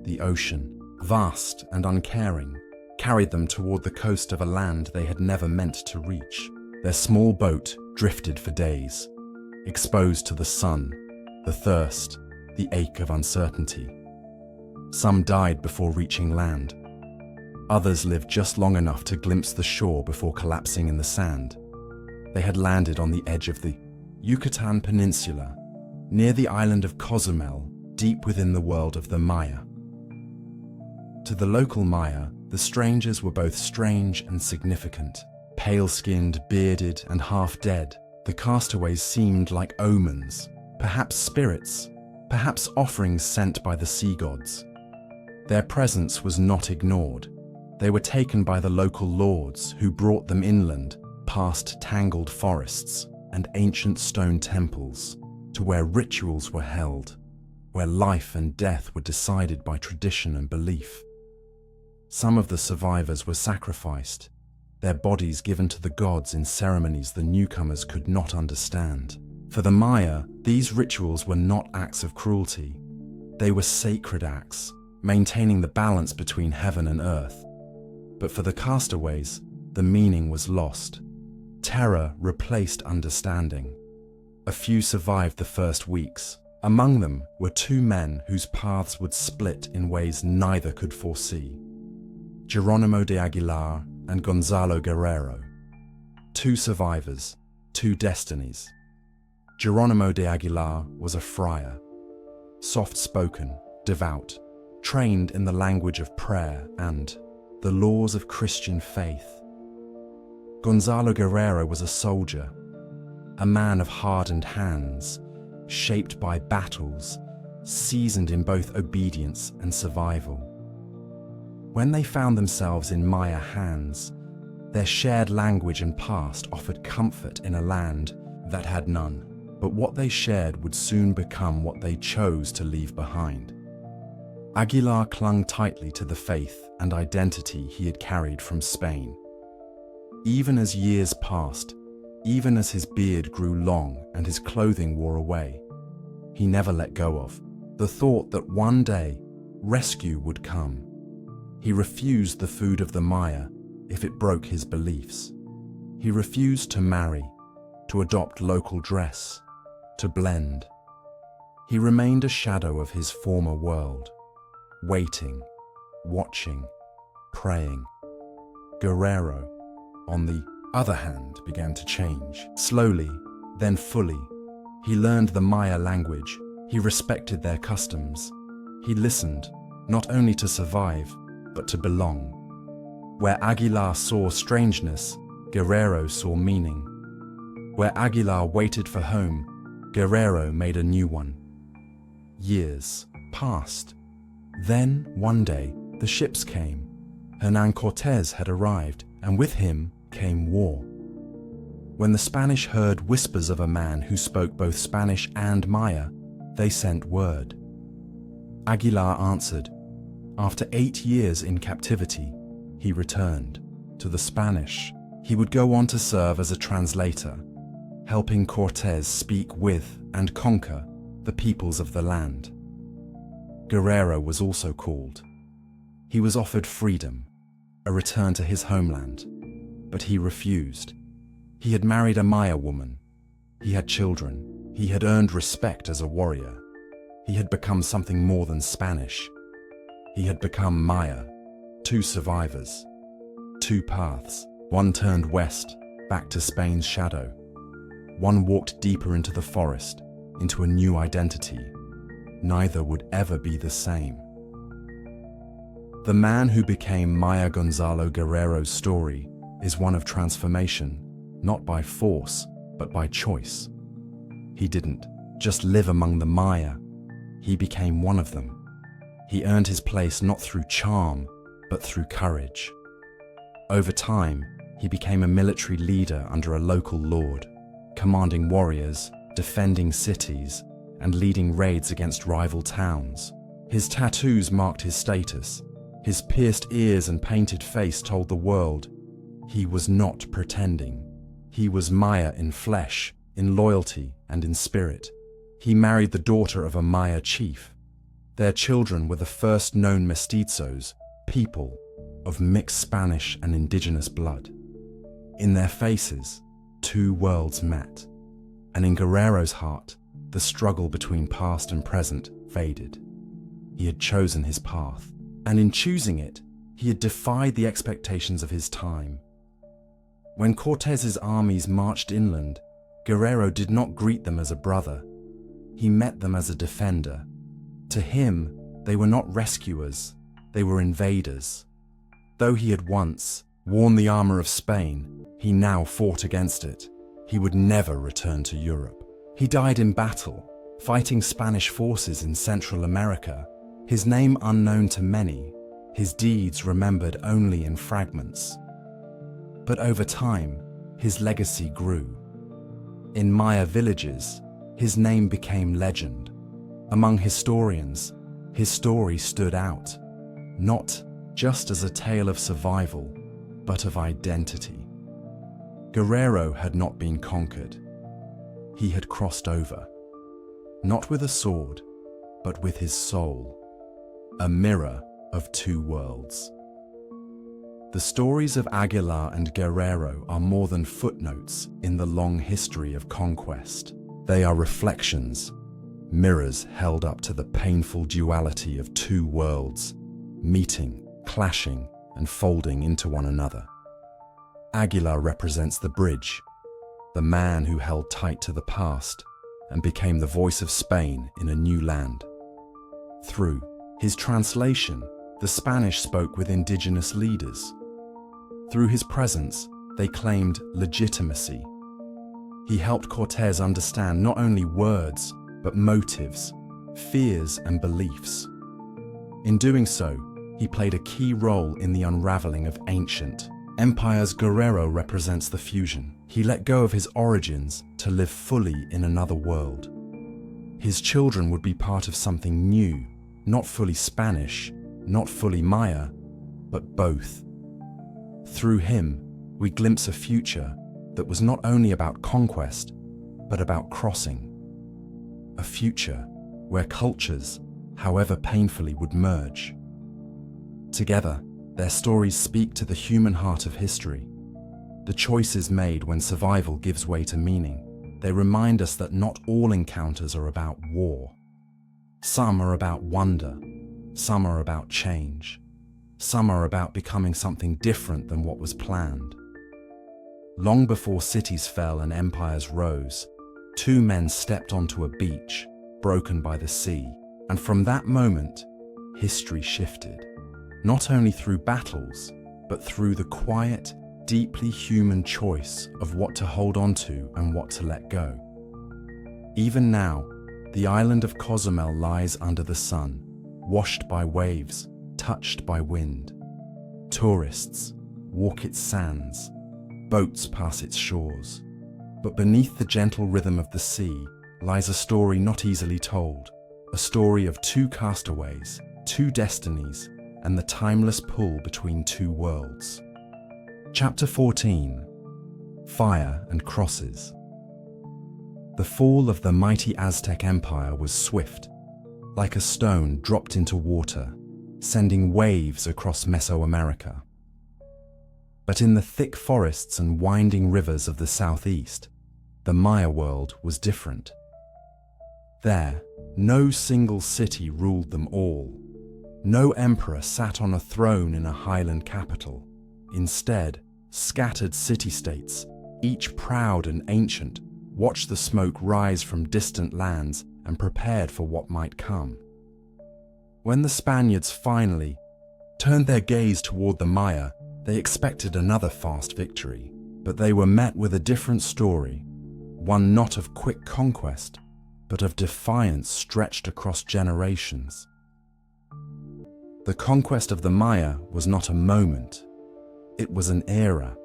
The ocean, vast and uncaring, carried them toward the coast of a land they had never meant to reach. Their small boat drifted for days, exposed to the sun, the thirst, the ache of uncertainty. Some died before reaching land. Others lived just long enough to glimpse the shore before collapsing in the sand. They had landed on the edge of the Yucatan Peninsula, near the island of Cozumel, deep within the world of the Maya. To the local Maya, the strangers were both strange and significant. Pale-skinned, bearded, and half-dead, the castaways seemed like omens, perhaps spirits, perhaps offerings sent by the sea gods. Their presence was not ignored. They were taken by the local lords, who brought them inland, past tangled forests and ancient stone temples, to where rituals were held, where life and death were decided by tradition and belief. Some of the survivors were sacrificed, their bodies given to the gods in ceremonies the newcomers could not understand. For the Maya, these rituals were not acts of cruelty. They were sacred acts, maintaining the balance between heaven and earth. But for the castaways, the meaning was lost. Terror replaced understanding. A few survived the first weeks. Among them were two men whose paths would split in ways neither could foresee. Geronimo de Aguilar and Gonzalo Guerrero. Two survivors, two destinies. Geronimo de Aguilar was a friar, soft-spoken, devout, trained in the language of prayer and the laws of Christian faith. Gonzalo Guerrero was a soldier, a man of hardened hands, shaped by battles, seasoned in both obedience and survival. When they found themselves in Maya hands, their shared language and past offered comfort in a land that had none. But what they shared would soon become what they chose to leave behind. Aguilar clung tightly to the faith and identity he had carried from Spain. Even as years passed, even as his beard grew long and his clothing wore away, he never let go of the thought that one day rescue would come. He refused the food of the Maya if it broke his beliefs. He refused to marry, to adopt local dress, to blend. He remained a shadow of his former world, waiting, watching, praying. Guerrero, on the other hand, began to change. Slowly, then fully. He learned the Maya language. He respected their customs. He listened, not only to survive, but to belong. Where Aguilar saw strangeness, Guerrero saw meaning. Where Aguilar waited for home, Guerrero made a new one. Years passed. Then, one day, the ships came. Hernán Cortés had arrived, and with him came war. When the Spanish heard whispers of a man who spoke both Spanish and Maya, they sent word. Aguilar answered. After 8 years in captivity, he returned. To the Spanish, he would go on to serve as a translator, helping Cortés speak with and conquer the peoples of the land. Guerrero was also called. He was offered freedom, a return to his homeland, but he refused. He had married a Maya woman. He had children. He had earned respect as a warrior. He had become something more than Spanish. He had become Maya. Two survivors, two paths. One turned west, back to Spain's shadow. One walked deeper into the forest, into a new identity. neither would ever be the same. The man who became Maya Gonzalo Guerrero's story is one of transformation, not by force, but by choice. He didn't just live among the Maya, he became one of them. He earned his place not through charm, but through courage. Over time, he became a military leader under a local lord, commanding warriors, defending cities, and leading raids against rival towns. His tattoos marked his status. His pierced ears and painted face told the world he was not pretending. He was Maya in flesh, in loyalty, and in spirit. He married the daughter of a Maya chief. Their children were the first known mestizos, people of mixed Spanish and indigenous blood. In their faces, two worlds met. And in Guerrero's heart, the struggle between past and present faded. He had chosen his path, and in choosing it, he had defied the expectations of his time. When Cortez's armies marched inland, Guerrero did not greet them as a brother. He met them as a defender. To him, they were not rescuers, they were invaders. Though he had once worn the armor of Spain, he now fought against it. He would never return to Europe. He died in battle, fighting Spanish forces in Central America, his name unknown to many, his deeds remembered only in fragments. But over time, his legacy grew. In Maya villages, his name became legend. Among historians, his story stood out, not just as a tale of survival, but of identity. Guerrero had not been conquered. He had crossed over, not with a sword, but with his soul, a mirror of two worlds. The stories of Aguilar and Guerrero are more than footnotes in the long history of conquest. They are reflections, mirrors held up to the painful duality of two worlds, meeting, clashing, and folding into one another. Aguilar represents the bridge, the man who held tight to the past and became the voice of Spain in a new land. Through his translation, the Spanish spoke with indigenous leaders. Through his presence, they claimed legitimacy. He helped Cortés understand not only words, but motives, fears, and beliefs. In doing so, he played a key role in the unraveling of ancient empires. Guerrero represents the fusion. He let go of his origins to live fully in another world. His children would be part of something new, not fully Spanish, not fully Maya, but both. Through him, we glimpse a future that was not only about conquest, but about crossing. A future where cultures, however painfully, would merge. Together, their stories speak to the human heart of history. The choices made when survival gives way to meaning. They remind us that not all encounters are about war. Some are about wonder, some are about change. Some are about becoming something different than what was planned. Long before cities fell and empires rose, two men stepped onto a beach, broken by the sea, and from that moment, history shifted. Not only through battles, but through the quiet, deeply human choice of what to hold on to and what to let go. Even now, the island of Cozumel lies under the sun, washed by waves, touched by wind. Tourists walk its sands, boats pass its shores. But beneath the gentle rhythm of the sea lies a story not easily told, a story of two castaways, two destinies, and the timeless pull between two worlds. Chapter 14: Fire and Crosses. The fall of the mighty Aztec Empire was swift, like a stone dropped into water, sending waves across Mesoamerica. But in the thick forests and winding rivers of the southeast, the Maya world was different. There, no single city ruled them all. No emperor sat on a throne in a highland capital. Instead, scattered city-states, each proud and ancient, watched the smoke rise from distant lands and prepared for what might come. When the Spaniards finally turned their gaze toward the Maya, they expected another fast victory, but they were met with a different story, one not of quick conquest, but of defiance stretched across generations. The conquest of the Maya was not a moment, it was an era.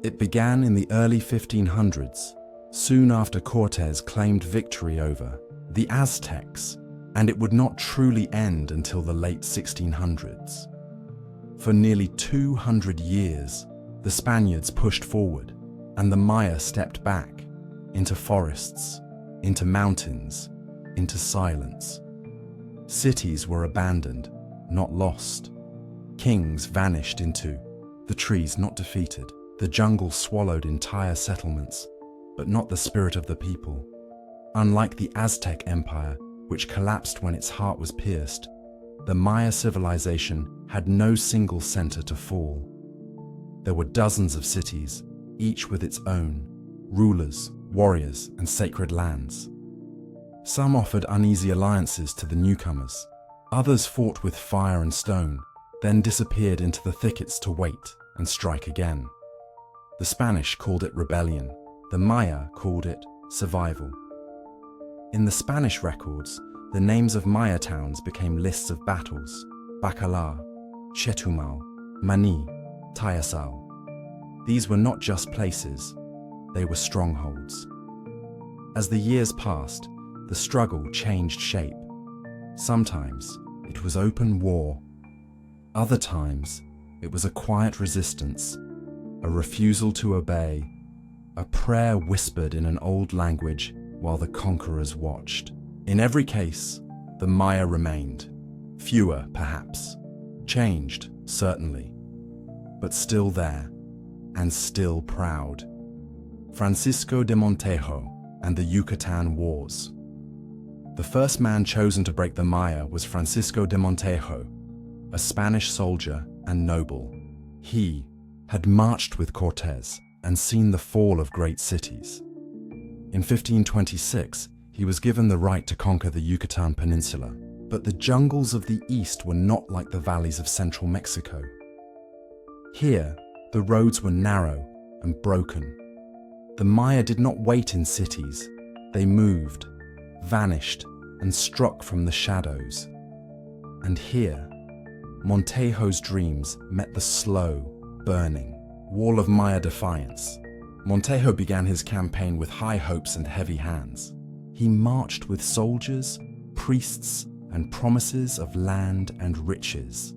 It began in the early 1500s, soon after Cortés claimed victory over the Aztecs, and it would not truly end until the late 1600s. For nearly 200 years, the Spaniards pushed forward, and the Maya stepped back, into forests, into mountains, into silence. Cities were abandoned, not lost. Kings vanished into the trees, not defeated. The jungle swallowed entire settlements, but not the spirit of the people. Unlike the Aztec Empire, which collapsed when its heart was pierced, the Maya civilization had no single center to fall. There were dozens of cities, each with its own rulers, warriors, and sacred lands. Some offered uneasy alliances to the newcomers. Others fought with fire and stone, then disappeared into the thickets to wait and strike again. The Spanish called it rebellion. The Maya called it survival. In the Spanish records, the names of Maya towns became lists of battles: Bacalar, Chetumal, Mani, Tayasal. These were not just places, they were strongholds. As the years passed, the struggle changed shape. Sometimes it was open war. Other times it was a quiet resistance, a refusal to obey, a prayer whispered in an old language while the conquerors watched. In every case, the Maya remained. Fewer, perhaps. Changed, certainly. But still there, and still proud. Francisco de Montejo and the Yucatan Wars. The first man chosen to break the Maya was Francisco de Montejo, a Spanish soldier and noble. He had marched with Cortés and seen the fall of great cities. In 1526, he was given the right to conquer the Yucatan Peninsula, but the jungles of the east were not like the valleys of central Mexico. Here, the roads were narrow and broken. The Maya did not wait in cities. They moved, vanished, and struck from the shadows. And here, Montejo's dreams met the slow, burning wall of Maya defiance. Montejo began his campaign with high hopes and heavy hands. He marched with soldiers, priests, and promises of land and riches.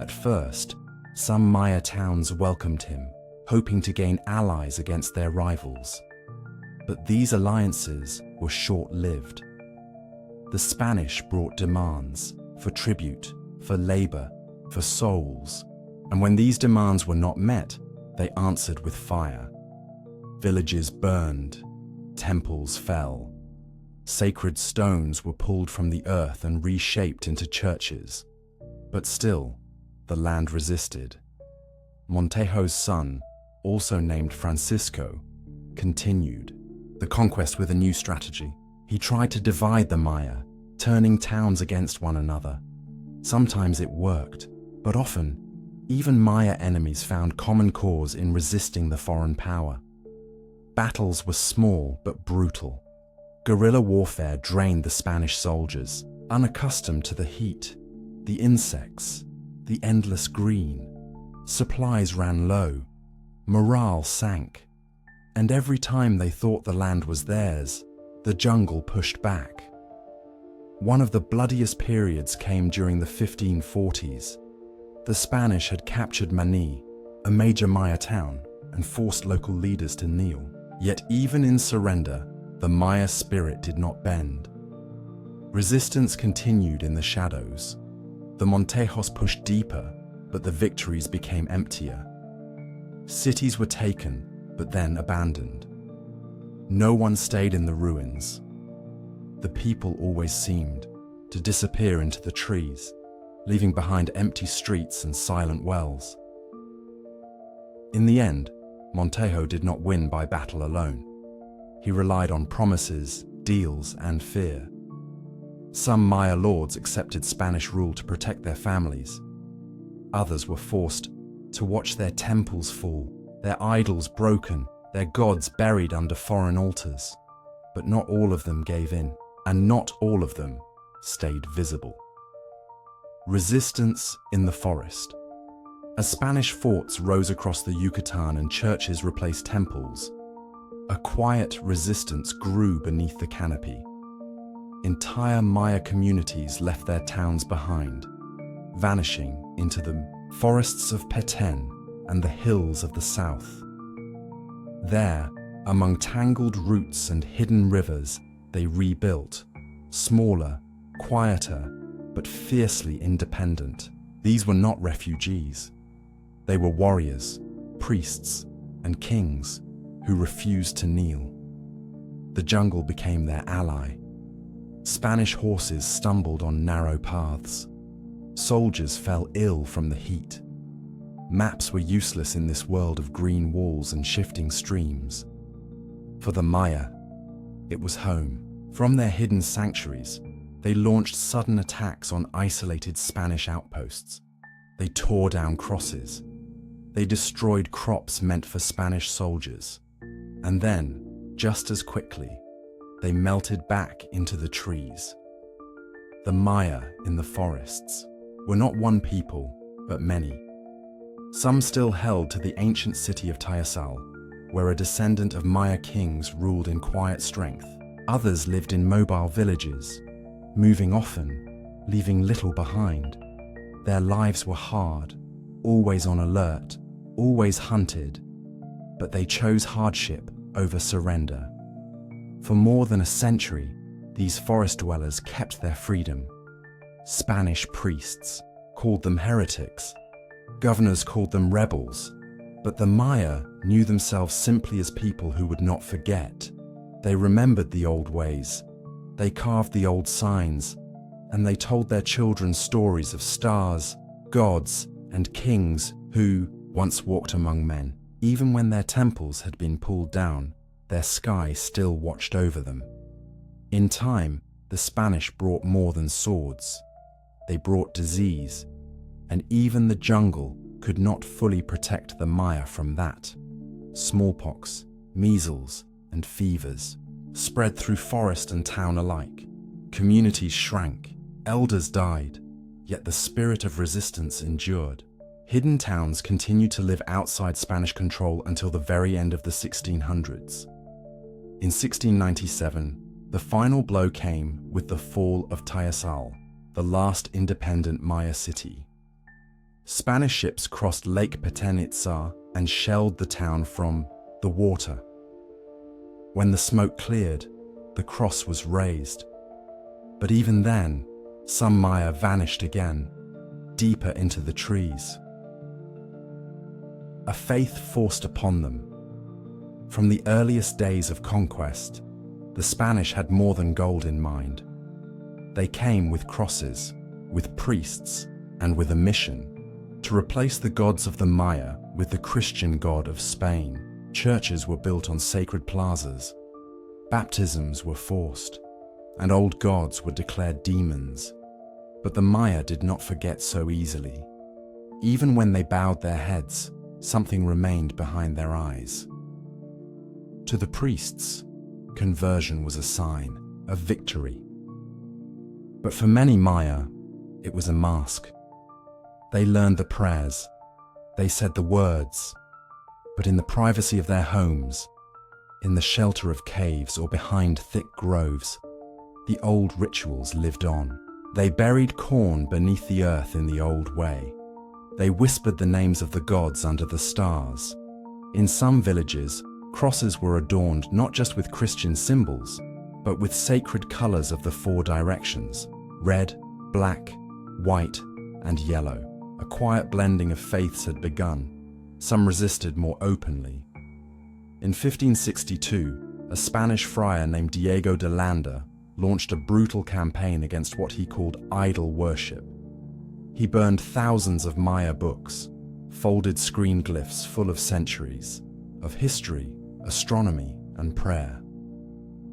At first, some Maya towns welcomed him, hoping to gain allies against their rivals. But these alliances were short-lived. The Spanish brought demands for tribute, for labor, for souls, and when these demands were not met, they answered with fire. Villages burned, temples fell. Sacred stones were pulled from the earth and reshaped into churches. But still, the land resisted. Montejo's son, also named Francisco, continued the conquest with a new strategy. He tried to divide the Maya, turning towns against one another. Sometimes it worked, but often, even Maya enemies found common cause in resisting the foreign power. Battles were small but brutal. Guerrilla warfare drained the Spanish soldiers, unaccustomed to the heat, the insects, the endless green. Supplies ran low, morale sank, and every time they thought the land was theirs, the jungle pushed back. One of the bloodiest periods came during the 1540s. The Spanish had captured Mani, a major Maya town, and forced local leaders to kneel. Yet even in surrender, the Maya spirit did not bend. Resistance continued in the shadows. The Montejos pushed deeper, but the victories became emptier. Cities were taken, but then abandoned. No one stayed in the ruins. The people always seemed to disappear into the trees, leaving behind empty streets and silent wells. In the end, Montejo did not win by battle alone. He relied on promises, ordeals and fear. Some Maya lords accepted Spanish rule to protect their families. Others were forced to watch their temples fall, their idols broken, their gods buried under foreign altars. But not all of them gave in, and not all of them stayed visible. Resistance in the forest. As Spanish forts rose across the Yucatan and churches replaced temples, a quiet resistance grew beneath the canopy. Entire Maya communities left their towns behind, vanishing into the forests of Petén and the hills of the south. There, among tangled roots and hidden rivers, they rebuilt, smaller, quieter, but fiercely independent. These were not refugees. They were warriors, priests, and kings who refused to kneel. The jungle became their ally. Spanish horses stumbled on narrow paths. Soldiers fell ill from the heat. Maps were useless in this world of green walls and shifting streams. For the Maya, it was home. From their hidden sanctuaries, they launched sudden attacks on isolated Spanish outposts. They tore down crosses. They destroyed crops meant for Spanish soldiers. And then, just as quickly, they melted back into the trees. The Maya in the forests were not one people, but many. Some still held to the ancient city of Tayasal, where a descendant of Maya kings ruled in quiet strength. Others lived in mobile villages, moving often, leaving little behind. Their lives were hard, always on alert, always hunted, but they chose hardship over surrender. For more than a century, these forest dwellers kept their freedom. Spanish priests called them heretics. Governors called them rebels. But the Maya knew themselves simply as people who would not forget. They remembered the old ways. They carved the old signs, and they told their children stories of stars, gods, and kings who once walked among men. Even when their temples had been pulled down, their sky still watched over them. In time, the Spanish brought more than swords. They brought disease, and even the jungle could not fully protect the Maya from that. Smallpox, measles, and fevers spread through forest and town alike. Communities shrank, elders died, yet the spirit of resistance endured. Hidden towns continued to live outside Spanish control until the very end of the 1600s. In 1697, the final blow came with the fall of Tayasal, the last independent Maya city. Spanish ships crossed Lake Chichen Itza and shelled the town from the water. When the smoke cleared, the cross was raised. But even then, some Maya vanished again, deeper into the trees. A faith forced upon them. From the earliest days of conquest, the Spanish had more than gold in mind. They came with crosses, with priests, and with a mission to replace the gods of the Maya with the Christian God of Spain. Churches were built on sacred plazas. Baptisms were forced, and old gods were declared demons. But the Maya did not forget so easily. Even when they bowed their heads, something remained behind their eyes. To the priests, conversion was a sign of victory. But for many Maya, it was a mask. They learned the prayers, they said the words, but in the privacy of their homes, in the shelter of caves or behind thick groves, the old rituals lived on. They buried corn beneath the earth in the old way. They whispered the names of the gods under the stars. In some villages, crosses were adorned not just with Christian symbols, but with sacred colors of the four directions: red, black, white, and yellow. A quiet blending of faiths had begun. Some resisted more openly. In 1562, a Spanish friar named Diego de Landa launched a brutal campaign against what he called idol worship. He burned thousands of Maya books, folded screen glyphs full of centuries, of history, astronomy, and prayer.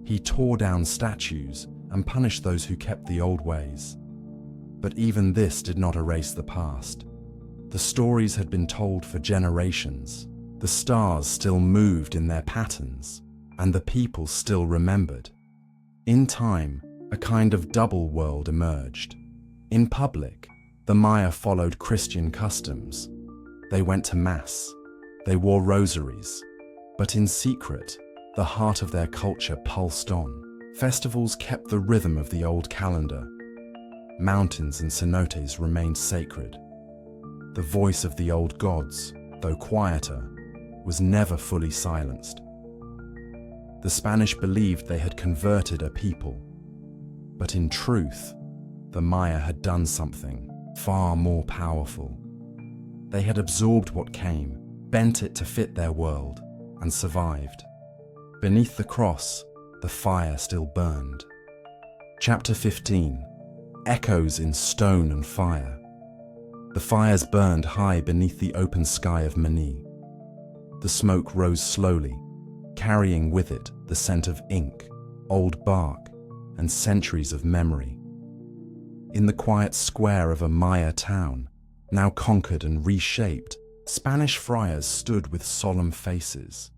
He tore down statues and punished those who kept the old ways. But even this did not erase the past. The stories had been told for generations. The stars still moved in their patterns, and the people still remembered. In time, a kind of double world emerged. In public, the Maya followed Christian customs. They went to Mass. They wore rosaries. But in secret, the heart of their culture pulsed on. Festivals kept the rhythm of the old calendar. Mountains and cenotes remained sacred. The voice of the old gods, though quieter, was never fully silenced. The Spanish believed they had converted a people. But in truth, the Maya had done something far more powerful. They had absorbed what came, bent it to fit their world, and survived. Beneath the cross, the fire still burned. Chapter 15. Echoes in Stone and Fire. The fires burned high beneath the open sky of Mani. The smoke rose slowly, carrying with it the scent of ink, old bark, and centuries of memory. In the quiet square of a Maya town, now conquered and reshaped, Spanish friars stood with solemn faces.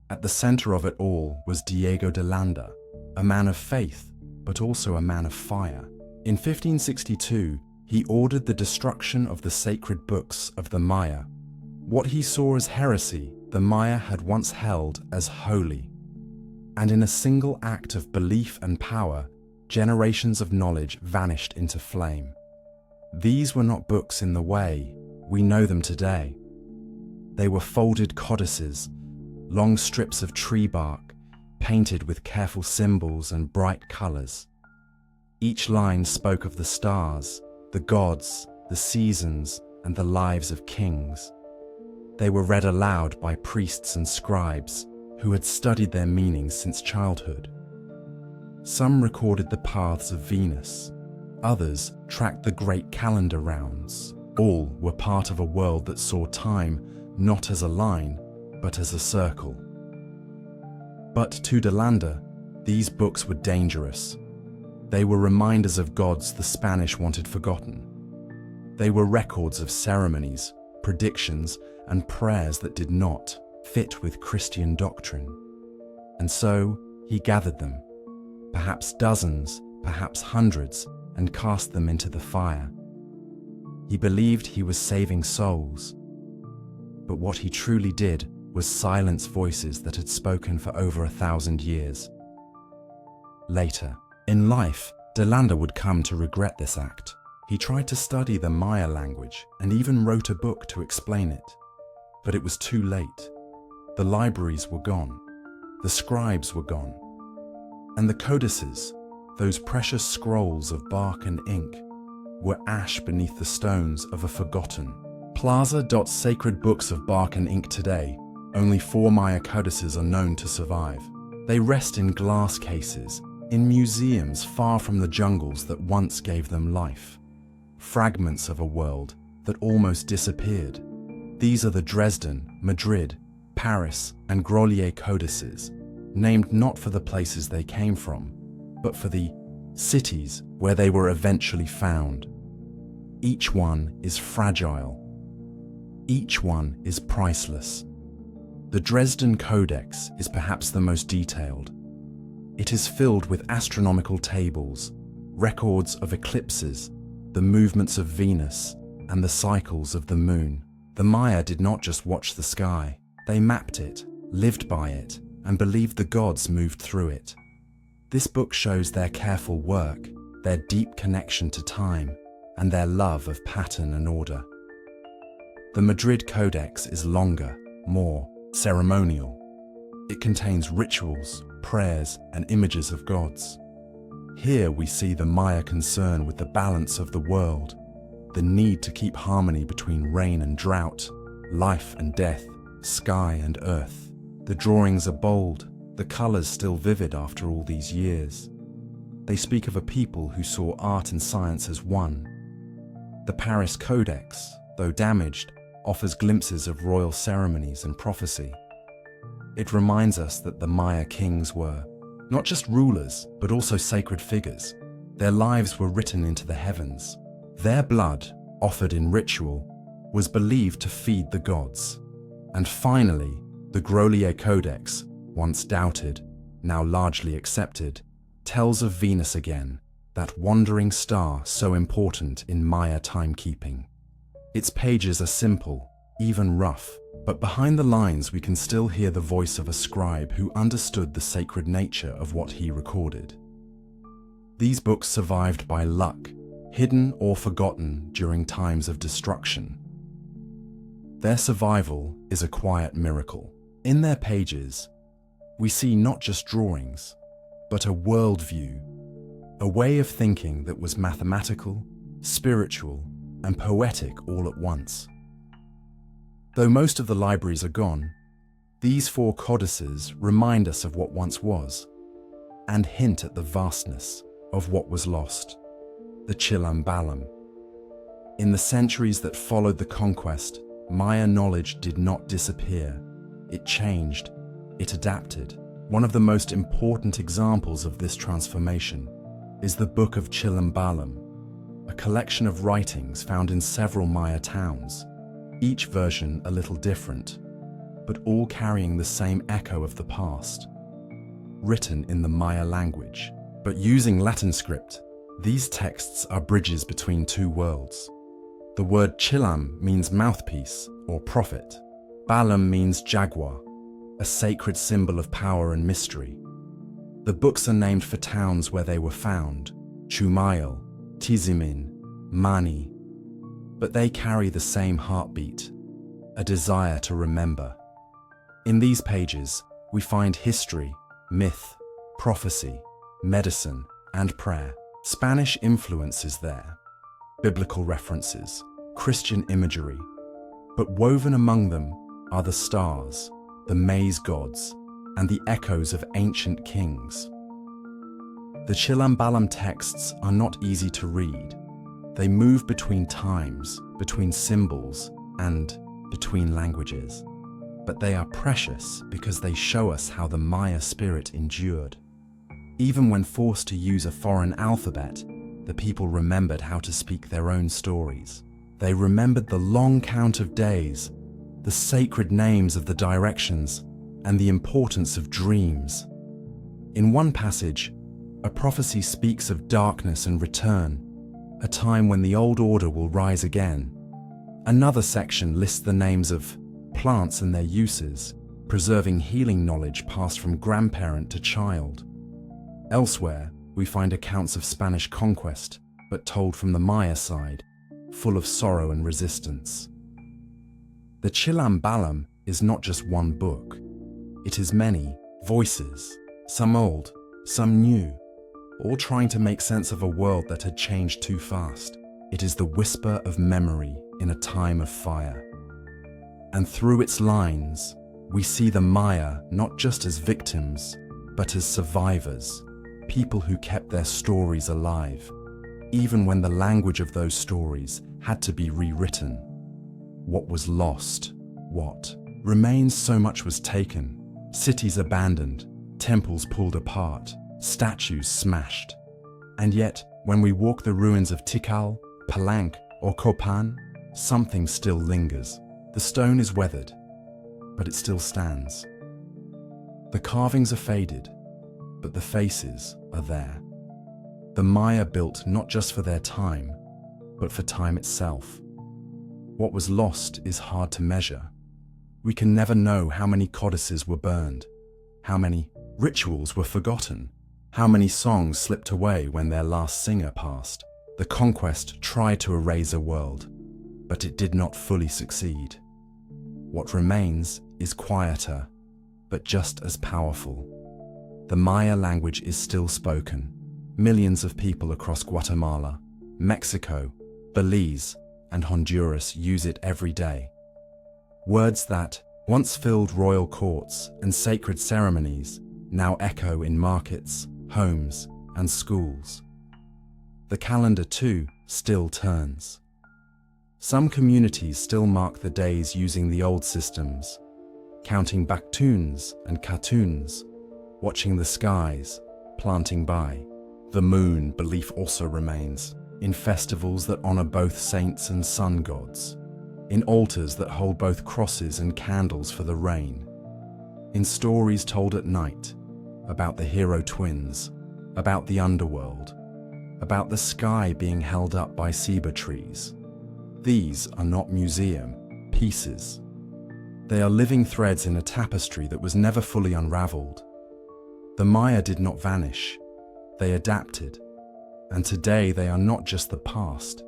At the center of it all was Diego de Landa, a man of faith, but also a man of fire. In 1562, he ordered the destruction of the sacred books of the Maya. What he saw as heresy, the Maya had once held as holy. And in a single act of belief and power, generations of knowledge vanished into flame. These were not books in the way we know them today. They were folded codices, long strips of tree bark, painted with careful symbols and bright colors. Each line spoke of the stars, the gods, the seasons, and the lives of kings. They were read aloud by priests and scribes who had studied their meanings since childhood. Some recorded the paths of Venus. Others tracked the great calendar rounds. All were part of a world that saw time not as a line, but as a circle. But to De Landa, these books were dangerous. They were reminders of gods the Spanish wanted forgotten. They were records of ceremonies, predictions, and prayers that did not fit with Christian doctrine. And so he gathered them, perhaps dozens, perhaps hundreds, and cast them into the fire. He believed he was saving souls, but what he truly did was silence voices that had spoken for over 1,000 years. Later, in life, De Landa would come to regret this act. He tried to study the Maya language and even wrote a book to explain it. But it was too late. The libraries were gone. The scribes were gone. And the codices, those precious scrolls of bark and ink, were ash beneath the stones of a forgotten. Plaza dots sacred books of bark and ink today. Only 4 Maya codices are known to survive. They rest in glass cases, in museums far from the jungles that once gave them life. Fragments of a world that almost disappeared. These are the Dresden, Madrid, Paris, and Grolier codices, named not for the places they came from, but for the cities where they were eventually found. Each one is fragile. Each one is priceless. The Dresden Codex is perhaps the most detailed. It is filled with astronomical tables, records of eclipses, the movements of Venus, and the cycles of the moon. The Maya did not just watch the sky. They mapped it, lived by it, and believed the gods moved through it. This book shows their careful work, their deep connection to time, and their love of pattern and order. The Madrid Codex is longer, more ceremonial. It contains rituals, prayers, and images of gods. Here we see the Maya concern with the balance of the world, the need to keep harmony between rain and drought, life and death, sky and earth. The drawings are bold, the colors still vivid after all these years. They speak of a people who saw art and science as one. The Paris Codex, though damaged, offers glimpses of royal ceremonies and prophecy. It reminds us that the Maya kings were Not just rulers, but also sacred figures. Their lives were written into the heavens. Their blood, offered in ritual, was believed to feed the gods. And finally, the Grolier Codex, once doubted, now largely accepted, tells of Venus again, that wandering star so important in Maya timekeeping. Its pages are simple, even rough, but behind the lines we can still hear the voice of a scribe who understood the sacred nature of what he recorded. These books survived by luck, hidden or forgotten during times of destruction. Their survival is a quiet miracle. In their pages, we see not just drawings, but a worldview, a way of thinking that was mathematical, spiritual, and poetic all at once. Though most of the libraries are gone, these 4 codices remind us of what once was, and hint at the vastness of what was lost. The Chilam Balam. In the centuries that followed the conquest, Maya knowledge did not disappear. It changed, it adapted. One of the most important examples of this transformation is the Book of Chilam Balam, a collection of writings found in several Maya towns, each version a little different, but all carrying the same echo of the past. Written in the Maya language, but using Latin script, these texts are bridges between 2 worlds. The word Chilam means mouthpiece or prophet. Balam means jaguar, a sacred symbol of power and mystery. The books are named for towns where they were found: Chumayel, Tizimin, Mani, but they carry the same heartbeat, a desire to remember. In these pages, we find history, myth, prophecy, medicine, and prayer. Spanish influence is there, biblical references, Christian imagery, but woven among them are the stars, the maize gods, and the echoes of ancient kings. The Chilam Balam texts are not easy to read. They move between times, between symbols, and between languages. But they are precious because they show us how the Maya spirit endured. Even when forced to use a foreign alphabet, the people remembered how to speak their own stories. They remembered the long count of days, the sacred names of the directions, and the importance of dreams. In one passage, a prophecy speaks of darkness and return, a time when the old order will rise again. Another section lists the names of plants and their uses, preserving healing knowledge passed from grandparent to child. Elsewhere, we find accounts of Spanish conquest, but told from the Maya side, full of sorrow and resistance. The Chilam Balam is not just one book. It is many voices, some old, some new, all trying to make sense of a world that had changed too fast. It is the whisper of memory in a time of fire. And through its lines, we see the Maya not just as victims, but as survivors, people who kept their stories alive, even when the language of those stories had to be rewritten. What was lost? What remains? So much was taken. Cities abandoned, temples pulled apart, statues smashed. And yet, when we walk the ruins of Tikal, Palenque, or Copan, something still lingers. The stone is weathered, but it still stands. The carvings are faded, but the faces are there. The Maya built not just for their time, but for time itself. What was lost is hard to measure. We can never know how many codices were burned, how many rituals were forgotten, how many songs slipped away when their last singer passed. The conquest tried to erase a world, but it did not fully succeed. What remains is quieter, but just as powerful. The Maya language is still spoken. Millions of people across Guatemala, Mexico, Belize, and Honduras use it every day. Words that once filled royal courts and sacred ceremonies now echo in markets, homes, and schools. The calendar, too, still turns. Some communities still mark the days using the old systems, counting baktuns and katuns, watching the skies, planting by. The moon belief also remains, in festivals that honor both saints and sun gods, in altars that hold both crosses and candles for the rain, in stories told at night about the hero twins, about the underworld, about the sky being held up by ceiba trees. These are not museum pieces. They are living threads in a tapestry that was never fully unraveled. The Maya did not vanish. They adapted. And today they are not just the past.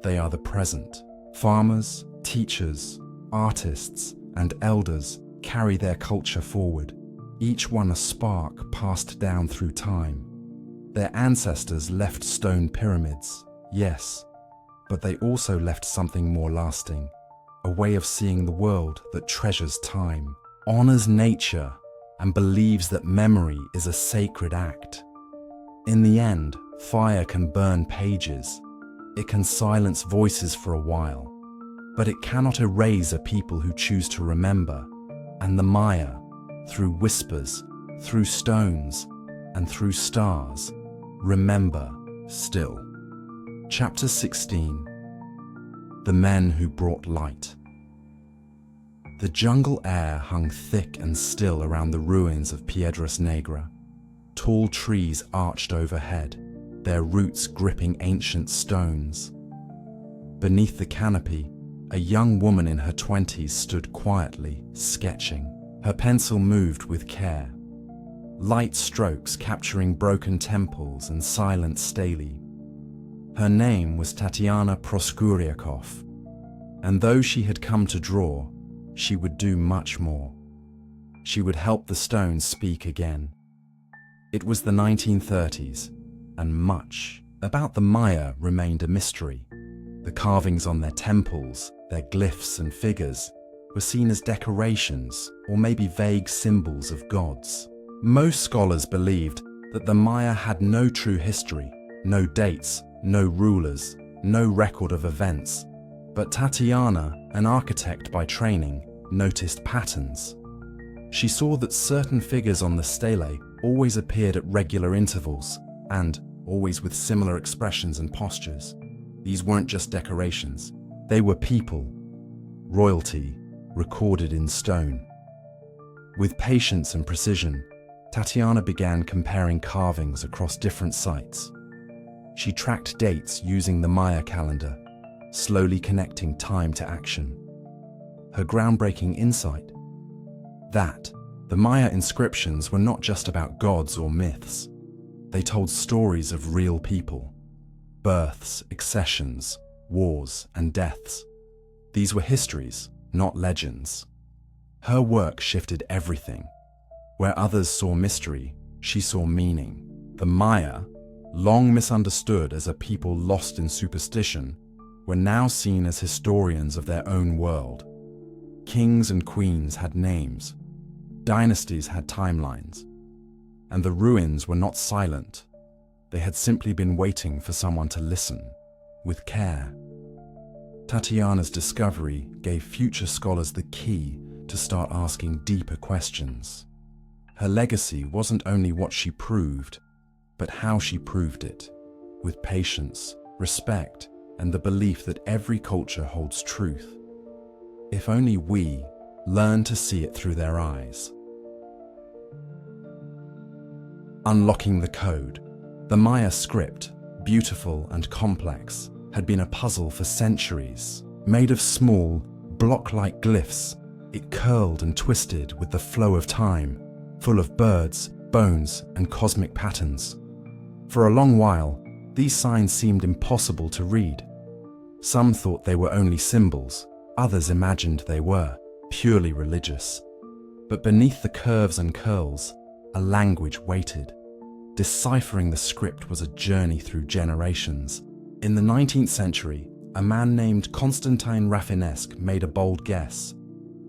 They are the present. Farmers, teachers, artists, and elders carry their culture forward, each one a spark passed down through time. Their ancestors left stone pyramids, yes, but they also left something more lasting, a way of seeing the world that treasures time, honors nature, and believes that memory is a sacred act. In the end, fire can burn pages. It can silence voices for a while, but it cannot erase a people who choose to remember. And the Maya, through whispers, through stones, and through stars, remember still. Chapter 16. The Men Who Brought Light. The jungle air hung thick and still around the ruins of Piedras Negra. Tall trees arched overhead, their roots gripping ancient stones. Beneath the canopy, a young woman in her 20s stood quietly, sketching. Her pencil moved with care. Light strokes capturing broken temples and silent stelae. Her name was Tatiana Proskuriakov, and though she had come to draw, she would do much more. She would help the stones speak again. It was the 1930s, and much about the Maya remained a mystery. The carvings on their temples, their glyphs and figures, were seen as decorations or maybe vague symbols of gods. Most scholars believed that the Maya had no true history, no dates, no rulers, no record of events. But Tatiana, an architect by training, noticed patterns. She saw that certain figures on the stelae always appeared at regular intervals and always with similar expressions and postures. These weren't just decorations. They were people, royalty, recorded in stone. With patience and precision, Tatiana began comparing carvings across different sites. She tracked dates using the Maya calendar, slowly connecting time to action. Her groundbreaking insight: that the Maya inscriptions were not just about gods or myths. They told stories of real people, births, accessions, wars, and deaths. These were histories, not legends. Her work shifted everything. Where others saw mystery, she saw meaning. The Maya, long misunderstood as a people lost in superstition, were now seen as historians of their own world. Kings and queens had names. Dynasties had timelines. And the ruins were not silent. They had simply been waiting for someone to listen, with care. Tatiana's discovery gave future scholars the key to start asking deeper questions. Her legacy wasn't only what she proved, but how she proved it, with patience, respect, and the belief that every culture holds truth, if only we learn to see it through their eyes. Unlocking the code. The Maya script, beautiful and complex, had been a puzzle for centuries. Made of small, block-like glyphs, it curled and twisted with the flow of time, full of birds, bones, and cosmic patterns. For a long while, these signs seemed impossible to read. Some thought they were only symbols, others imagined they were, purely religious. But beneath the curves and curls, a language waited. Deciphering the script was a journey through generations. In the 19th century, a man named Constantine Rafinesque made a bold guess.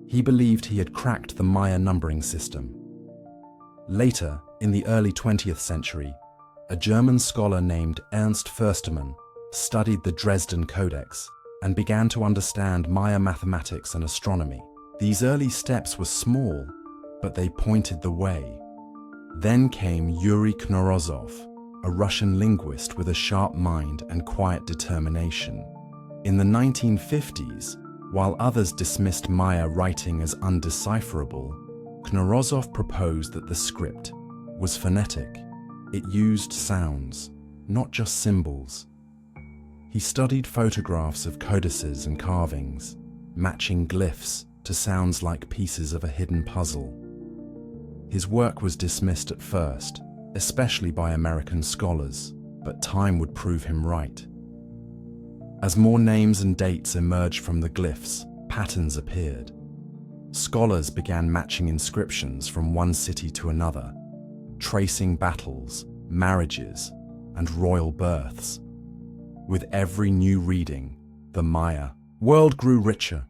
He believed he had cracked the Maya numbering system. Later, in the early 20th century, a German scholar named Ernst Fürstemann studied the Dresden Codex and began to understand Maya mathematics and astronomy. These early steps were small, but they pointed the way. Then came Yuri Knorozov, a Russian linguist with a sharp mind and quiet determination. In the 1950s, while others dismissed Maya writing as undecipherable, Knorozov proposed that the script was phonetic. It used sounds, not just symbols. He studied photographs of codices and carvings, matching glyphs to sounds like pieces of a hidden puzzle. His work was dismissed at first, especially by American scholars, but time would prove him right. As more names and dates emerged from the glyphs, patterns appeared. Scholars began matching inscriptions from one city to another, tracing battles, marriages, and royal births. With every new reading, the Maya world grew richer.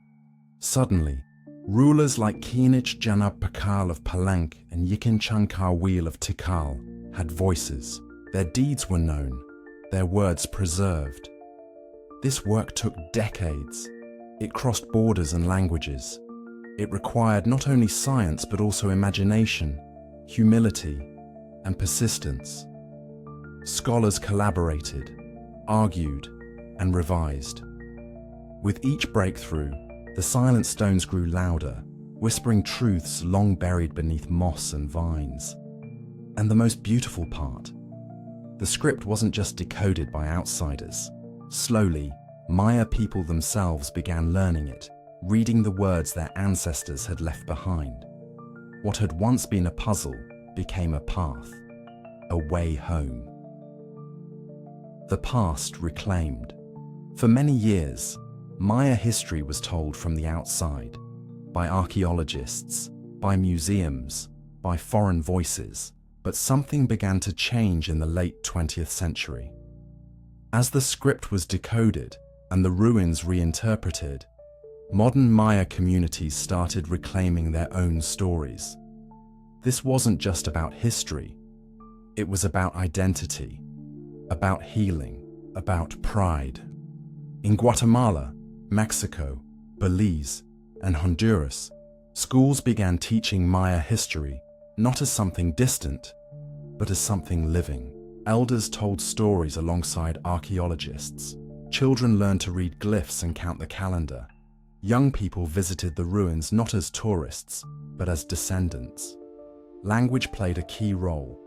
Suddenly, rulers like Kinich Janab Pakal of Palenque and Yikin Chankar of Tikal had voices. Their deeds were known, their words preserved. This work took decades. It crossed borders and languages. It required not only science but also imagination, humility, and persistence. Scholars collaborated, argued, and revised. With each breakthrough, the silent stones grew louder, whispering truths long buried beneath moss and vines. And the most beautiful part, the script wasn't just decoded by outsiders. Slowly, Maya people themselves began learning it, reading the words their ancestors had left behind. What had once been a puzzle became a path, a way home. The past reclaimed. For many years, Maya history was told from the outside, by archaeologists, by museums, by foreign voices, but something began to change in the late 20th century. As the script was decoded and the ruins reinterpreted, modern Maya communities started reclaiming their own stories. This wasn't just about history, it was about identity, about healing, about pride. In Guatemala, Mexico, Belize, and Honduras, schools began teaching Maya history not as something distant, but as something living. Elders told stories alongside archaeologists. Children learned to read glyphs and count the calendar. Young people visited the ruins not as tourists, but as descendants. Language played a key role.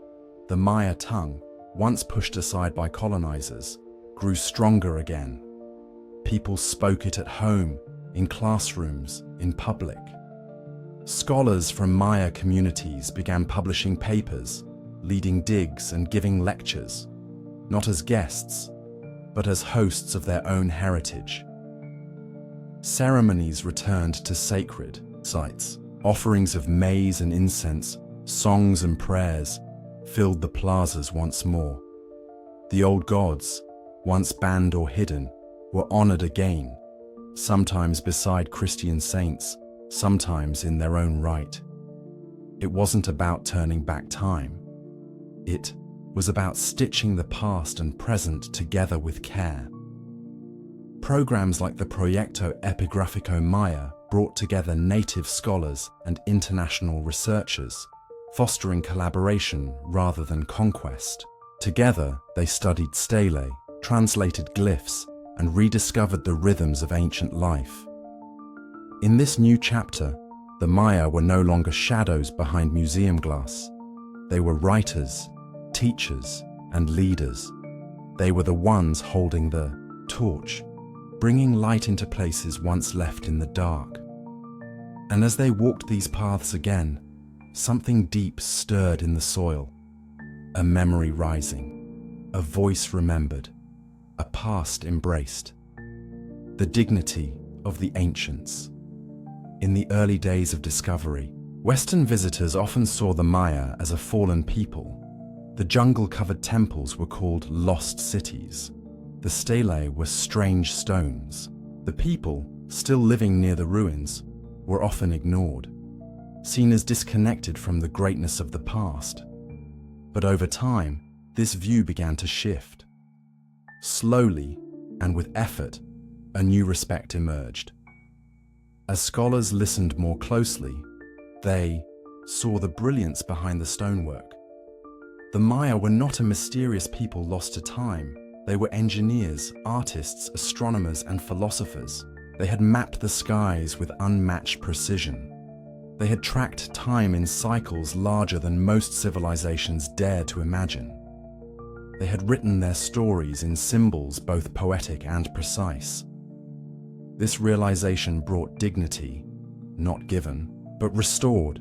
The Maya tongue, once pushed aside by colonizers, grew stronger again. People spoke it at home, in classrooms, in public. Scholars from Maya communities began publishing papers, leading digs and giving lectures, not as guests, but as hosts of their own heritage. Ceremonies returned to sacred sites. Offerings of maize and incense, songs and prayers filled the plazas once more. The old gods, once banned or hidden, were honored again, sometimes beside Christian saints, sometimes in their own right. It wasn't about turning back time. It was about stitching the past and present together with care. Programs like the Proyecto Epigrafico Maya brought together native scholars and international researchers, fostering collaboration rather than conquest. Together, they studied stelae, translated glyphs, and rediscovered the rhythms of ancient life. In this new chapter, the Maya were no longer shadows behind museum glass. They were writers, teachers, and leaders. They were the ones holding the torch, bringing light into places once left in the dark. And as they walked these paths again, something deep stirred in the soil. A memory rising, a voice remembered, a past embraced. The dignity of the ancients. In the early days of discovery, Western visitors often saw the Maya as a fallen people. The jungle-covered temples were called lost cities. The stelae were strange stones. The people, still living near the ruins, were often ignored, seen as disconnected from the greatness of the past. But over time, this view began to shift. Slowly, and with effort, a new respect emerged. As scholars listened more closely, they saw the brilliance behind the stonework, The Maya were not a mysterious people lost to time. They were engineers, artists, astronomers, and philosophers. They had mapped the skies with unmatched precision. They had tracked time in cycles larger than most civilizations dared to imagine. They had written their stories in symbols both poetic and precise. This realization brought dignity, not given, but restored.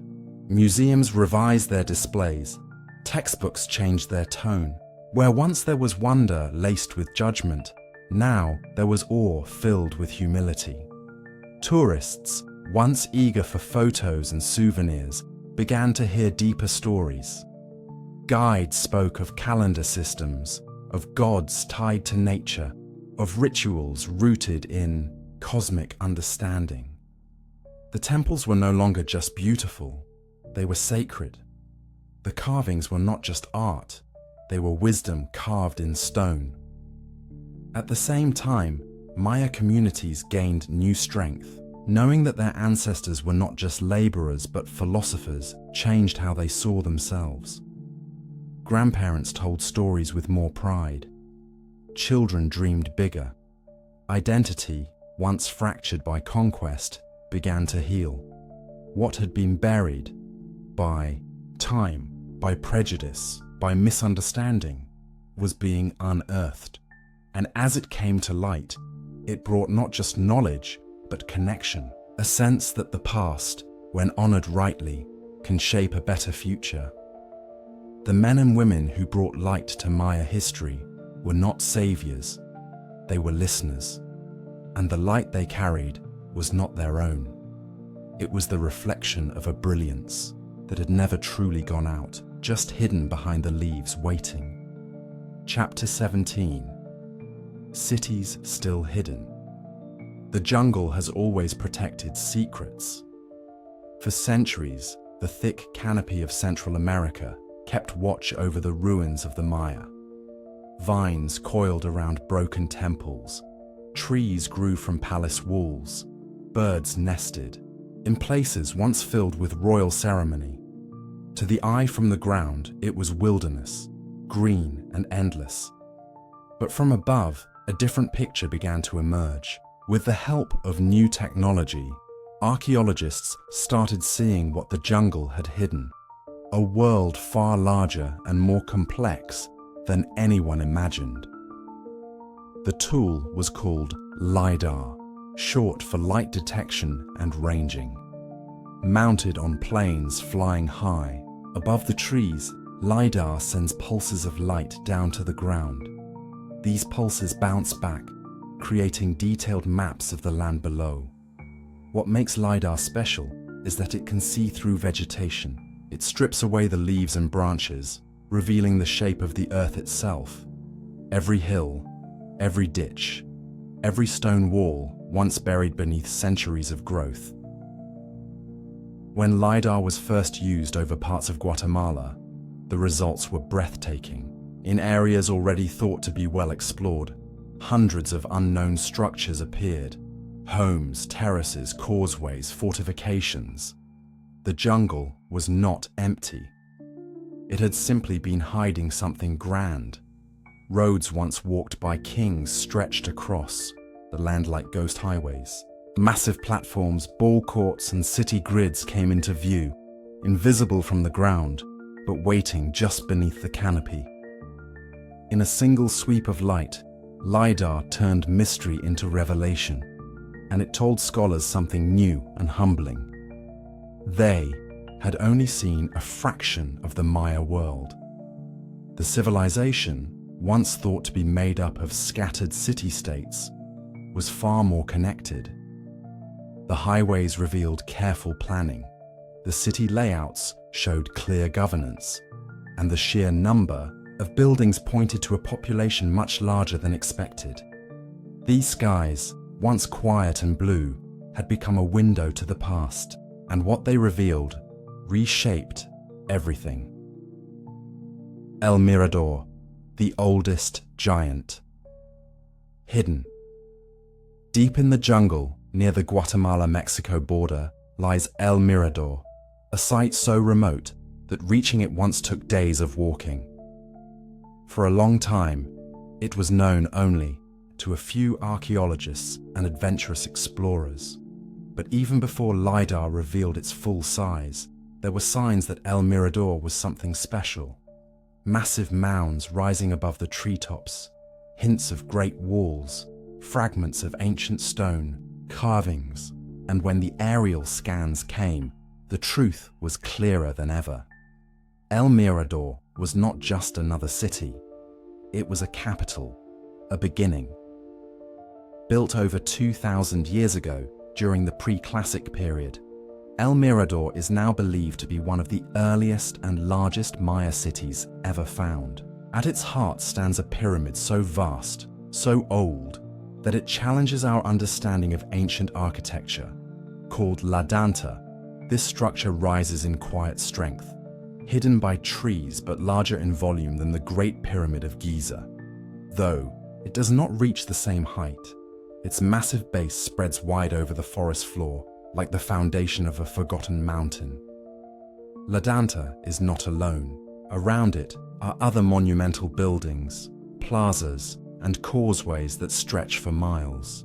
Museums revised their displays. Textbooks changed their tone. Where once there was wonder laced with judgment, now there was awe filled with humility. Tourists, once eager for photos and souvenirs, began to hear deeper stories. Guides spoke of calendar systems, of gods tied to nature, of rituals rooted in cosmic understanding. The temples were no longer just beautiful, they were sacred. The carvings were not just art, they were wisdom carved in stone. At the same time, Maya communities gained new strength. Knowing that their ancestors were not just laborers but philosophers changed how they saw themselves. Grandparents told stories with more pride. Children dreamed bigger. Identity, once fractured by conquest, began to heal. What had been buried by time, by prejudice, by misunderstanding, was being unearthed. And as it came to light, it brought not just knowledge, but connection, a sense that the past, when honored rightly, can shape a better future. The men and women who brought light to Maya history were not saviors, they were listeners, and the light they carried was not their own. It was the reflection of a brilliance that had never truly gone out, just hidden behind the leaves waiting. Chapter 17. Cities Still Hidden. The jungle has always protected secrets. For centuries, the thick canopy of Central America kept watch over the ruins of the Maya. Vines coiled around broken temples, trees grew from palace walls, birds nested, in places once filled with royal ceremony. To the eye from the ground, it was wilderness, green and endless. But from above, a different picture began to emerge. With the help of new technology, archaeologists started seeing what the jungle had hidden, a world far larger and more complex than anyone imagined. The tool was called LiDAR, short for light detection and ranging. Mounted on planes flying high, above the trees, LiDAR sends pulses of light down to the ground. These pulses bounce back, creating detailed maps of the land below. What makes LiDAR special is that it can see through vegetation. It strips away the leaves and branches, revealing the shape of the earth itself. Every hill, every ditch, every stone wall once buried beneath centuries of growth. When LiDAR was first used over parts of Guatemala, the results were breathtaking. In areas already thought to be well explored, hundreds of unknown structures appeared. Homes, terraces, causeways, fortifications. The jungle was not empty. It had simply been hiding something grand. Roads once walked by kings stretched across the land like ghost highways. Massive platforms, ball courts, and city grids came into view, invisible from the ground, but waiting just beneath the canopy. In a single sweep of light, LiDAR turned mystery into revelation, and it told scholars something new and humbling. They had only seen a fraction of the Maya world. The civilization, once thought to be made up of scattered city-states, was far more connected. The highways revealed careful planning, the city layouts showed clear governance, and the sheer number of buildings pointed to a population much larger than expected. These skies, once quiet and blue, had become a window to the past, and what they revealed reshaped everything. El Mirador, the oldest giant. Hidden. Deep in the jungle, near the Guatemala-Mexico border, lies El Mirador, a site so remote that reaching it once took days of walking. For a long time, it was known only to a few archaeologists and adventurous explorers. But even before LiDAR revealed its full size, there were signs that El Mirador was something special. Massive mounds rising above the treetops, hints of great walls, fragments of ancient stone, carvings, and when the aerial scans came, the truth was clearer than ever. El Mirador was not just another city. It was a capital, a beginning. Built over 2,000 years ago during the pre-classic period, El Mirador is now believed to be one of the earliest and largest Maya cities ever found. At its heart stands a pyramid so vast, so old, that it challenges our understanding of ancient architecture. Called La Danta, this structure rises in quiet strength, hidden by trees but larger in volume than the Great Pyramid of Giza. Though it does not reach the same height, its massive base spreads wide over the forest floor, like the foundation of a forgotten mountain. La Danta is not alone. Around it are other monumental buildings, plazas, and causeways that stretch for miles.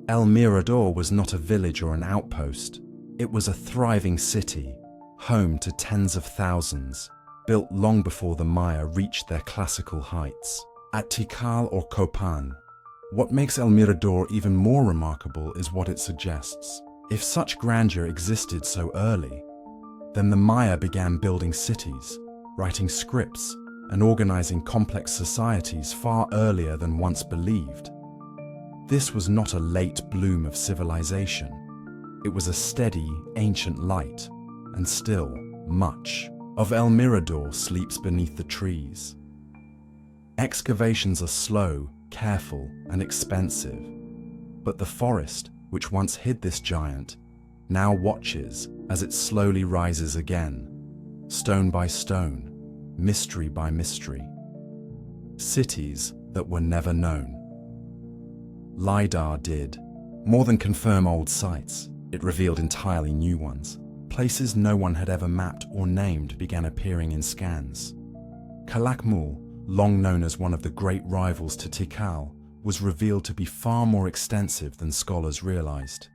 El Mirador was not a village or an outpost. It was a thriving city, home to tens of thousands, built long before the Maya reached their classical heights. At Tikal or Copan, what makes El Mirador even more remarkable is what it suggests. If such grandeur existed so early, then the Maya began building cities, writing scripts, and organizing complex societies far earlier than once believed. This was not a late bloom of civilization. It was a steady, ancient light, and still, much of El Mirador sleeps beneath the trees. Excavations are slow, careful, and expensive, but the forest, which once hid this giant, now watches as it slowly rises again, stone by stone, mystery by mystery. Cities that were never known. LiDAR did more than confirm old sites. It revealed entirely new ones. Places no one had ever mapped or named began appearing in scans. Kalakmul, long known as one of the great rivals to Tikal, was revealed to be far more extensive than scholars realized.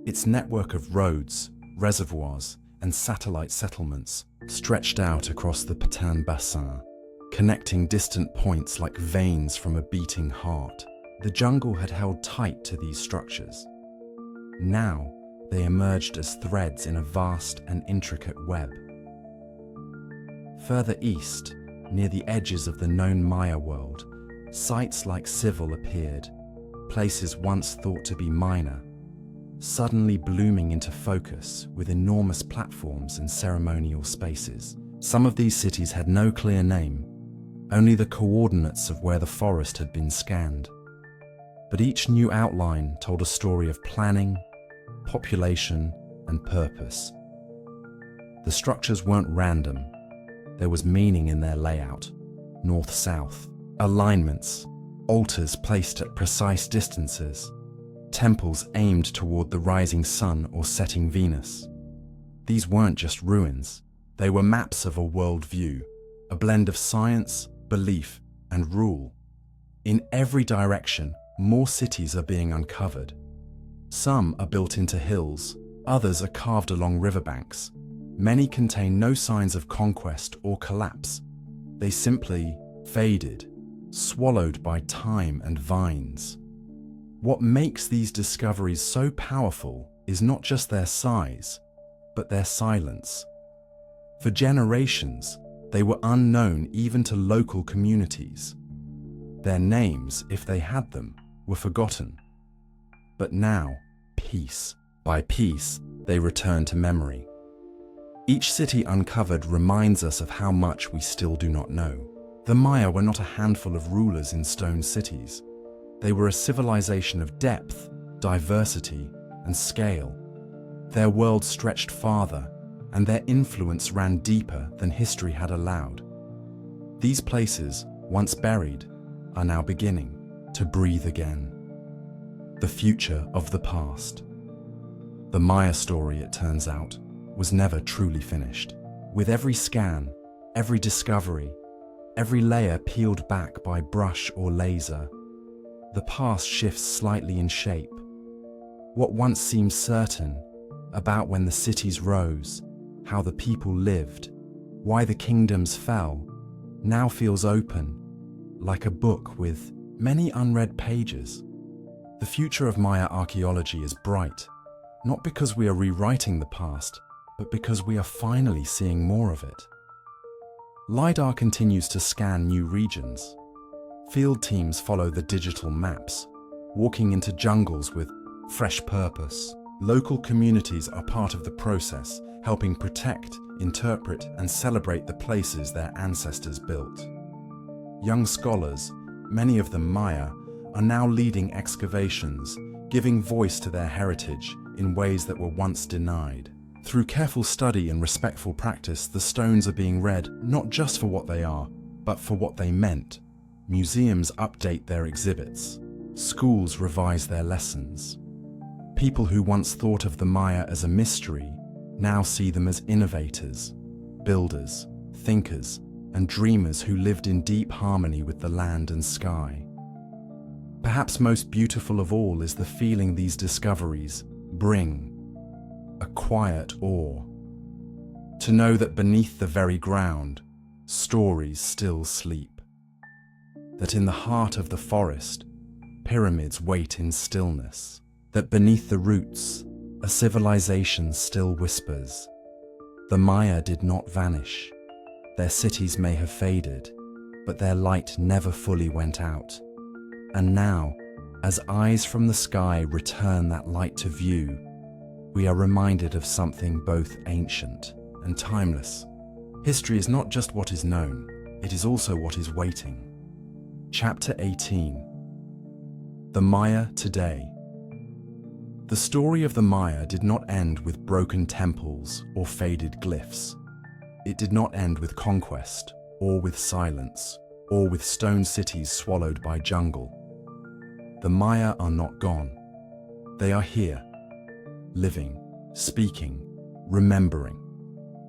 Its network of roads, reservoirs, and satellite settlements stretched out across the Patin Bassin, connecting distant points like veins from a beating heart. The jungle had held tight to these structures. Now, they emerged as threads in a vast and intricate web. Further east, near the edges of the known Maya world, sites like Civil appeared, places once thought to be minor, suddenly blooming into focus with enormous platforms and ceremonial spaces. Some of these cities had no clear name, only the coordinates of where the forest had been scanned. But each new outline told a story of planning, population, and purpose. The structures weren't random. There was meaning in their layout, north-south, alignments, altars placed at precise distances, temples aimed toward the rising sun or setting Venus. These weren't just ruins. They were maps of a worldview, a blend of science, belief, and rule. In every direction, more cities are being uncovered. Some are built into hills, others are carved along riverbanks. Many contain no signs of conquest or collapse. They simply faded, swallowed by time and vines. What makes these discoveries so powerful is not just their size, but their silence. For generations, they were unknown even to local communities. Their names, if they had them, were forgotten. But now, piece by piece, they return to memory. Each city uncovered reminds us of how much we still do not know. The Maya were not a handful of rulers in stone cities. They were a civilization of depth, diversity, and scale. Their world stretched farther, and their influence ran deeper than history had allowed. These places, once buried, are now beginning to breathe again. The future of the past. The Maya story, it turns out, was never truly finished. With every scan, every discovery, every layer peeled back by brush or laser. The past shifts slightly in shape. What once seemed certain, about when the cities rose, how the people lived, why the kingdoms fell, now feels open, like a book with many unread pages. The future of Maya archaeology is bright, not because we are rewriting the past, but because we are finally seeing more of it. LiDAR continues to scan new regions. Field teams follow the digital maps, walking into jungles with fresh purpose. Local communities are part of the process, helping protect, interpret, and celebrate the places their ancestors built. Young scholars, many of them Maya, are now leading excavations, giving voice to their heritage in ways that were once denied. Through careful study and respectful practice, the stones are being read not just for what they are, but for what they meant. Museums update their exhibits. Schools revise their lessons. People who once thought of the Maya as a mystery now see them as innovators, builders, thinkers, and dreamers who lived in deep harmony with the land and sky. Perhaps most beautiful of all is the feeling these discoveries bring, a quiet awe. To know that beneath the very ground, stories still sleep. That in the heart of the forest, pyramids wait in stillness. That beneath the roots, a civilization still whispers. The Maya did not vanish. Their cities may have faded, but their light never fully went out. And now, as eyes from the sky return that light to view, we are reminded of something both ancient and timeless. History is not just what is known, it is also what is waiting. Chapter 18. The Maya Today. The story of the Maya did not end with broken temples or faded glyphs. It did not end with conquest, or with silence, or with stone cities swallowed by jungle. The Maya are not gone. They are here, living, speaking, remembering.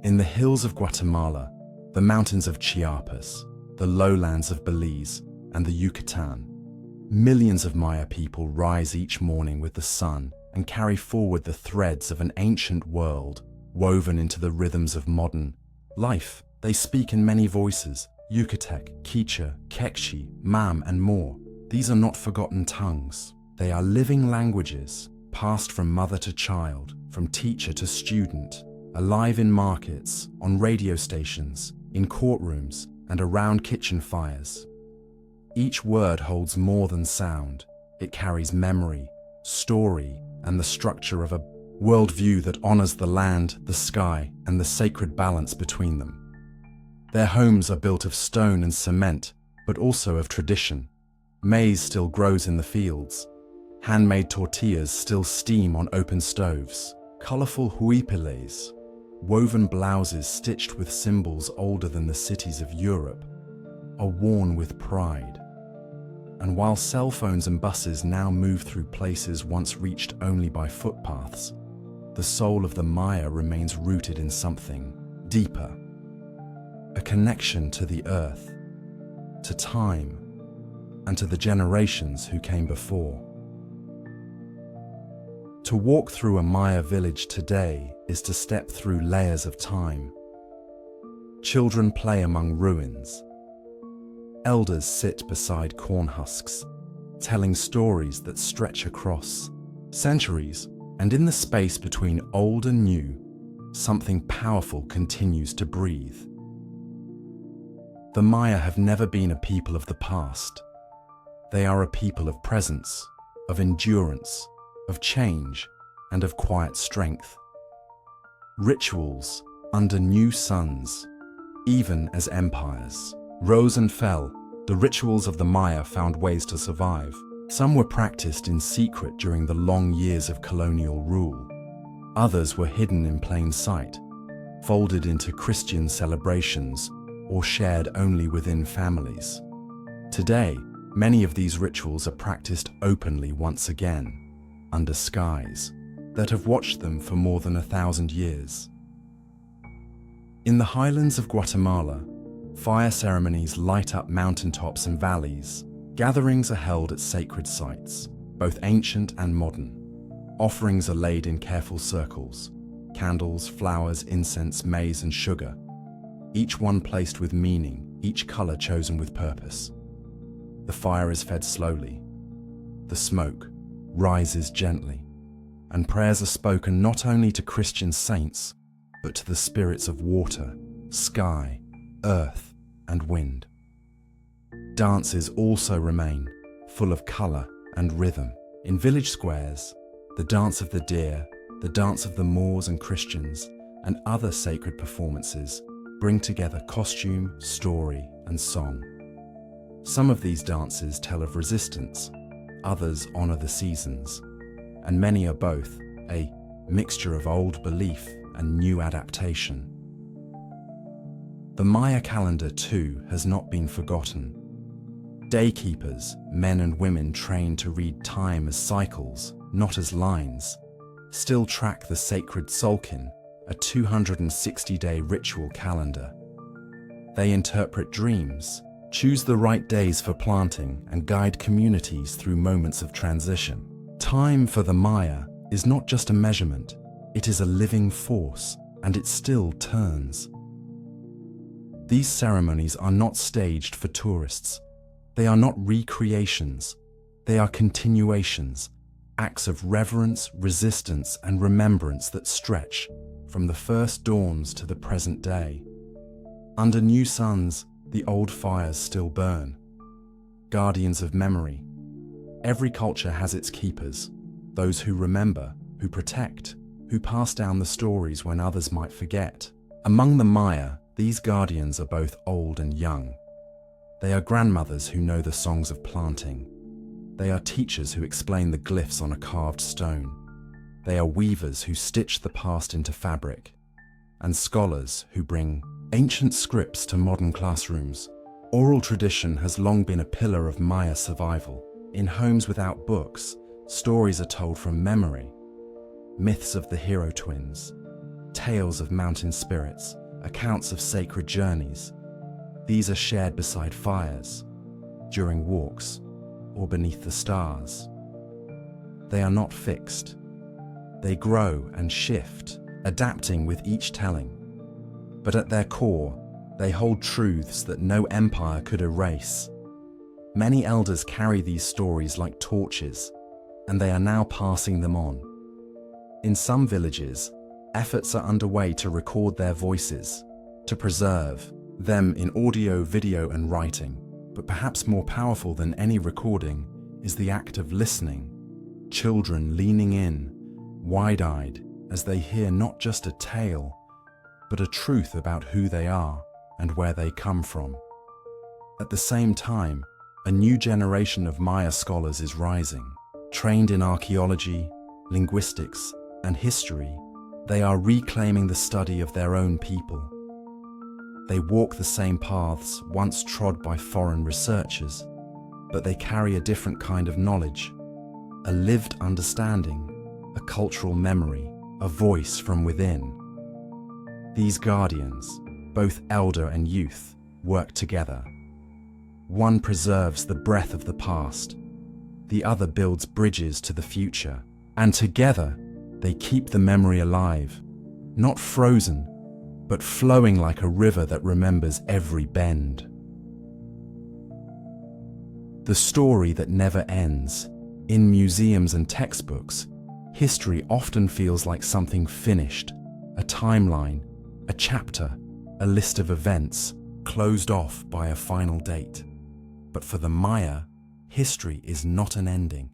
In the hills of Guatemala, the mountains of Chiapas, the lowlands of Belize, and the Yucatan, millions of Maya people rise each morning with the sun and carry forward the threads of an ancient world woven into the rhythms of modern life. They speak in many voices: Yucatec, Quichua, Quechua, Mam, and more. These are not forgotten tongues. They are living languages, passed from mother to child, from teacher to student, alive in markets, on radio stations, in courtrooms, and around kitchen fires. Each word holds more than sound. It carries memory, story, and the structure of a worldview that honors the land, the sky, and the sacred balance between them. Their homes are built of stone and cement, but also of tradition. Maize still grows in the fields. Handmade tortillas still steam on open stoves. Colorful huipiles, woven blouses stitched with symbols older than the cities of Europe, are worn with pride. And while cell phones and buses now move through places once reached only by footpaths, the soul of the Maya remains rooted in something deeper. A connection to the earth, to time, and to the generations who came before. To walk through a Maya village today is to step through layers of time. Children play among ruins. Elders sit beside corn husks, telling stories that stretch across centuries, and in the space between old and new, something powerful continues to breathe. The Maya have never been a people of the past. They are a people of presence, of endurance, of change, and of quiet strength. Rituals under new suns, even as empires rose and fell, the rituals of the Maya found ways to survive. Some were practiced in secret during the long years of colonial rule. Others were hidden in plain sight, folded into Christian celebrations, or shared only within families. Today, many of these rituals are practiced openly once again, under skies that have watched them for more than 1,000 years. In the highlands of Guatemala, Fire ceremonies light up mountaintops and valleys. Gatherings are held at sacred sites, both ancient and modern. Offerings are laid in careful circles: candles, flowers, incense, maize, and sugar, each one placed with meaning, each color chosen with purpose. The fire is fed slowly. The smoke rises gently, and prayers are spoken not only to Christian saints, but to the spirits of water, sky, earth, and wind. Dances also remain, full of color and rhythm. In village squares, the dance of the deer, the dance of the Moors and Christians, and other sacred performances bring together costume, story, and song. Some of these dances tell of resistance, others honor the seasons, and many are both a mixture of old belief and new adaptation. The Maya calendar, too, has not been forgotten. Daykeepers, men and women trained to read time as cycles, not as lines, still track the sacred Tzolk'in, a 260-day ritual calendar. They interpret dreams, choose the right days for planting, and guide communities through moments of transition. Time for the Maya is not just a measurement, it is a living force, and it still turns. These ceremonies are not staged for tourists. They are not recreations. They are continuations, acts of reverence, resistance, and remembrance that stretch from the first dawns to the present day. Under new suns, the old fires still burn. Guardians of memory. Every culture has its keepers, those who remember, who protect, who pass down the stories when others might forget. Among the Maya, these guardians are both old and young. They are grandmothers who know the songs of planting. They are teachers who explain the glyphs on a carved stone. They are weavers who stitch the past into fabric, and scholars who bring ancient scripts to modern classrooms. Oral tradition has long been a pillar of Maya survival. In homes without books, stories are told from memory. Myths of the hero twins, tales of mountain spirits, accounts of sacred journeys. These are shared beside fires, during walks, or beneath the stars. They are not fixed. They grow and shift, adapting with each telling. But at their core, they hold truths that no empire could erase. Many elders carry these stories like torches, and they are now passing them on. In some villages, efforts are underway to record their voices, to preserve them in audio, video, and writing. But perhaps more powerful than any recording is the act of listening. Children leaning in, wide-eyed, as they hear not just a tale, but a truth about who they are and where they come from. At the same time, a new generation of Maya scholars is rising. Trained in archaeology, linguistics, and history, they are reclaiming the study of their own people. They walk the same paths once trod by foreign researchers, but they carry a different kind of knowledge, a lived understanding, a cultural memory, a voice from within. These guardians, both elder and youth, work together. One preserves the breath of the past, the other builds bridges to the future, and together they keep the memory alive, not frozen, but flowing like a river that remembers every bend. The story that never ends. In museums and textbooks, history often feels like something finished, a timeline, a chapter, a list of events, closed off by a final date. But for the Maya, history is not an ending.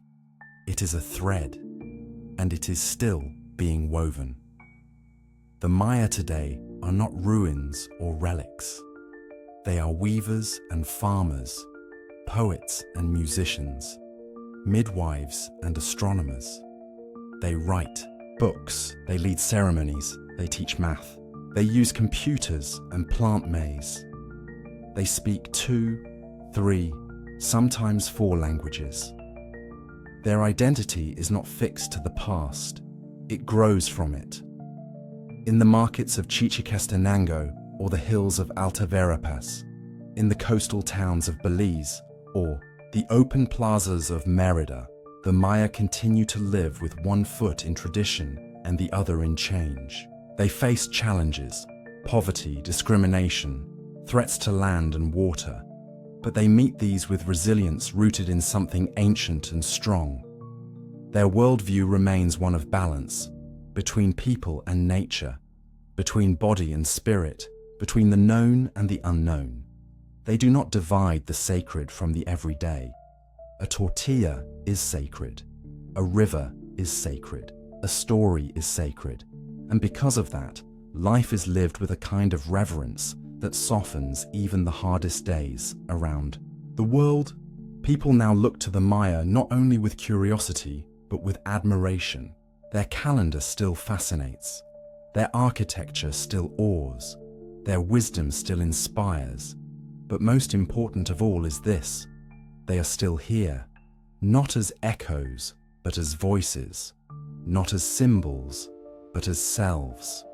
It is a thread, and it is still being woven. The Maya today are not ruins or relics. They are weavers and farmers, poets and musicians, midwives and astronomers. They write books, they lead ceremonies, they teach math. They use computers and plant maize. They speak 2, 3, sometimes 4 languages. Their identity is not fixed to the past, it grows from it. In the markets of Chichicastenango or the hills of Alta Verapaz, In the coastal towns of Belize or the open plazas of Merida, the Maya continue to live with one foot in tradition and the other in change. They face challenges, poverty, discrimination, threats to land and water, but they meet these with resilience rooted in something ancient and strong. Their worldview remains one of balance, between people and nature, between body and spirit, between the known and the unknown. They do not divide the sacred from the everyday. A tortilla is sacred, a river is sacred, a story is sacred, and because of that, life is lived with a kind of reverence that softens even the hardest days around the world. People now look to the Maya not only with curiosity, but with admiration. Their calendar still fascinates. Their architecture still awes. Their wisdom still inspires. But most important of all is this: they are still here, not as echoes, but as voices, not as symbols, but as selves.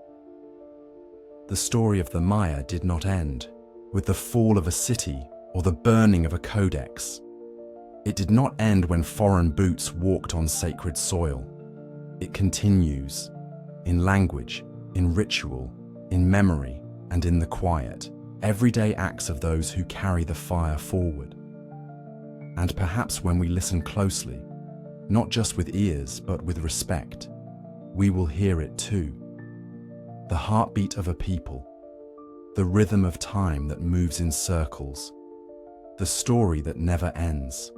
The story of the Maya did not end with the fall of a city or the burning of a codex. It did not end when foreign boots walked on sacred soil. It continues in language, in ritual, in memory, and in the quiet, everyday acts of those who carry the fire forward. And perhaps when we listen closely, not just with ears but with respect, we will hear it too. The heartbeat of a people, the rhythm of time that moves in circles, the story that never ends.